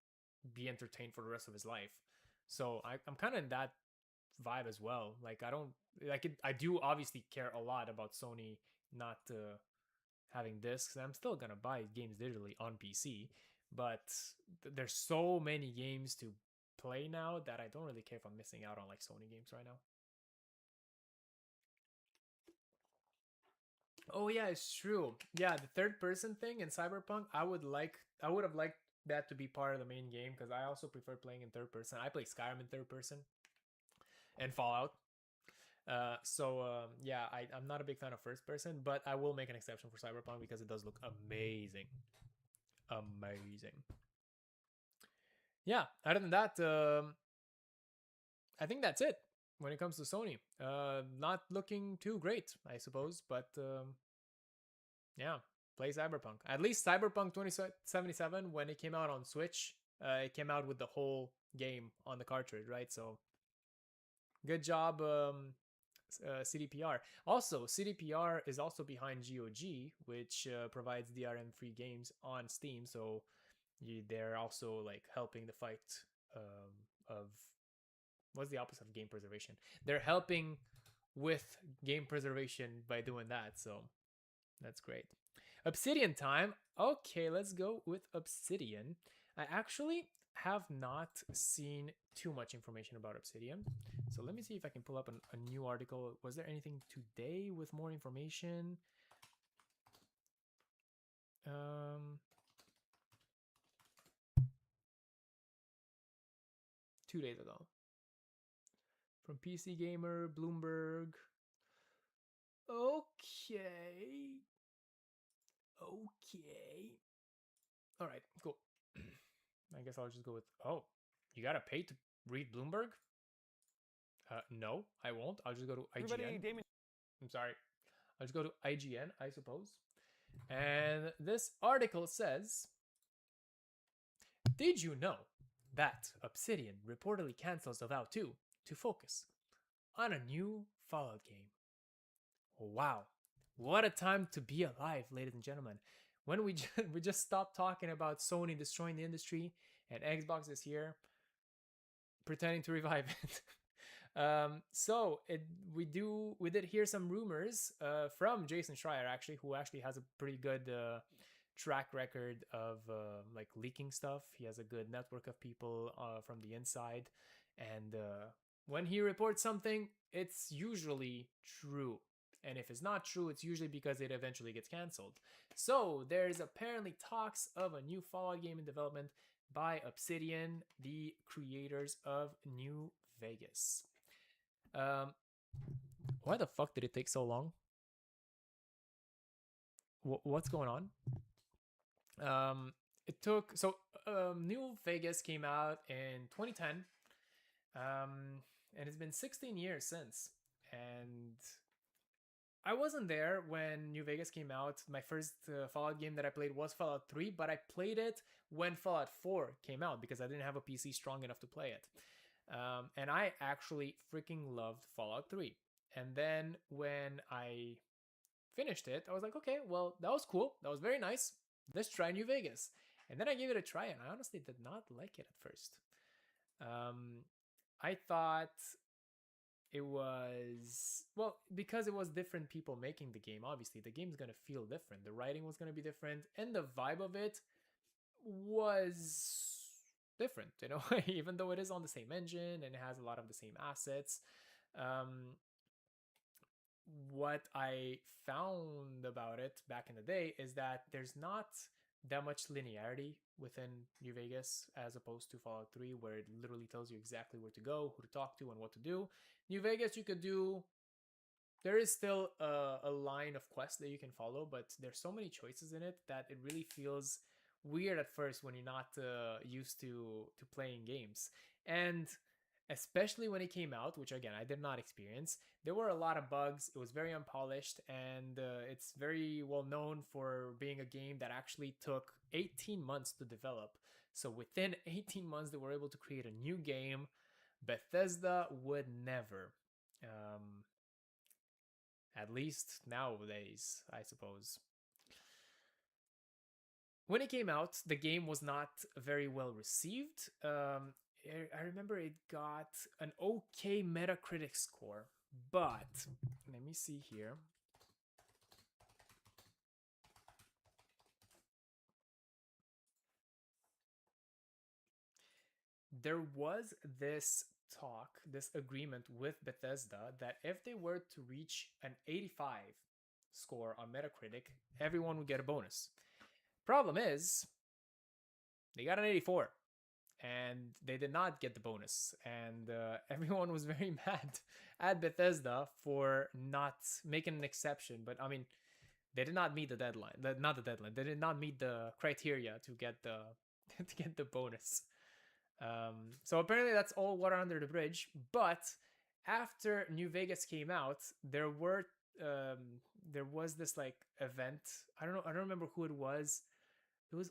be entertained for the rest of his life. So I'm kind of in that vibe as well. Like I do obviously care a lot about Sony not having discs. I'm still gonna buy games digitally on PC, but there's so many games to play now that I don't really care if I'm missing out on like Sony games right now. Oh yeah, it's true. Yeah, the third person thing in Cyberpunk, I would have liked that to be part of the main game because I also prefer playing in third person. I play Skyrim in third person and Fallout. Yeah, I'm not a big fan of first person, but I will make an exception for Cyberpunk because it does look amazing. Yeah, other than that, I think that's it when it comes to Sony. Not looking too great, I suppose, but yeah, play Cyberpunk. At least Cyberpunk 2077, when it came out on Switch, it came out with the whole game on the cartridge, right? So good job, CDPR. Also, CDPR is also behind GOG, which provides DRM-free games on Steam. So they're also like helping the fight of what's the opposite of game preservation? They're helping with game preservation by doing that. So that's great. Obsidian time. Okay, let's go with Obsidian. I actually have not seen too much information about Obsidian. So let me see if I can pull up a new article. Was there anything today with more information? 2 days ago. From PC Gamer, Bloomberg. Okay. All right, cool. I guess I'll just go with, oh, you gotta pay to read Bloomberg? No, I won't. I'll just go to IGN. I'm sorry. I'll just go to IGN, I suppose. And this article says, did you know that Obsidian reportedly cancels Avowed 2 to focus on a new Fallout game? Wow, what a time to be alive, ladies and gentlemen. When we just stopped talking about Sony destroying the industry and Xbox is here pretending to revive it. So we did hear some rumors from Jason Schreier actually, who actually has a pretty good track record of like leaking stuff. He has a good network of people from the inside, and when he reports something, it's usually true. And if it's not true, it's usually because it eventually gets canceled. So there's apparently talks of a new Fallout game in development by Obsidian, the creators of New Vegas. Um, why the fuck did it take so long? What's going on? It took so New Vegas came out in 2010, and it's been 16 years since. And I wasn't there when New Vegas came out. My first Fallout game that I played was Fallout 3, but I played it when Fallout 4 came out because I didn't have a PC strong enough to play it. And I actually freaking loved Fallout 3. And then when I finished it, I was like, okay, well, that was cool. That was very nice. Let's try New Vegas. And then I gave it a try, and I honestly did not like it at first. I thought it was, well, because it was different people making the game. Obviously, the game's gonna feel different. The writing was gonna be different, and the vibe of it was different, you know. Even though it is on the same engine and it has a lot of the same assets. What I found about it back in the day is that there's not that much linearity within New Vegas as opposed to Fallout 3, where it literally tells you exactly where to go, who to talk to, and what to do. New Vegas, you could do. There is still a line of quests that you can follow, but there's so many choices in it that it really feels weird at first when you're not used to playing games. And especially when it came out, which again I did not experience, there were a lot of bugs. It was very unpolished, and it's very well known for being a game that actually took 18 months to develop. So within 18 months, they were able to create a new game. Bethesda would never. At least nowadays, I suppose. When it came out, the game was not very well received. I remember it got an okay Metacritic score, but let me see here. There was this talk, this agreement with Bethesda that if they were to reach an 85 score on Metacritic, everyone would get a bonus. Problem is, they got an 84 and they did not get the bonus. And everyone was very mad at Bethesda for not making an exception. But I mean, they did not meet the deadline. Not the deadline. They did not meet the criteria to get the to get the bonus. So apparently that's all water under the bridge. But after New Vegas came out, there was this like event. I don't remember who it was.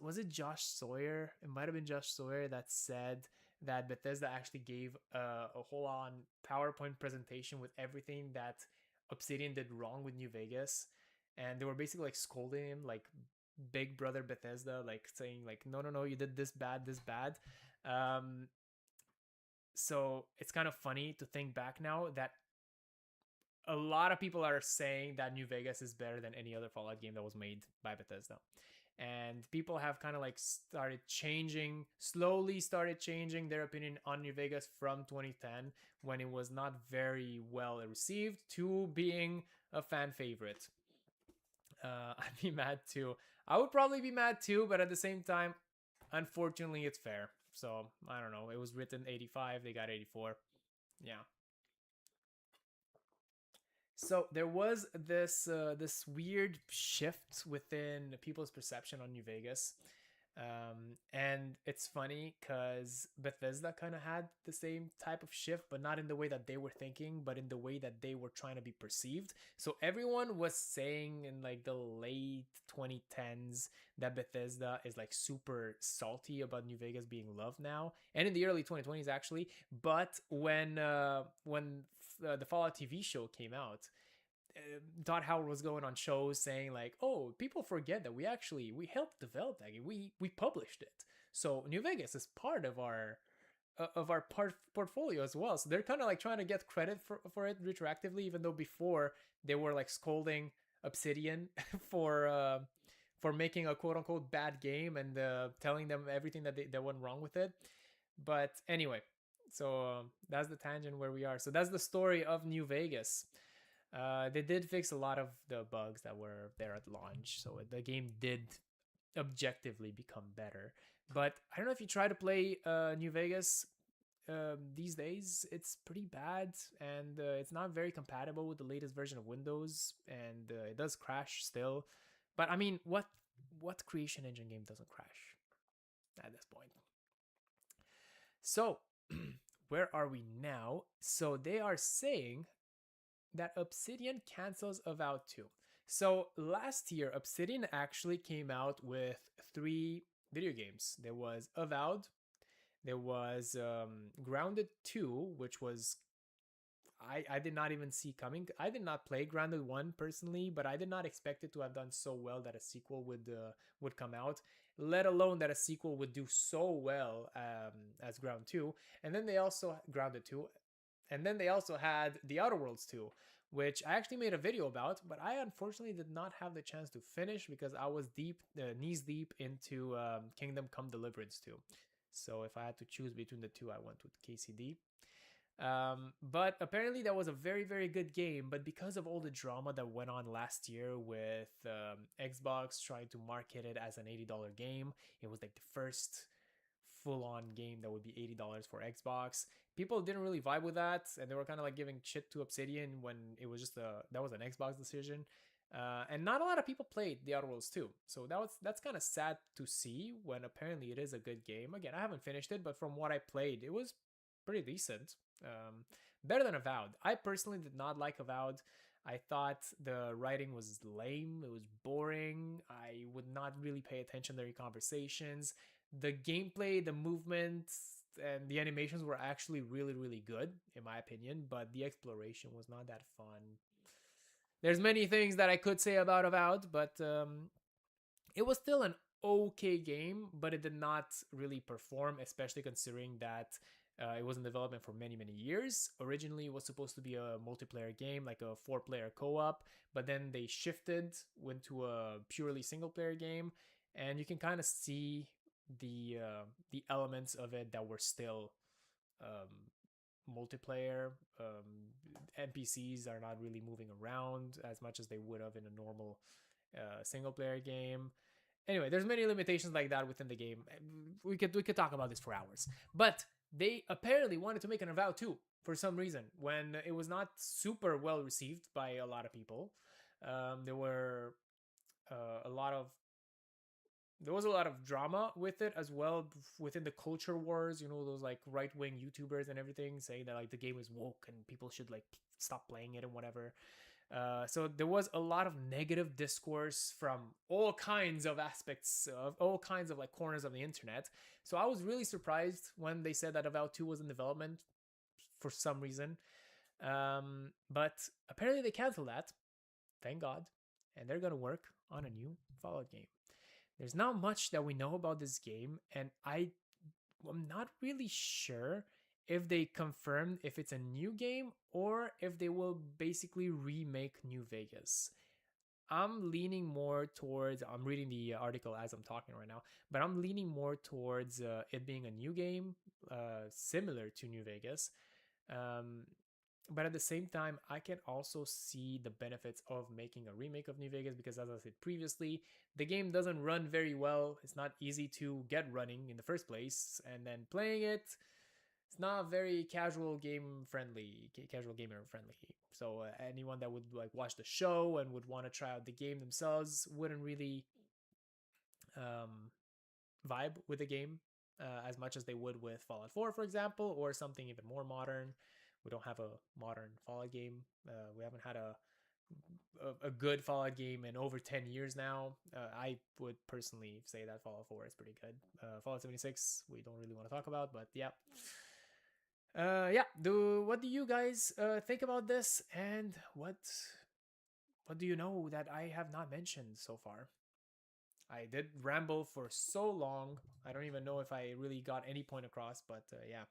Was it Josh Sawyer? It might have been Josh Sawyer that said that Bethesda actually gave a whole on PowerPoint presentation with everything that Obsidian did wrong with New Vegas, and they were basically like scolding him, like Big Brother Bethesda, like saying like, no, you did this bad, this bad. So it's kind of funny to think back now that a lot of people are saying that New Vegas is better than any other Fallout game that was made by Bethesda. And people have kind of like slowly started changing their opinion on New Vegas from 2010, when it was not very well received, to being a fan favorite. I'd be mad too. I would probably be mad too, but at the same time, unfortunately, it's fair. So I don't know. It was written 85, they got 84. Yeah. So there was this weird shift within people's perception on New Vegas, and it's funny because Bethesda kind of had the same type of shift, but not in the way that they were thinking, but in the way that they were trying to be perceived. So everyone was saying in like the late 2010s that Bethesda is like super salty about New Vegas being loved now, and in the early 2020s actually. But when the Fallout TV show came out, Todd Howard was going on shows saying like, "Oh, people forget that we helped develop that game. We published it. So New Vegas is part of our portfolio as well." So they're kind of like trying to get credit for it retroactively, even though before they were like scolding Obsidian for making a quote unquote bad game and telling them everything that went wrong with it. But anyway, so that's the tangent where we are. So that's the story of New Vegas. They did fix a lot of the bugs that were there at launch, so the game did objectively become better. But I don't know if you try to play New Vegas these days, it's pretty bad, and it's not very compatible with the latest version of Windows, and it does crash still. But I mean, what creation engine game doesn't crash at this point? So, where are we now? So they are saying that Obsidian cancels Avowed 2. So last year, Obsidian actually came out with 3 video games. There was Avowed, there was Grounded 2, which was I did not even see coming. I did not play Grounded 1 personally, but I did not expect it to have done so well that a sequel would come out, let alone that a sequel would do so well as Ground 2. And then they also Grounded 2, and then they also had The Outer Worlds 2, which I actually made a video about, but I unfortunately did not have the chance to finish because I was knees deep into Kingdom Come Deliverance 2. So if I had to choose between the two, I went with KCD. But apparently that was a very, very good game. But because of all the drama that went on last year with Xbox trying to market it as an $80 game, it was like the first full-on game that would be $80 for Xbox. People didn't really vibe with that, and they were kind of like giving shit to Obsidian when it was just that was an Xbox decision. And not a lot of people played The Outer Worlds 2. So that's kind of sad to see when apparently it is a good game. Again, I haven't finished it, but from what I played, it was pretty decent. Better than Avowed. I personally did not like Avowed. I thought the writing was lame. It was boring. I would not really pay attention to their conversations. The gameplay, the movements, and the animations were actually really, really good, in my opinion, but the exploration was not that fun. There's many things that I could say about Avowed, but it was still an okay game, but it did not really perform, especially considering that it was in development for many, many years. Originally, it was supposed to be a multiplayer game, like a 4-player co-op, but then they shifted, went to a purely single-player game, and you can kind of see the elements of it that were still multiplayer. NPCs are not really moving around as much as they would have in a normal single-player game. Anyway, there's many limitations like that within the game. We could talk about this for hours, but they apparently wanted to make an Avowed 2 for some reason when it was not super well received by a lot of people. There were there was a lot of drama with it as well within the culture wars, those like right-wing YouTubers and everything saying that like the game is woke and people should like stop playing it and whatever. So there was a lot of negative discourse from all kinds of aspects of all kinds of like corners of the internet. So I was really surprised when they said that Avowed 2 was in development for some reason. But apparently they canceled that. Thank God. And they're going to work on a new Fallout game. There's not much that we know about this game, and I'm not really sure if they confirmed if it's a new game or if they will basically remake New Vegas. I'm leaning more towards, I'm reading the article as I'm talking right now, but I'm leaning more towards it being a new game, similar to New Vegas. But at the same time, I can also see the benefits of making a remake of New Vegas because, as I said previously, the game doesn't run very well. It's not easy to get running in the first place, and then playing it, it's not very casual gamer friendly. So anyone that would like watch the show and would want to try out the game themselves wouldn't really vibe with the game as much as they would with Fallout 4, for example, or something even more modern. We don't have a modern Fallout game. We haven't had a good Fallout game in over 10 years now. I would personally say that Fallout 4 is pretty good. Fallout 76, we don't really want to talk about, but yeah. What do you guys think about this? And what what do you know that I have not mentioned so far? I did ramble for so long. I don't even know if I really got any point across, but yeah.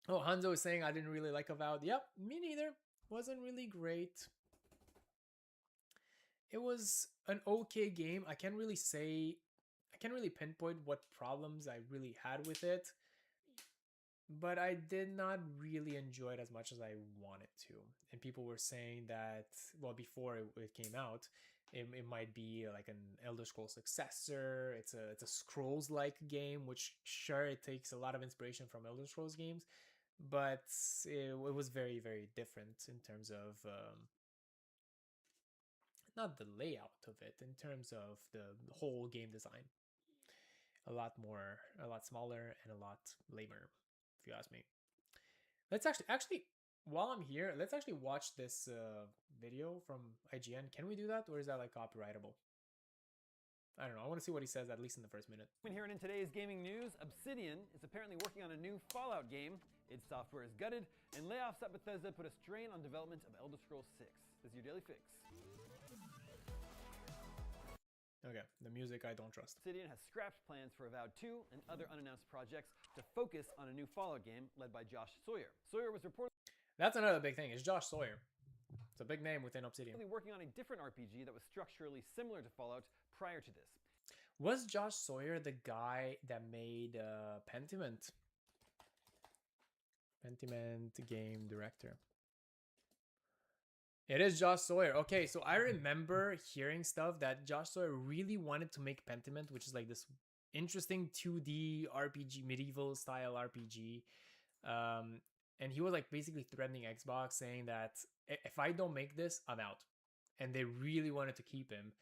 Oh, Hanzo is saying I didn't really like Avowed. Yep, me neither. Wasn't really great. It was an okay game. I can't really pinpoint what problems I really had with it, but I did not really enjoy it as much as I wanted to. And people were saying that, well, before it came out, it might be like an Elder Scrolls successor. It's a Scrolls like game, which sure it takes a lot of inspiration from Elder Scrolls games, but it was very very different in terms of not the layout of it, in terms of the whole game design. A lot smaller, and a lot lamer, if you ask me. Let's actually while I'm here, let's actually watch this video from IGN. Can we do that, or is that like copyrightable? I don't know. I want to see what he says at least in the first minute. Here in today's gaming news, Obsidian is apparently working on a new Fallout game. Its software is gutted, and layoffs at Bethesda put a strain on development of Elder Scrolls 6. This is your daily fix. Okay, the music I don't trust. Obsidian has scrapped plans for Avowed 2 and other unannounced projects to focus on a new Fallout game led by Josh Sawyer. Sawyer was reportedly... That's another big thing, is Josh Sawyer. It's a big name within Obsidian. ...working on a different RPG that was structurally similar to Fallout prior to this. Was Josh Sawyer the guy that made Pentiment? Pentiment game director. It is Josh Sawyer. Okay, so I remember hearing stuff that Josh Sawyer really wanted to make Pentiment, which is like this interesting 2D RPG, medieval style RPG. And he was like basically threatening Xbox, saying that if I don't make this, I'm out. And they really wanted to keep him.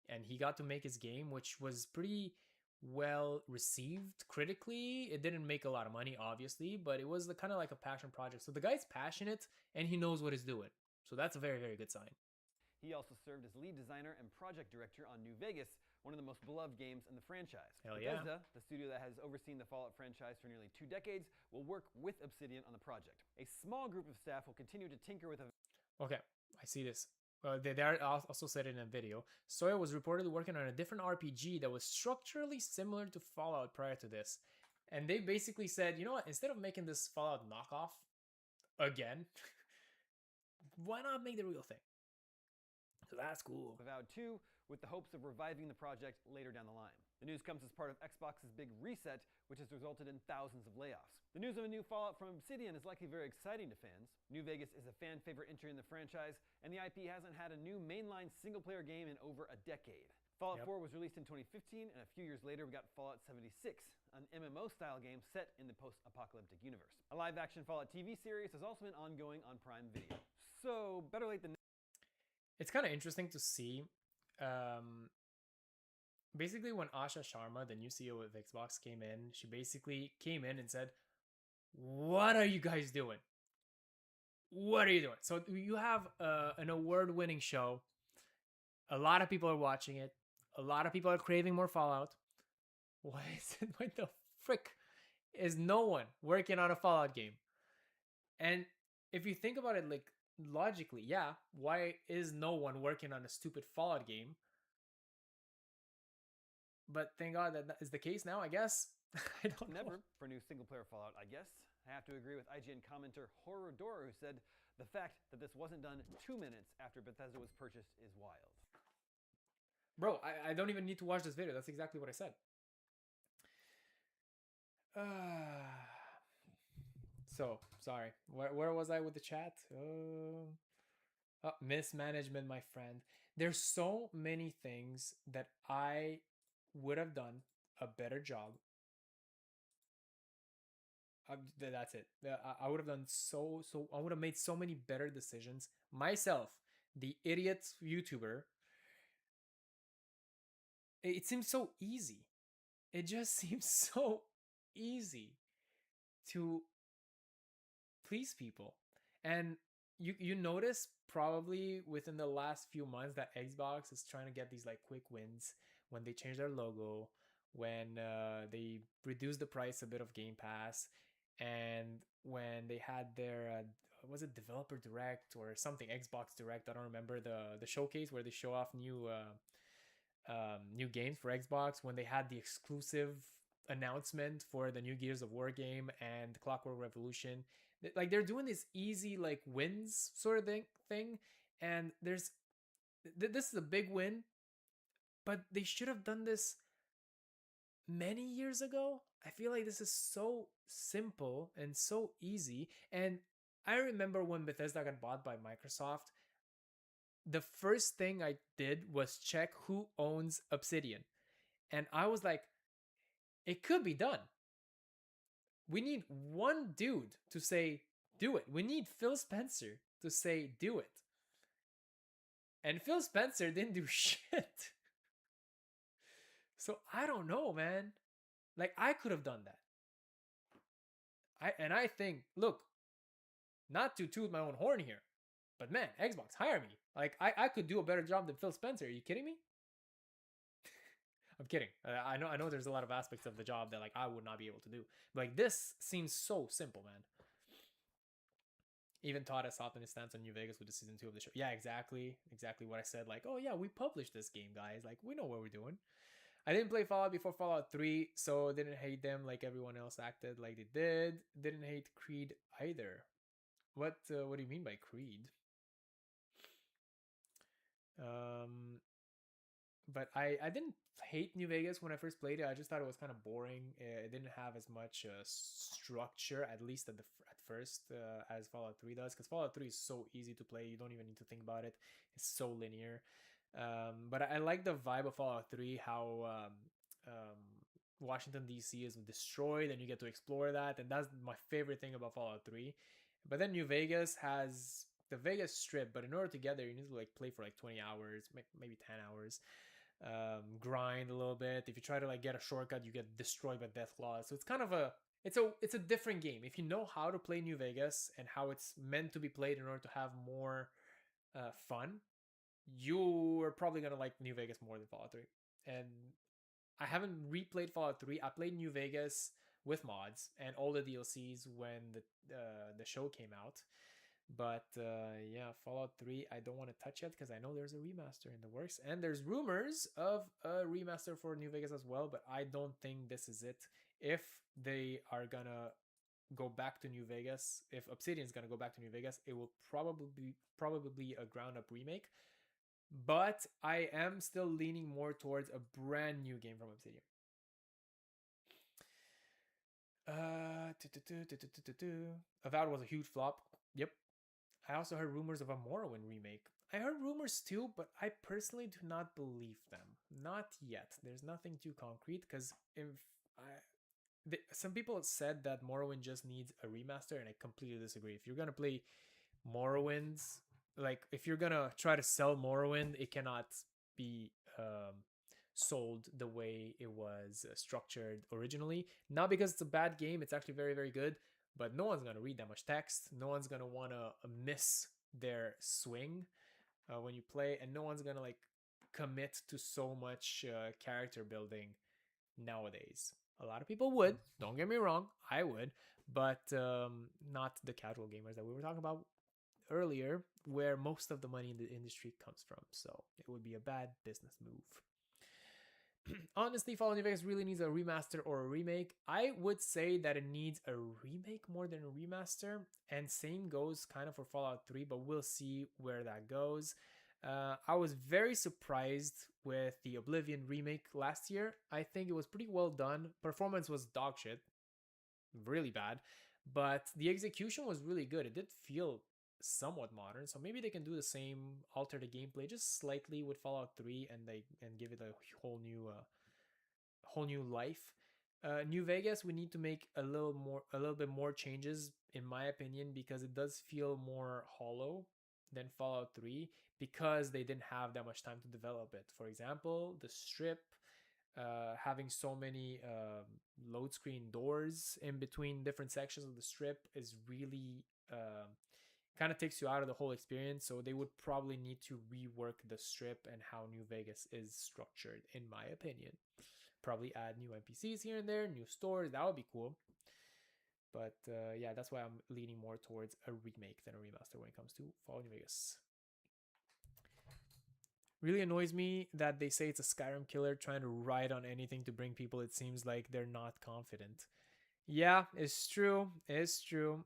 And he got to make his game, which was pretty well received critically. It didn't make a lot of money, obviously, but it was kind of like a passion project. So the guy's passionate and he knows what he's doing. So that's a very, very good sign. He also served as lead designer and project director on New Vegas, one of the most beloved games in the franchise. Hell yeah. Bethesda, the studio that has overseen the Fallout franchise for nearly 2 decades, will work with Obsidian on the project. A small group of staff will continue to tinker with... Okay, I see this. They also said it in a video. Sawyer was reportedly working on a different RPG that was structurally similar to Fallout prior to this. And they basically said, you know what, instead of making this Fallout knockoff again, why not make the real thing? So that's cool. Avowed 2, with the hopes of reviving the project later down the line. The news comes as part of Xbox's big reset, which has resulted in thousands of layoffs. The news of a new Fallout from Obsidian is likely very exciting to fans. New Vegas is a fan favorite entry in the franchise, and the IP hasn't had a new mainline single-player game in over a decade. Fallout 4 was released in 2015, and a few years later we got Fallout 76, an MMO-style game set in the post-apocalyptic universe. A live-action Fallout TV series has also been ongoing on Prime Video. So, better late than... It's kind of interesting to see. Basically, when Asha Sharma, the new CEO of Xbox, came in, she basically came in and said, "What are you guys doing? What are you doing?" So you have an award-winning show. A lot of people are watching it. A lot of people are craving more Fallout. Why the frick is no one working on a Fallout game? And if you think about it, like, logically, yeah, why is no one working on a stupid Fallout game? But thank God that is the case now, I guess. I don't know. Never for new single-player Fallout, I guess. I have to agree with IGN commenter Horror-Dora, who said, "The fact that this wasn't done 2 minutes after Bethesda was purchased is wild." Bro, I don't even need to watch this video. That's exactly what I said. So, sorry. Where was I with the chat? Mismanagement, my friend. There's so many things that I would have done a better job. That's it. I would have done I would have made so many better decisions myself, the idiot YouTuber. It seems so easy. It just seems so easy to please people. And you notice probably within the last few months that Xbox is trying to get these like quick wins when they change their logo, when they reduce the price a bit of Game Pass, and when they had their was it Developer Direct or something, Xbox Direct, I don't remember, the showcase where they show off new games for Xbox, when they had the exclusive announcement for the new Gears of War game and Clockwork Revolution. Like they're doing this easy like wins sort of thing, and this is a big win, but they should have done this many years ago. I feel like this is so simple and so easy. And I remember when Bethesda got bought by Microsoft, the first thing I did was check who owns Obsidian. And I was like, it could be done. We need one dude to say, do it. We need Phil Spencer to say, do it. And Phil Spencer didn't do shit. So I don't know, man. Like, I could have done that. I think, look, not to toot my own horn here, but man, Xbox, hire me. Like, I could do a better job than Phil Spencer. Are you kidding me? I'm kidding. I know there's a lot of aspects of the job that like I would not be able to do. But, like, this seems so simple, man. Even Todd has softened his stance on New Vegas with the season 2 of the show. Yeah, exactly what I said. Like, oh yeah, we published this game, guys. Like, we know what we're doing. I didn't play Fallout before Fallout 3, so didn't hate them like everyone else acted like they did. Didn't hate Creed either. What do you mean by Creed? But I didn't hate New Vegas when I first played it. I just thought it was kind of boring. It didn't have as much structure, at least at first, as Fallout 3 does. Because Fallout 3 is so easy to play. You don't even need to think about it. It's so linear. But I like the vibe of Fallout 3, how Washington, D.C. is destroyed and you get to explore that. And that's my favorite thing about Fallout 3. But then New Vegas has the Vegas Strip, but in order to get there, you need to like play for like 20 hours, maybe 10 hours. Grind a little bit. If you try to like get a shortcut, you get destroyed by Deathclaws. So it's kind of it's a different game. If you know how to play New Vegas and how it's meant to be played in order to have more fun, you are probably gonna like New Vegas more than Fallout 3. And I haven't replayed Fallout 3. I played New Vegas with mods and all the DLCs when the show came out. But yeah, Fallout 3, I don't want to touch it because I know there's a remaster in the works. And there's rumors of a remaster for New Vegas as well, but I don't think this is it. If they are gonna go back to New Vegas, if Obsidian's gonna go back to New Vegas, it will probably be a ground up remake. But I am still leaning more towards a brand new game from Obsidian. Avowed was a huge flop. Yep. I also heard rumors of a Morrowind remake. I heard rumors too, but I personally do not believe them. Not yet. There's nothing too concrete because some people have said that Morrowind just needs a remaster, and I completely disagree. If you're gonna play Morrowind's, like if you're gonna try to sell Morrowind, it cannot be sold the way it was structured originally. Not because it's a bad game, it's actually very, very good, but no one's gonna read that much text. No one's gonna want to miss their swing when you play, and no one's gonna like commit to so much character building nowadays. A lot of people would, don't get me wrong, I would, but not the casual gamers that we were talking about earlier, where most of the money in the industry comes from. So it would be a bad business move. Honestly, Fallout New Vegas really needs a remaster or a remake. I would say that it needs a remake more than a remaster, and same goes kind of for Fallout 3, but we'll see where that goes. I was very surprised with the Oblivion remake last year. I think it was pretty well done. Performance was dog shit, really bad, but the execution was really good. It did feel somewhat modern, so maybe they can do the same, alter the gameplay just slightly with Fallout 3 and give it a whole new life. New Vegas, we need to make a little bit more changes in my opinion, because it does feel more hollow than Fallout 3 because they didn't have that much time to develop it. For example, the strip having so many load screen doors in between different sections of the strip is really kind of takes you out of the whole experience. So they would probably need to rework the strip and how New Vegas is structured, in my opinion. Probably add new NPCs here and there, new stores. That would be cool. But yeah, that's why I'm leaning more towards a remake than a remaster when it comes to Fallout New Vegas. Really annoys me that they say it's a Skyrim killer trying to ride on anything to bring people. It seems like they're not confident. Yeah, it's true. It's true.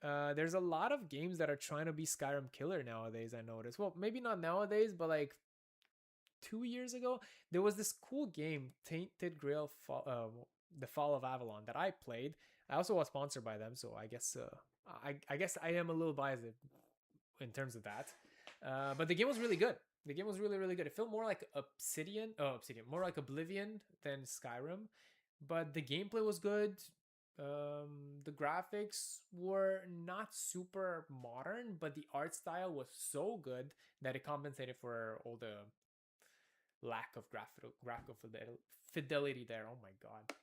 There's a lot of games that are trying to be Skyrim killer nowadays, I noticed. Well, maybe not nowadays, but like 2 years ago, there was this cool game, Tainted Grail, The Fall of Avalon, that I played. I also was sponsored by them, so I guess I guess I am a little biased in terms of that. But the game was really good. The game was really, really good. It felt more like Obsidian, more like Oblivion than Skyrim. But the gameplay was good. The graphics were not super modern, but the art style was so good that it compensated for all the lack of graphical fidelity there. Oh my god.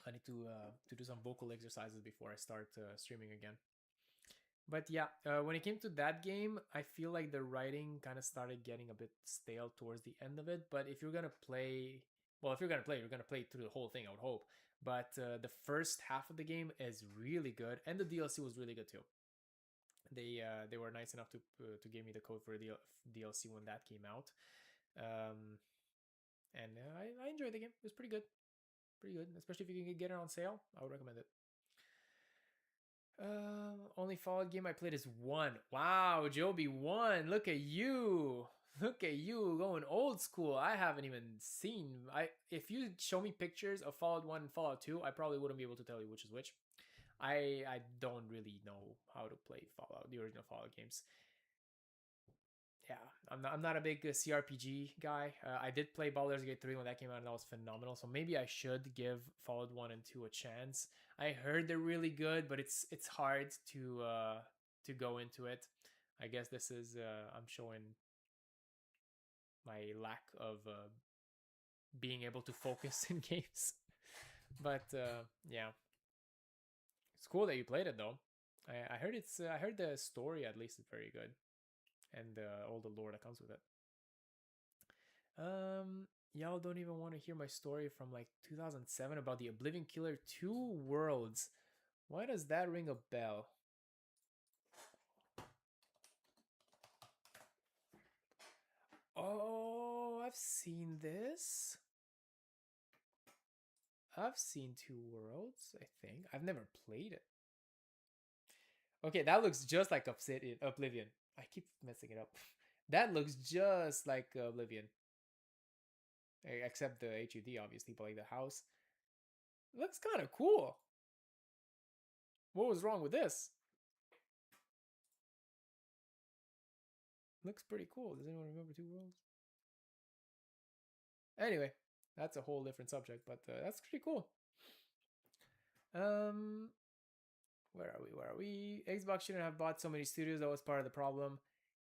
I need to do some vocal exercises before I start streaming again. But yeah, when it came to that game, I feel like the writing kind of started getting a bit stale towards the end of it. But if you're gonna play, well, if you're gonna play through the whole thing, I would hope. But the first half of the game is really good, and the DLC was really good too. They were nice enough to give me the code for the DLC when that came out, and I enjoyed the game. It was pretty good, especially if you can get it on sale. I would recommend it. Only Fallout game I played is 1. Wow, Joby, 1. Look at you. Look at you going old school. I haven't even seen. If you show me pictures of Fallout 1 and Fallout 2, I probably wouldn't be able to tell you which is which. I don't really know how to play Fallout, the original Fallout games. Yeah, I'm not a big CRPG guy. I did play Baldur's Gate 3 when that came out, and that was phenomenal. So maybe I should give Fallout 1 and 2 a chance. I heard they're really good, but it's hard to go into it. I guess this is I'm showing my lack of being able to focus in games. But yeah, it's cool that you played it though. I heard I heard the story at least is very good, and all the lore that comes with it. Y'all don't even want to hear my story from like 2007 about the Oblivion Killer 2 Worlds. Why does that ring a bell? Oh, I've seen this. I've seen 2 Worlds, I think. I've never played it. Okay, that looks just like Oblivion. I keep messing it up. That looks just like Oblivion. Except the HUD, obviously, but like the house. Looks kind of cool. What was wrong with this? Looks pretty cool. Does anyone remember 2 Worlds? Anyway, that's a whole different subject, but that's pretty cool. Where are we? Xbox shouldn't have bought so many studios. That was part of the problem.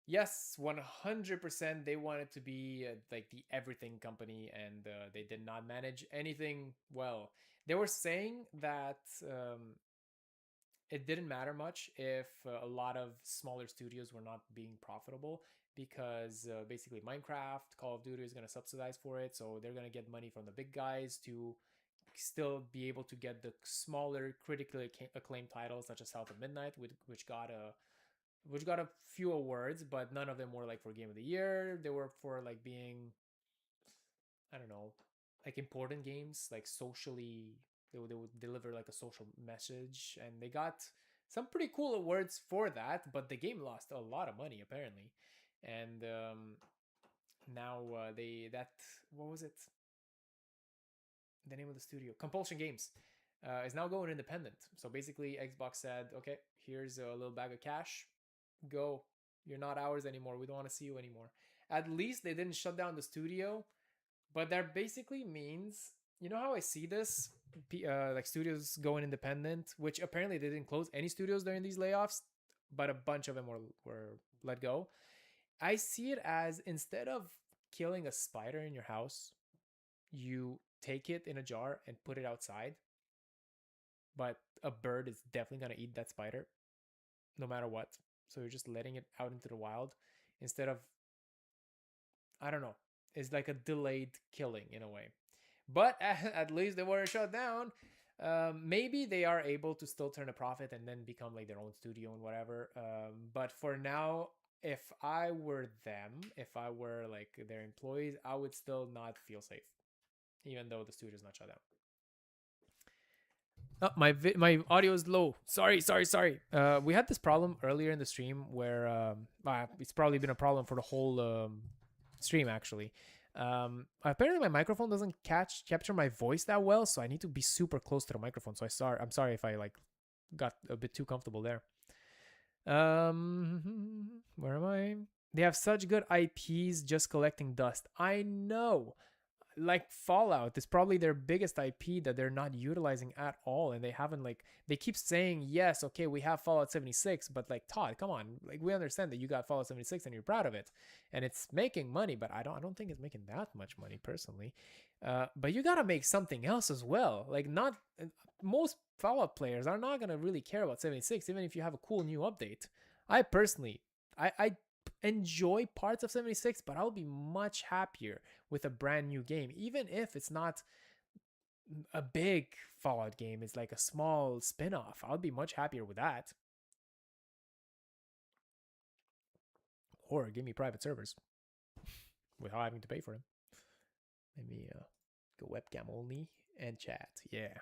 Yes, 100%. They wanted to be like the everything company, and they did not manage anything well. They were saying that it didn't matter much if a lot of smaller studios were not being profitable, because basically Minecraft, Call of Duty is going to subsidize for it, so they're going to get money from the big guys to still be able to get the smaller, critically acclaimed titles such as South of Midnight, which got a few awards, but none of them were like for Game of the Year. They were for like being, I don't know, like important games, like socially. They would deliver like a social message, and they got some pretty cool awards for that. But the game lost a lot of money apparently, and now what was it? The name of the studio, Compulsion Games, is now going independent. So basically, Xbox said, "Okay, here's a little bag of cash. Go. You're not ours anymore. We don't want to see you anymore." At least they didn't shut down the studio, but that basically means, you know how I see this, like studios going independent, which apparently they didn't close any studios during these layoffs, but a bunch of them were let go. I see it as, instead of killing a spider in your house, you take it in a jar and put it outside, but a bird is definitely going to eat that spider no matter what. So you're just letting it out into the wild instead of, I don't know, it's like a delayed killing in a way. But at least they weren't shut down. Maybe they are able to still turn a profit and then become like their own studio and whatever. But for now, if I were them, if I were like their employees, I would still not feel safe, even though the studio's not shut down. Oh, my audio is low. Sorry. We had this problem earlier in the stream where it's probably been a problem for the whole stream actually. Apparently my microphone doesn't capture my voice that well, so I need to be super close to the microphone. So I'm sorry if I like got a bit too comfortable there. Where am I? They have such good IPs, just collecting dust. I know. Like Fallout is probably their biggest IP that they're not utilizing at all, and they haven't like they keep saying yes, okay, we have Fallout 76, but like Todd, come on, like we understand that you got Fallout 76 and you're proud of it, and it's making money, but I don't think it's making that much money personally. But you gotta make something else as well. Like not most Fallout players are not gonna really care about 76, even if you have a cool new update. I personally, I enjoy parts of 76, but I'll be much happier with a brand new game, even if it's not a big Fallout game. It's like a small spin-off. I'll be much happier with that. Or give me private servers without having to pay for them. Let me go webcam only and chat. Yeah.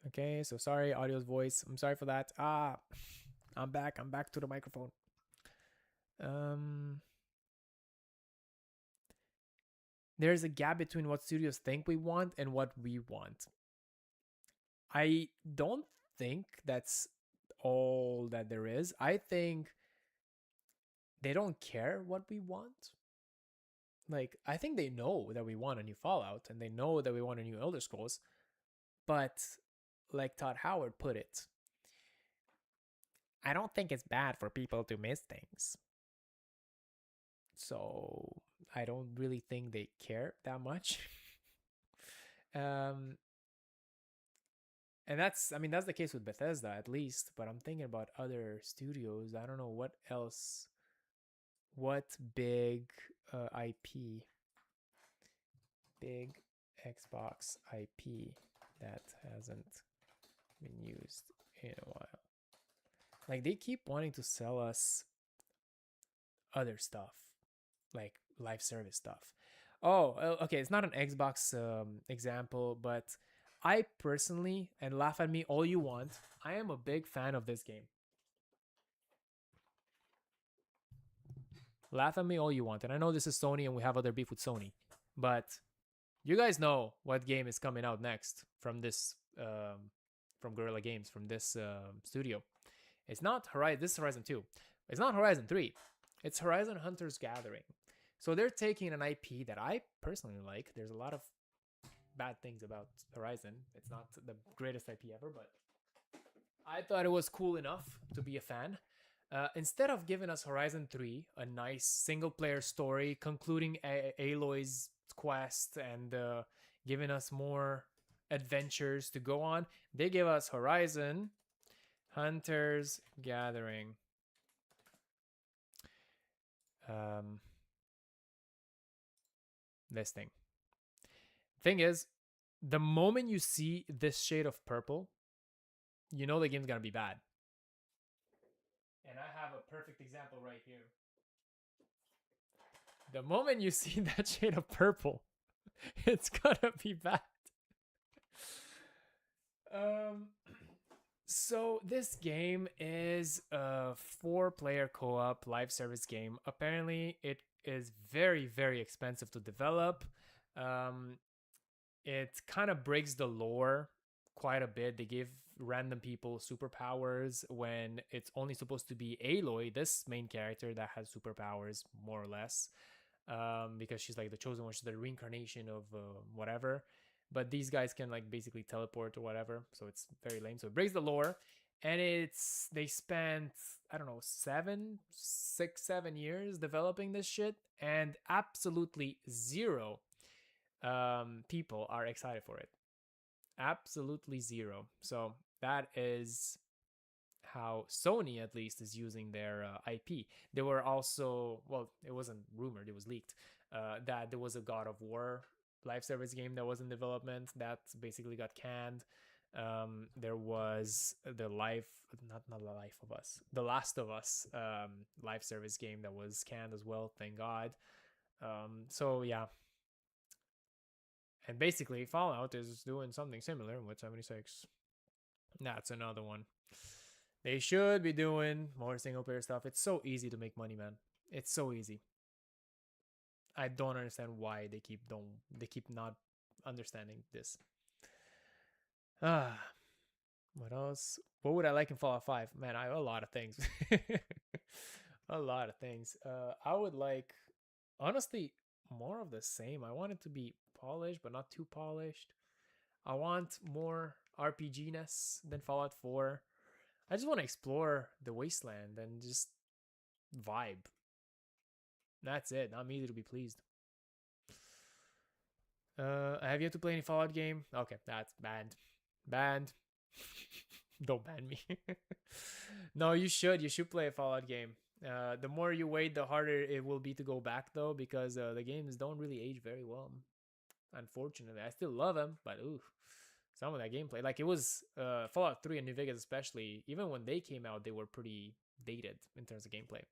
Okay, so sorry, audio's voice. I'm sorry for that. I'm back to the microphone. There's a gap between what studios think we want and what we want. I don't think that's all that there is. I think they don't care what we want. Like, I think they know that we want a new Fallout and they know that we want a new Elder Scrolls. But like Todd Howard put it, I don't think it's bad for people to miss things. So I don't really think they care that much. And that's the case with Bethesda at least, but I'm thinking about other studios. I don't know what else, what big IP, big Xbox IP that hasn't been used in a while. Like they keep wanting to sell us other stuff, like live service stuff. Oh, okay, it's not an Xbox example, but I personally, and laugh at me all you want, I am a big fan of this game. Laugh at me all you want, and I know this is Sony and we have other beef with Sony, but you guys know what game is coming out next from this from Guerrilla Games, from this studio. It's not Horizon. This is Horizon 2. It's not Horizon 3. It's Horizon Hunter's Gathering. So they're taking an IP that I personally like. There's a lot of bad things about Horizon. It's not the greatest IP ever, but I thought it was cool enough to be a fan. Instead of giving us Horizon 3, a nice single-player story concluding Aloy's quest and giving us more adventures to go on, they give us Horizon Hunter's Gathering. This thing. Thing is, the moment you see this shade of purple, you know the game's gonna be bad. And I have a perfect example right here. The moment you see that shade of purple, it's gonna be bad. So this game is a 4-player co-op live service game. Apparently, it is very, very expensive to develop. It kind of breaks the lore quite a bit. They give random people superpowers when it's only supposed to be Aloy, this main character, that has superpowers, more or less. Because she's like the chosen one, she's the reincarnation of whatever. But these guys can like basically teleport or whatever, so it's very lame. So it breaks the lore, and they spent, I don't know, 7 years developing this shit, and absolutely zero people are excited for it. Absolutely zero. So that is how Sony at least is using their IP. There were also, well, it wasn't rumored, it was leaked, that there was a God of War live service game that was in development that basically got canned. There was the not the Life of Us, the Last of Us live service game that was canned as well. Thank God. So yeah, and basically Fallout is doing something similar with 76. That's another one. They should be doing more single player stuff. It's so easy to make money, man. It's so easy. I don't understand why they keep not understanding this. What else? What would I like in Fallout 5? Man, I have a lot of things. A lot of things. I would like, honestly, more of the same. I want it to be polished, but not too polished. I want more RPG-ness than Fallout 4. I just want to explore the wasteland and just vibe. That's it. I'm easy to be pleased. I have yet to play any Fallout game. Okay, that's banned. Banned. Don't ban me. No, you should. You should play a Fallout game. The more you wait, the harder it will be to go back, though, because the games don't really age very well. Unfortunately, I still love them, but ooh, some of that gameplay, like it was Fallout 3 and New Vegas especially, even when they came out, they were pretty dated in terms of gameplay.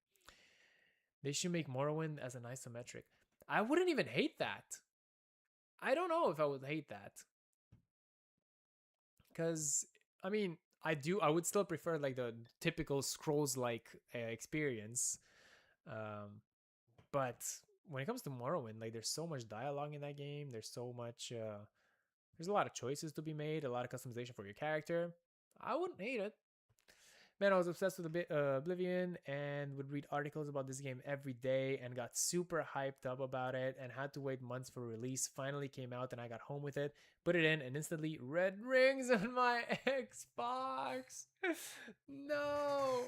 They should make Morrowind as an isometric. I wouldn't even hate that. I don't know if I would hate that. Because, I mean, I would still prefer like the typical Scrolls-like experience. But when it comes to Morrowind, like there's so much dialogue in that game. There's so much, there's a lot of choices to be made, a lot of customization for your character. I wouldn't hate it. Man, I was obsessed with Oblivion and would read articles about this game every day and got super hyped up about it and had to wait months for release. Finally came out and I got home with it, put it in, and instantly red rings on my Xbox. No,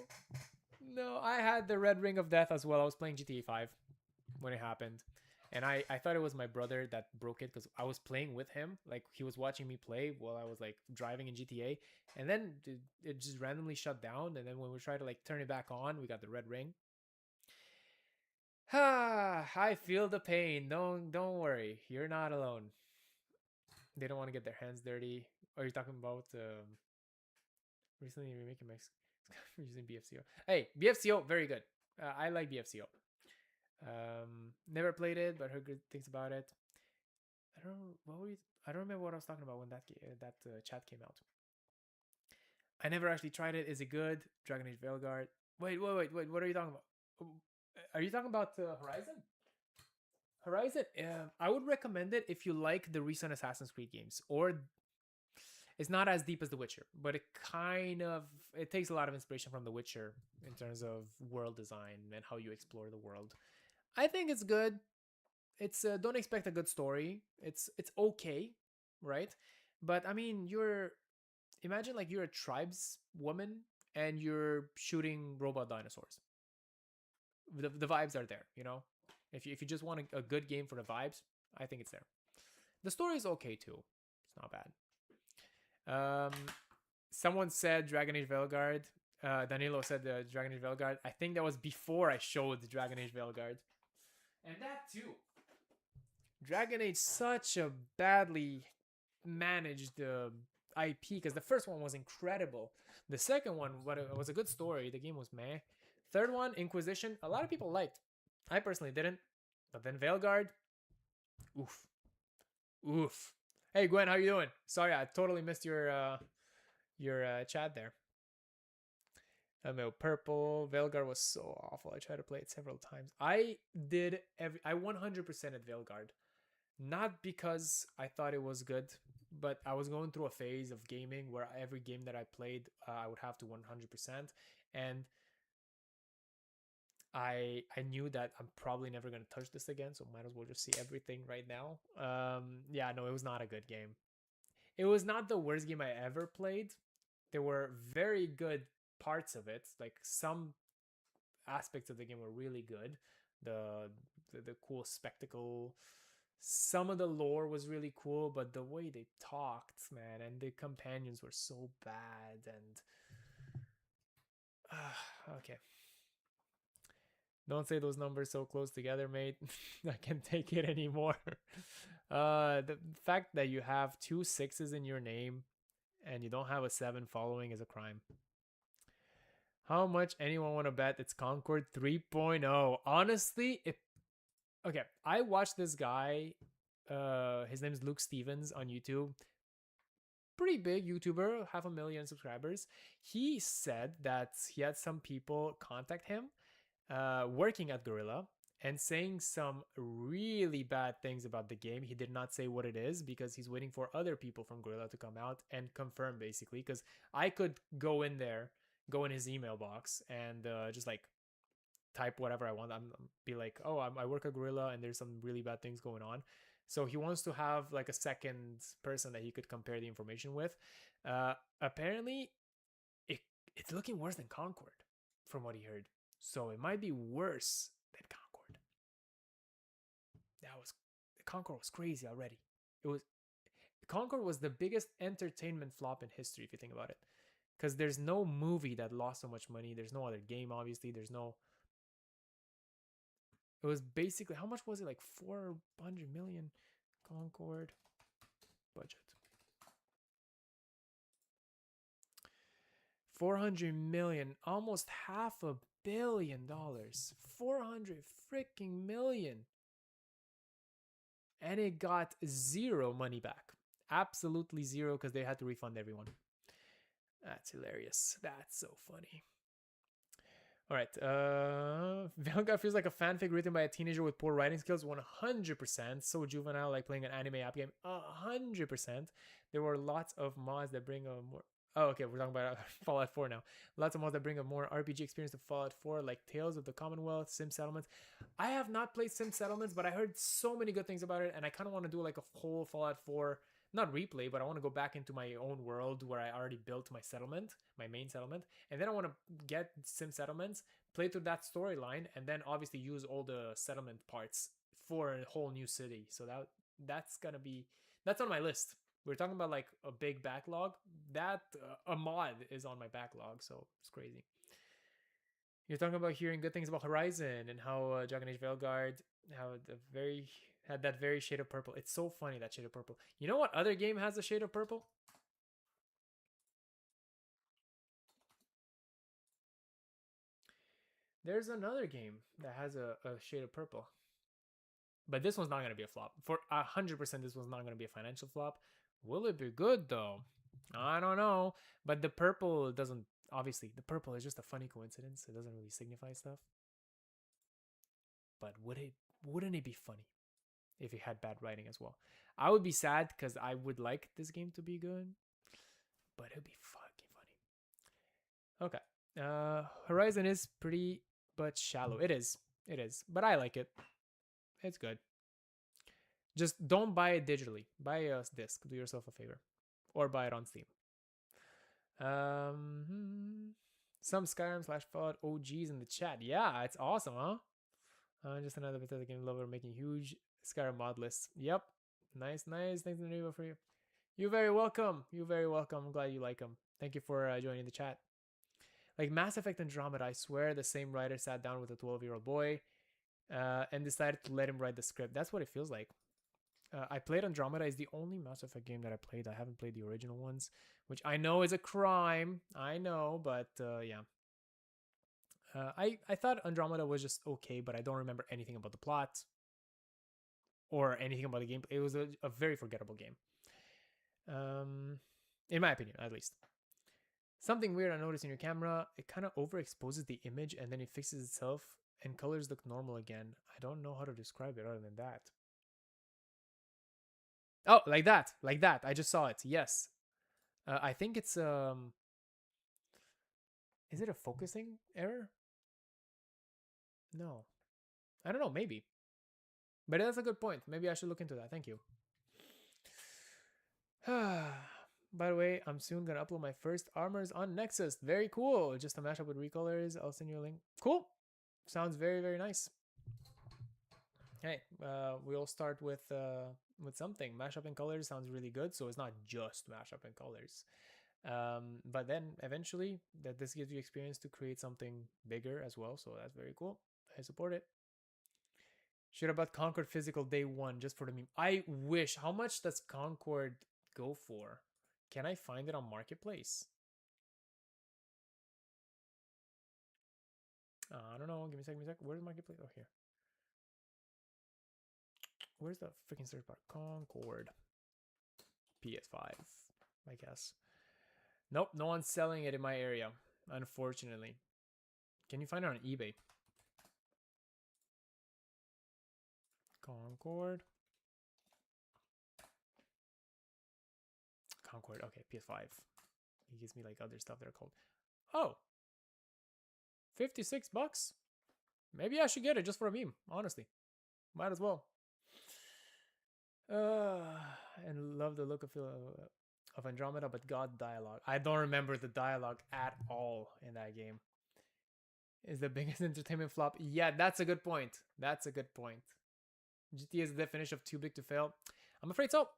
I had the red ring of death as well. I was playing GTA 5 when it happened. And I thought it was my brother that broke it because I was playing with him. Like, he was watching me play while I was, like, driving in GTA. And then it just randomly shut down. And then when we tried to, like, turn it back on, we got the red ring. I feel the pain. Don't worry. You're not alone. They don't want to get their hands dirty. Are you talking about recently remaking my using BFCO? Hey, BFCO, very good. I like BFCO. Never played it, but heard good things about it. I don't remember what I was talking about when that chat came out. I never actually tried it. Is it good? Dragon Age Veilguard. Wait. What are you talking about? Are you talking about Horizon? Horizon. I would recommend it if you like the recent Assassin's Creed games, or it's not as deep as The Witcher, but it takes a lot of inspiration from The Witcher in terms of world design and how you explore the world. I think it's good. It's don't expect a good story. It's okay, right? But I mean, imagine like you're a tribes woman and you're shooting robot dinosaurs. The vibes are there, you know. If you just want a good game for the vibes, I think it's there. The story is okay too. It's not bad. Someone said Dragon Age Veilguard. Danilo said the Dragon Age Veilguard. I think that was before I showed the Dragon Age Veilguard. And that too. Dragon Age, such a badly managed IP, because the first one was incredible. The second one was a good story. The game was meh. Third one, Inquisition, a lot of people liked. I personally didn't. But then Veilguard, oof. Hey Gwen, how you doing? Sorry, I totally missed your chat there. Purple. Veilguard was so awful. I tried to play it several times. I 100% at Veilguard. Not because I thought it was good, but I was going through a phase of gaming where every game that I played, I would have to 100%. And I knew that I'm probably never going to touch this again, so might as well just see everything right now. Yeah, no, it was not a good game. It was not the worst game I ever played. There were very good parts of it. Like, some aspects of the game were really good. The cool spectacle. Some of the lore was really cool, but the way they talked, man, and the companions were so bad, and Okay. Don't say those numbers so close together, mate. I can't take it anymore. The fact that you have 2 6s in your name and you don't have a 7 following is a crime. How much anyone want to bet it's Concord 3.0? Honestly, okay, I watched this guy. His name is Luke Stevens on YouTube. Pretty big YouTuber, 500,000 subscribers. He said that he had some people contact him working at Gorilla and saying some really bad things about the game. He did not say what it is because he's waiting for other people from Gorilla to come out and confirm, basically, because I could go in his email box and just like type whatever I want. I'm be like, oh, I work at Gorilla and there's some really bad things going on. So he wants to have like a second person that he could compare the information with. Apparently, it's looking worse than Concord, from what he heard. So it might be worse than Concord. Concord was crazy already. Concord was the biggest entertainment flop in history, if you think about it. Because there's no movie that lost so much money. There's no other game, obviously. It was basically, how much was it? Like 400 million Concord budget. 400 million, almost $500 million. 400 freaking million. And it got zero money back. Absolutely zero, because they had to refund everyone. That's hilarious. That's so funny. All right. Velga feels like a fanfic written by a teenager with poor writing skills. 100%. So juvenile, like playing an anime app game. 100%. There were lots of mods that bring a more... Oh, okay. We're talking about Fallout 4 now. Lots of mods that bring a more RPG experience to Fallout 4, like Tales of the Commonwealth, Sim Settlements. I have not played Sim Settlements, but I heard so many good things about it, and I kind of want to do like a whole Fallout 4... not replay, but I want to go back into my own world where I already built my settlement, my main settlement, and then I want to get Sim Settlements, play through that storyline, and then obviously use all the settlement parts for a whole new city. So that's on my list. We're talking about like a big backlog. That a mod is on my backlog, so it's crazy. You're talking about hearing good things about Horizon and how Dragon Age Veilguard had that very shade of purple. It's so funny, that shade of purple. You know what other game has a shade of purple? There's another game that has a shade of purple. But this one's not going to be a flop. For 100%, this one's not going to be a financial flop. Will it be good, though? I don't know. But the purple doesn't... Obviously, the purple is just a funny coincidence. It doesn't really signify stuff. But wouldn't it be funny if it had bad writing as well? I would be sad because I would like this game to be good, but it would be fucking funny. Okay. Horizon is pretty but shallow. It is, but I like it. It's good. Just don't buy it digitally. Buy a disc. Do yourself a favor, or buy it on Steam. Some Skyrim / Fallout OGs in the chat. Yeah, it's awesome, huh? Just another bit of the game lover making huge Skyrim mod lists. Yep. Nice. Thanks to Neva for you. You're very welcome. I'm glad you like them. Thank you for joining the chat. Like Mass Effect Andromeda, I swear the same writer sat down with a 12-year-old boy and decided to let him write the script. That's what it feels like. I played Andromeda. Is the only Mass Effect game that I played. I haven't played the original ones, which I know is a crime. I know, but yeah. I thought Andromeda was just okay, but I don't remember anything about the plot or anything about the game. It was a very forgettable game. In my opinion, at least. Something weird I noticed in your camera, it kind of overexposes the image and then it fixes itself and colors look normal again. I don't know how to describe it other than that. Oh, like that. I just saw it. Yes. I think it's is it a focusing error? No. I don't know, maybe. But that's a good point. Maybe I should look into that. Thank you. By the way, I'm soon gonna upload my first armors on Nexus. Very cool. Just a mashup with recolors. I'll send you a link. Cool. Sounds very, very nice. Hey, we'll start with something. Mashup in colors sounds really good. So it's not just mashup in colors. But then eventually that this gives you experience to create something bigger as well. So that's very cool. I support it. Should have bought Concord physical day one just for the meme. I wish. How much does Concord go for? Can I find it on Marketplace? I don't know. Give me a second. Where's Marketplace? Oh, here. Where's the freaking search bar? Concord. PS5, I guess. Nope, no one's selling it in my area, unfortunately. Can you find it on eBay? Concord. Okay, PS5. He gives me like other stuff that are called. Oh, 56 bucks. Maybe I should get it just for a meme, honestly. Might as well. And love the look of Andromeda, but God dialogue. I don't remember the dialogue at all in that game. Is the biggest entertainment flop? Yeah, that's a good point. That's a good point. GTA is the definition of too big to fail. I'm afraid so.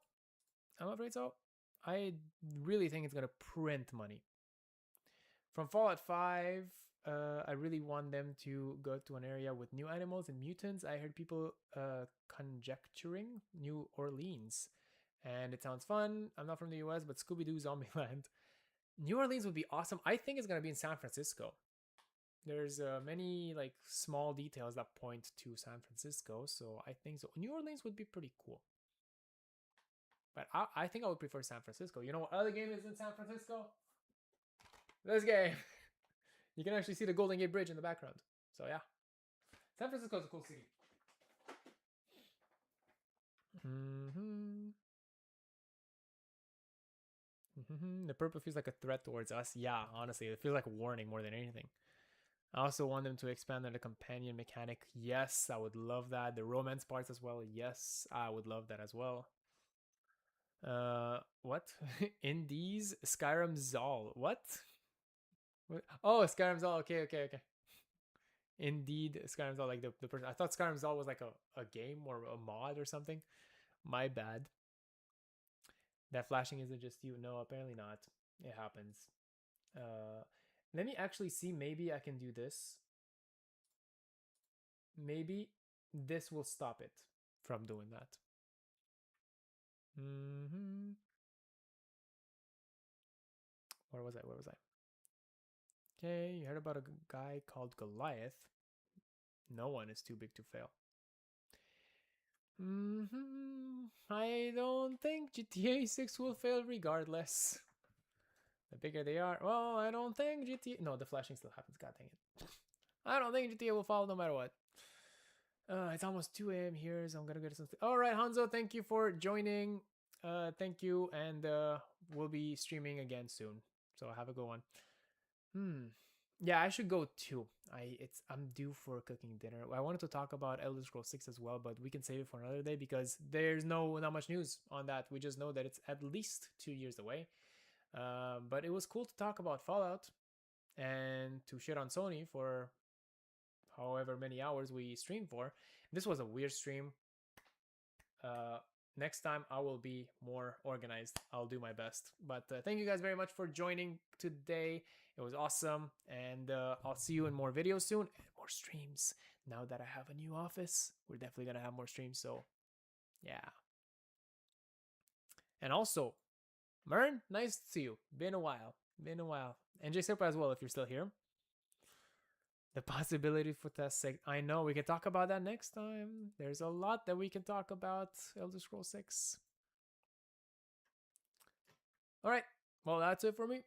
I really think it's gonna print money. From Fallout 5, I really want them to go to an area with new animals and mutants. I heard people conjecturing New Orleans, and it sounds fun. I'm not from the US, but Scooby-Doo Zombieland. New Orleans would be awesome. I think it's gonna be in San Francisco. There's many like small details that point to San Francisco, so I think so. New Orleans would be pretty cool. But I think I would prefer San Francisco. You know what other game is in San Francisco? This game. You can actually see the Golden Gate Bridge in the background. So yeah. San Francisco is a cool city. The purple feels like a threat towards us. Yeah, honestly, it feels like a warning more than anything. I also want them to expand on the companion mechanic. Yes, I would love that. The romance parts as well. Yes, I would love that as well. What? Indies? Skyrim Zal. What? Oh, Skyrim Zal. Okay. Indeed, Skyrim Zal, like the person. I thought Skyrim Zal was like a game or a mod or something. My bad. That flashing isn't just you. No, apparently not. It happens. Let me actually see. Maybe I can do this. Maybe this will stop it from doing that. Where was I? Okay, you heard about a guy called Goliath. No one is too big to fail. I don't think GTA 6 will fail regardless. The bigger they are. Well, I don't think GTA... No, the flashing still happens. God dang it. I don't think GTA will fall no matter what. It's almost 2 a.m. here, so I'm gonna get something. All right, Hanzo, thank you for joining. Thank you, and we'll be streaming again soon. So have a good one. Yeah, I should go too. I'm due for cooking dinner. I wanted to talk about Elder Scrolls 6 as well, but we can save it for another day because there's not much news on that. We just know that it's at least 2 years away. But it was cool to talk about Fallout and to shit on Sony for however many hours we streamed for. This was a weird stream. Next time I will be more organized. I'll do my best. But thank you guys very much for joining today. It was awesome. And I'll see you in more videos soon and more streams. Now that I have a new office, we're definitely going to have more streams. So yeah. And also, Mern, nice to see you. Been a while. And J Serpa as well, if you're still here. The possibility for test 6. I know, we can talk about that next time. There's a lot that we can talk about Elder Scrolls 6. All right. Well, that's it for me.